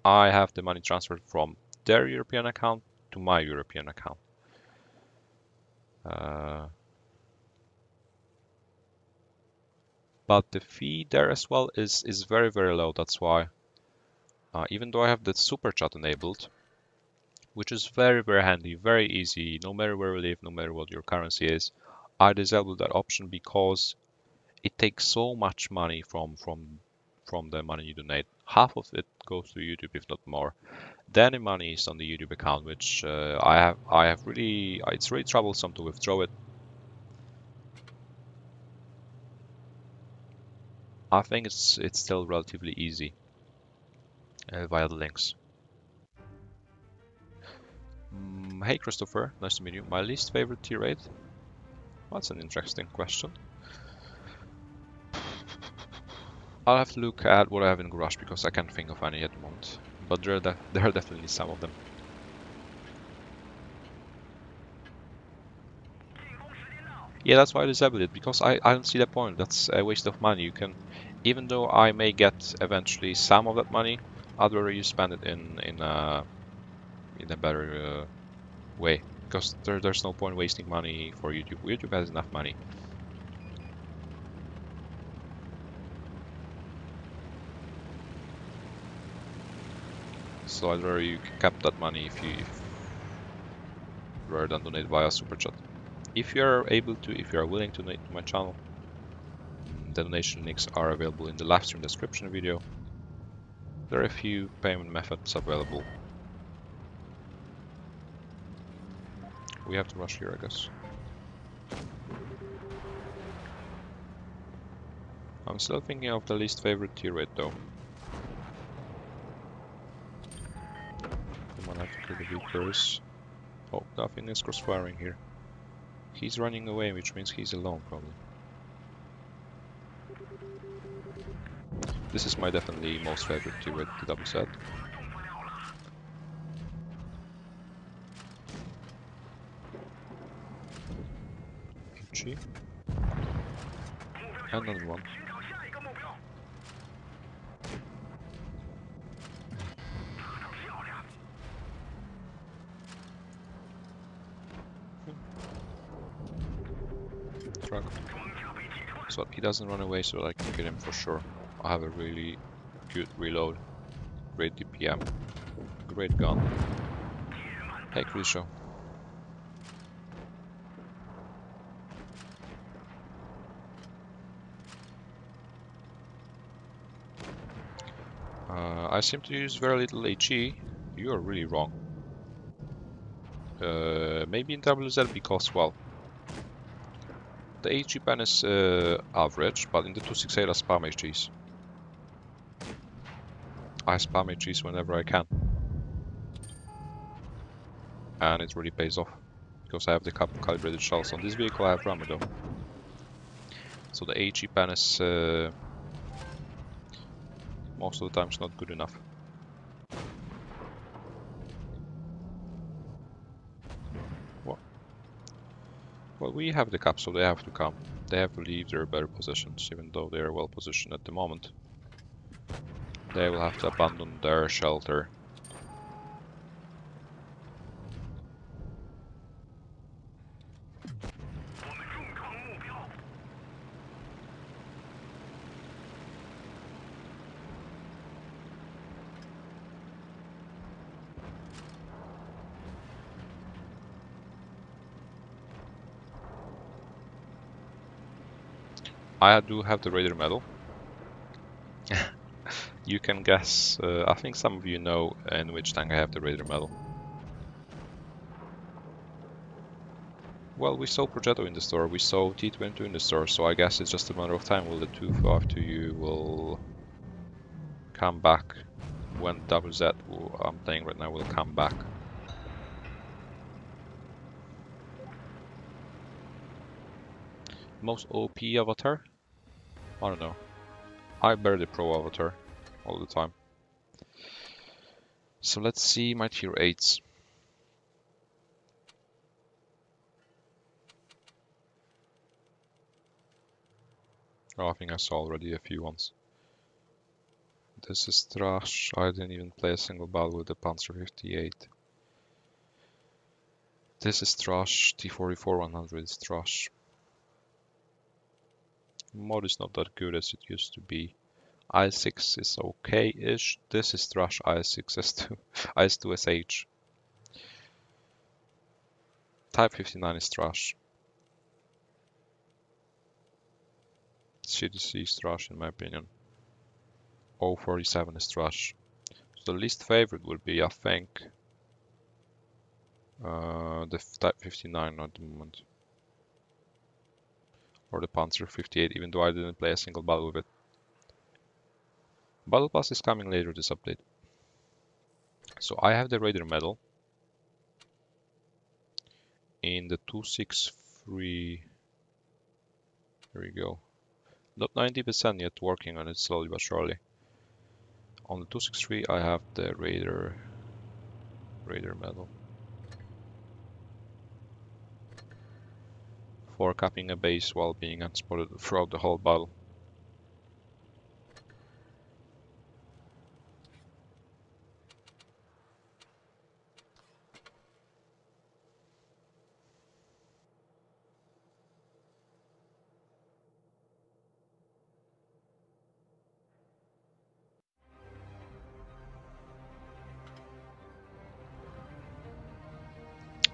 I have the money transferred from their European account to my European account. But the fee there as well is very, very low. That's why, even though I have the super chat enabled, which is very, very handy, very easy, no matter where you live, no matter what your currency is, I disabled that option because it takes so much money from the money you donate. Half of it goes to YouTube, if not more. Then the money is on the YouTube account, which I have really, it's really troublesome to withdraw it. I think it's still relatively easy via the links. Hey Christopher, nice to meet you. My least favorite tier 8? That's an interesting question. I'll have to look at what I have in garage because I can't think of any at the moment. But there are definitely some of them. Yeah, that's why I disabled it, because I don't see the point. That's a waste of money. You can, even though I may get eventually some of that money, I'd rather you spend it in a better way, because there's no point wasting money for YouTube. YouTube has enough money. So I'd rather you kept that money rather than donate via super chat. If you are able to, if you are willing to donate to my channel, the donation links are available in the live stream description video. There are a few payment methods available. We have to rush here, I guess. I'm still thinking of the least favorite tier 8 though. Come on, I have to kill the beakers. Oh, nothing is crossfiring here. He's running away, which means he's alone, probably. This is my definitely most favorite tier 8, the double set. HE. And another one. Truck. So he doesn't run away, so I can get him for sure. I have a really good reload, great DPM, great gun. Hey Crucio. I seem to use very little HE. You are really wrong. Maybe in WZ because, well, the HE ban is average, but in the 268 I spam HGs. I spam HGs whenever I can. And it really pays off. Because I have the calibrated shells. On this vehicle I have rammer though. So the HE ban is most of the times not good enough. What? Well, we have the cap, so they have to come. They have to leave their better positions, even though they are well positioned at the moment. They will have to abandon their shelter. I do have the Raider medal. You can guess, I think some of you know in which tank I have the Raider medal. Well, we saw Progetto in the store, we saw T22 in the store, so I guess it's just a matter of time will the 252U will come back when WZ I'm playing right now will come back. Most OP avatar? I don't know. I bear the pro avatar all the time. So let's see my tier 8s. Oh, I think I saw already a few ones. This is trash. I didn't even play a single battle with the Panzer 58. This is trash. T44 100 is trash. Mod is not that good as it used to be. I6 is okay-ish. This is trash. I6S2, IS2SH. Type 59 is trash. CDC is trash in my opinion. 047 is trash. So the least favorite would be, I think, the Type 59 at the moment. Or the Panzer 58, even though I didn't play a single battle with it. Battle Pass is coming later this update. So I have the Raider medal in the 263. Here we go. Not 90% yet, working on it slowly but surely. On the 263 I have the Raider medal. For capping a base while being unspotted throughout the whole battle.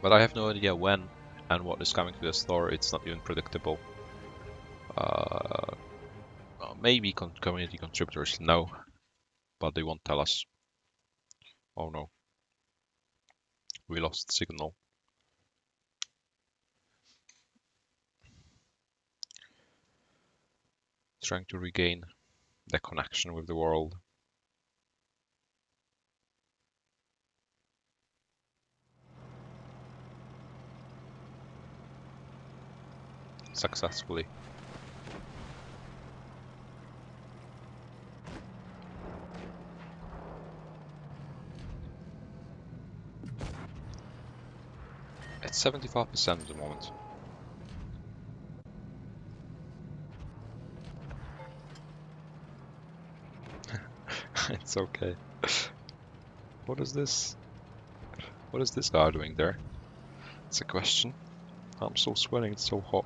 But I have no idea when and what is coming to the store. It's not even predictable. Maybe community contributors know, but they won't tell us. Oh no, we lost signal. Trying to regain the connection with the world. Successfully. It's 75% at the moment. It's okay. What is this? What is this guy doing there? It's a question. I'm so sweating, it's so hot.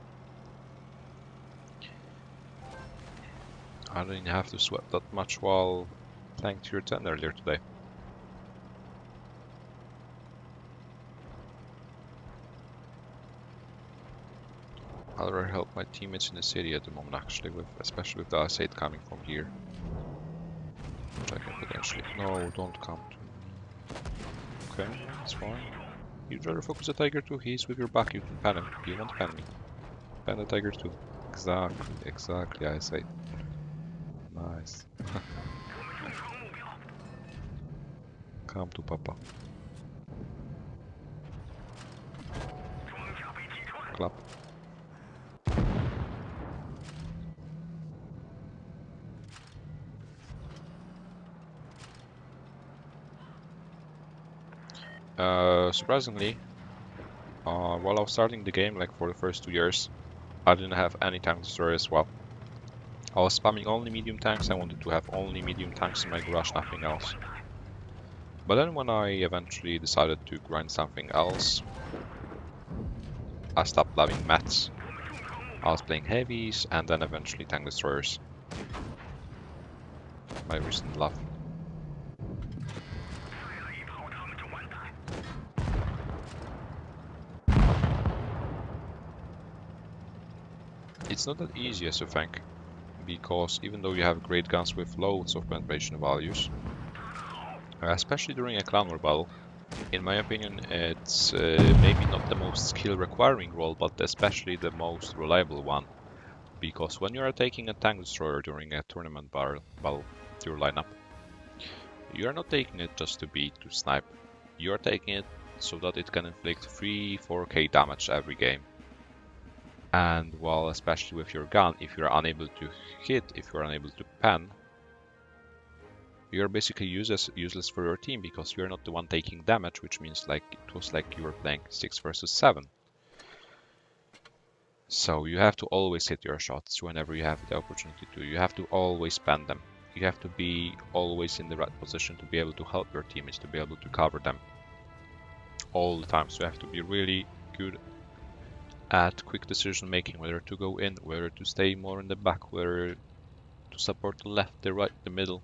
I didn't have to sweat that much while playing tier 10 earlier today. I'd rather help my teammates in the city at the moment actually, especially with the IS-8 coming from here. I can potentially... No, don't come to me. Okay, that's fine. You'd rather focus the Tiger too. He's with your back, you can pan him. You won't pan me. Pan the Tiger too. Exactly, I say. Nice. Come to Papa. Clap. Surprisingly, while I was starting the game, like for the first 2 years, I didn't have any tank destroyer as well. I was spamming only medium tanks. I wanted to have only medium tanks in my garage, nothing else. But then when I eventually decided to grind something else, I stopped loving mats. I was playing heavies and then eventually tank destroyers. My recent love. It's not that easy as you think, because even though you have great guns with loads of penetration values, especially during a clan war battle, in my opinion it's maybe not the most skill requiring role, but especially the most reliable one. Because when you are taking a tank destroyer during a tournament battle to your lineup, you are not taking it just to beat, to snipe. You are taking it so that it can inflict 3-4k damage every game. And while especially with your gun, if you are unable to hit, if you are unable to pen, you are basically useless for your team, because you are not the one taking damage, which means like it was like you were playing 6 versus 7. So you have to always hit your shots whenever you have the opportunity to. You have to always pen them. You have to be always in the right position to be able to help your teammates, to be able to cover them all the time. So you have to be really good at quick decision making, whether to go in, whether to stay more in the back, whether to support the left, the right, the middle.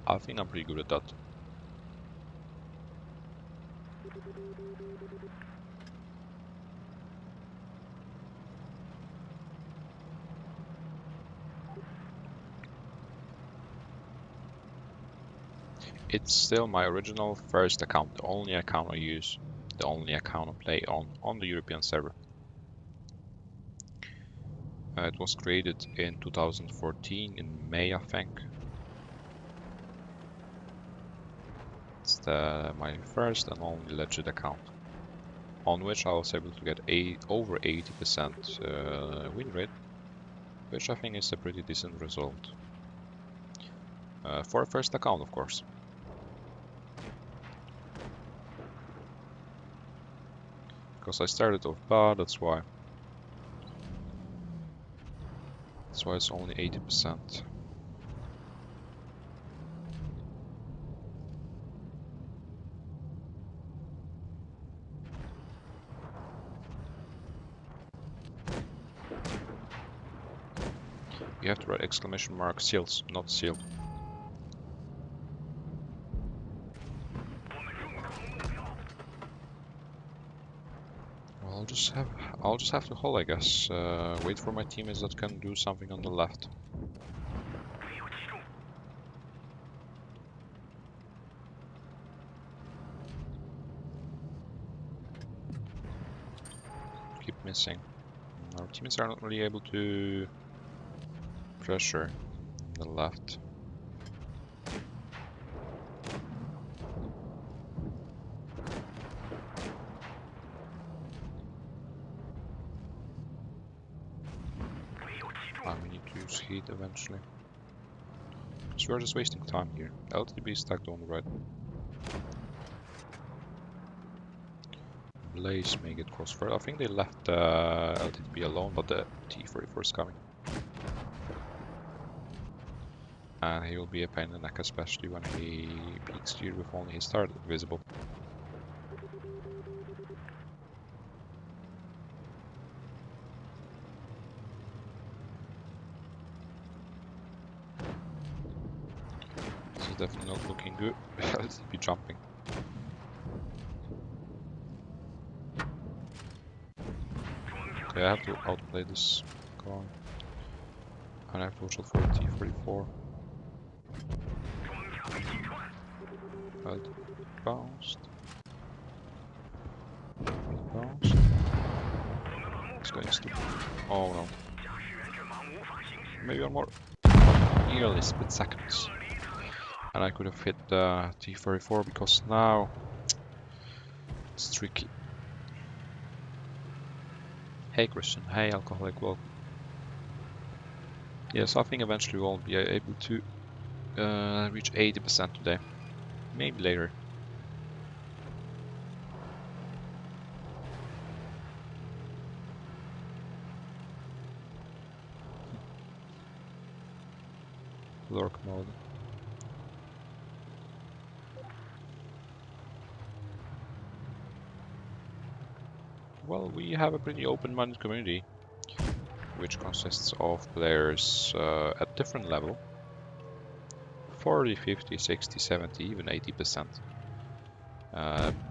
I think I'm pretty good at that. It's still my original first account, the only account I use, the only account I play on the European server. It was created in 2014 in May, I think. It's my first and only legit account, on which I was able to get over 80% win rate, which I think is a pretty decent result. For a first account, of course. Because I started off bad, that's why. That's why it's only 80%. You have to write exclamation mark seals, not sealed. Well, I'll just have to hold, I guess. Wait for my teammates that can do something on the left. Keep missing. Our teammates are not really able to pressure on the left. We need to use heat eventually. So we're just wasting time here. LTB is stacked on the right. Blaze may get crossfire. I think they left LTB alone, but the T-44 is coming. And he will be a pain in the neck, especially when he peeks here with only his turret visible. This is definitely not looking good. Let's be jumping. Okay, I have to outplay this. Come on. And I have total for T44. Bounced. Bounced. It's going stupid. Oh no. Maybe one more. Nearly split seconds. And I could have hit T34 because now it's tricky. Hey Christian, hey alcoholic, welcome. Yes, I think eventually we'll be able to reach 80% today. Maybe later. Lurk mode. Well, we have a pretty open-minded community, which consists of players at different level. 40, 50, 60, 70, even 80%.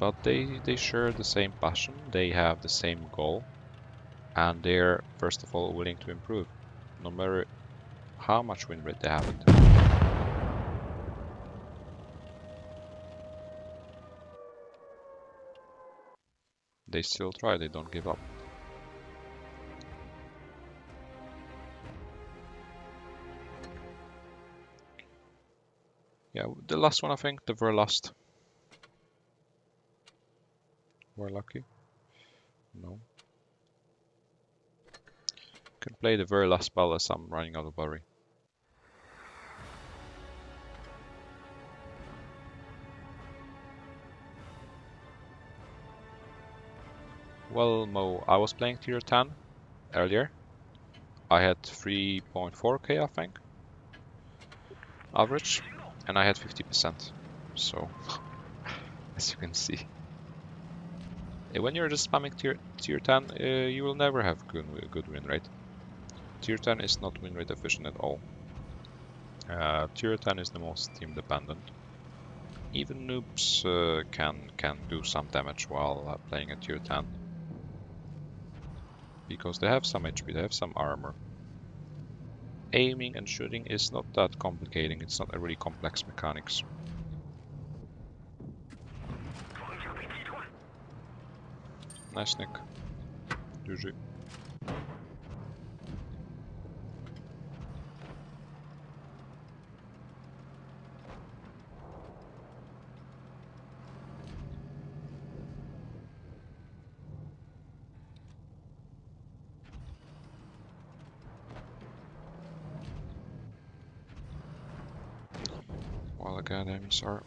But they share the same passion, they have the same goal, and they're, first of all, willing to improve, no matter how much win rate they have. They still try, they don't give up. Yeah, the last one, I think, the very last. We're lucky. No. Can play the very last spell as I'm running out of battery. Well, Mo, I was playing tier 10 earlier. I had 3.4k, I think, average, and I had 50%. So, as you can see, when you're just spamming tier 10, you will never have good win rate. Tier 10 is not win rate efficient at all. Tier 10 is the most team dependent. Even noobs can do some damage while playing at tier 10. Because they have some HP, they have some armor. Aiming and shooting is not that complicating, it's not a really complex mechanics. Nice Nick. GG. While again enemies are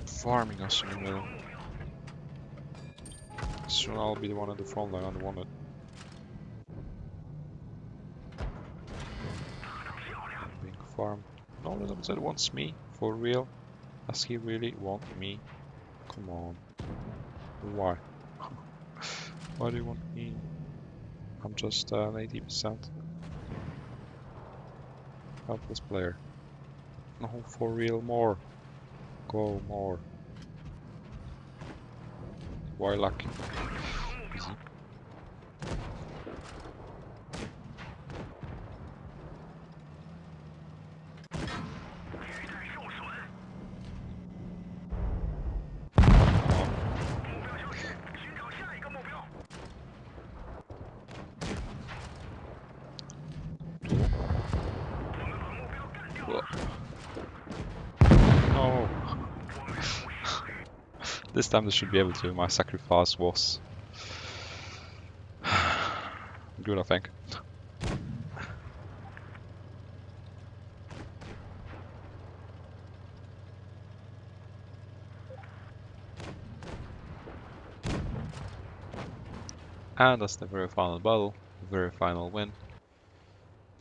farming us in the middle. Soon I'll be the one at the front line, unwanted. Being farmed. No one of them wants me, for real? Does he really want me? Come on. Why? Why do you want me? I'm just an 80% helpless player. No, for real, more. Go more. Why lucky? Easy. No. This time they should be able to. My sacrifice was good, I think. And that's the very final battle, the very final win.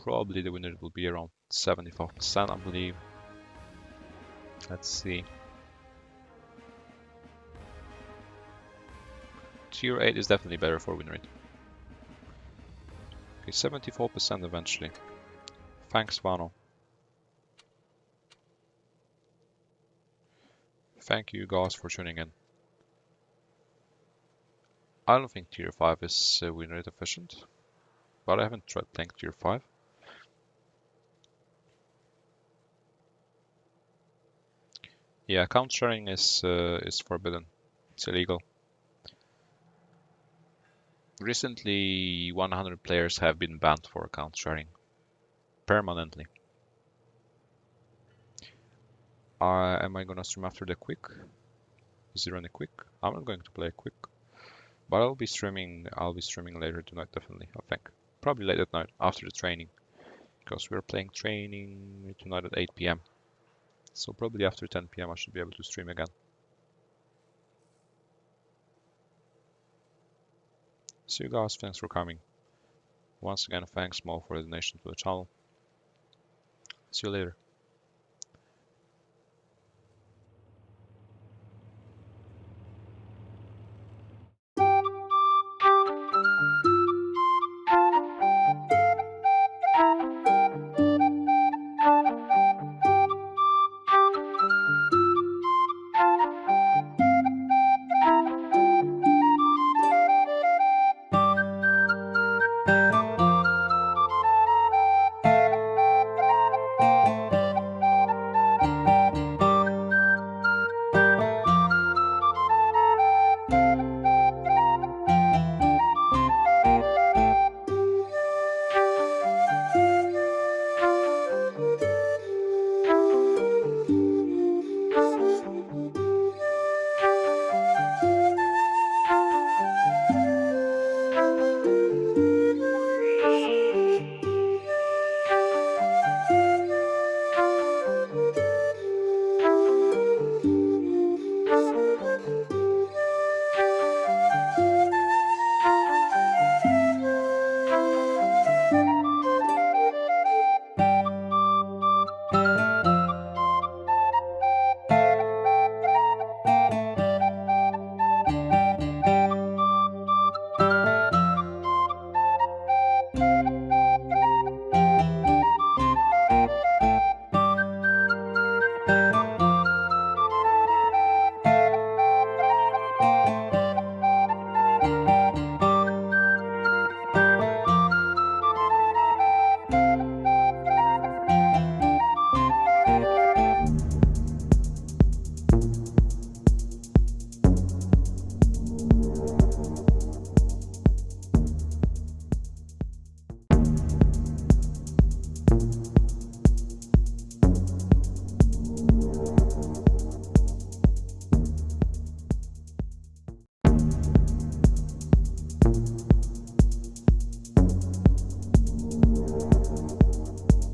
Probably the winner will be around 75%, I believe. Let's see. Tier 8 is definitely better for win rate. Okay, 74% eventually. Thanks, Vano. Thank you guys for tuning in. I don't think tier 5 is win rate efficient, but I haven't tried playing tier 5. Yeah, account sharing is forbidden. It's illegal. Recently, 100 players have been banned for account sharing permanently. Am I gonna stream after the quick? Is there any quick? I'm not going to play quick, but I'll be streaming. I'll be streaming later tonight, definitely. I think probably late at night after the training, because we're playing training tonight at 8 p.m. So probably after 10 p.m. I should be able to stream again. See you guys. Thanks for coming. Once again, thanks Mo for the donation to the channel. See you later.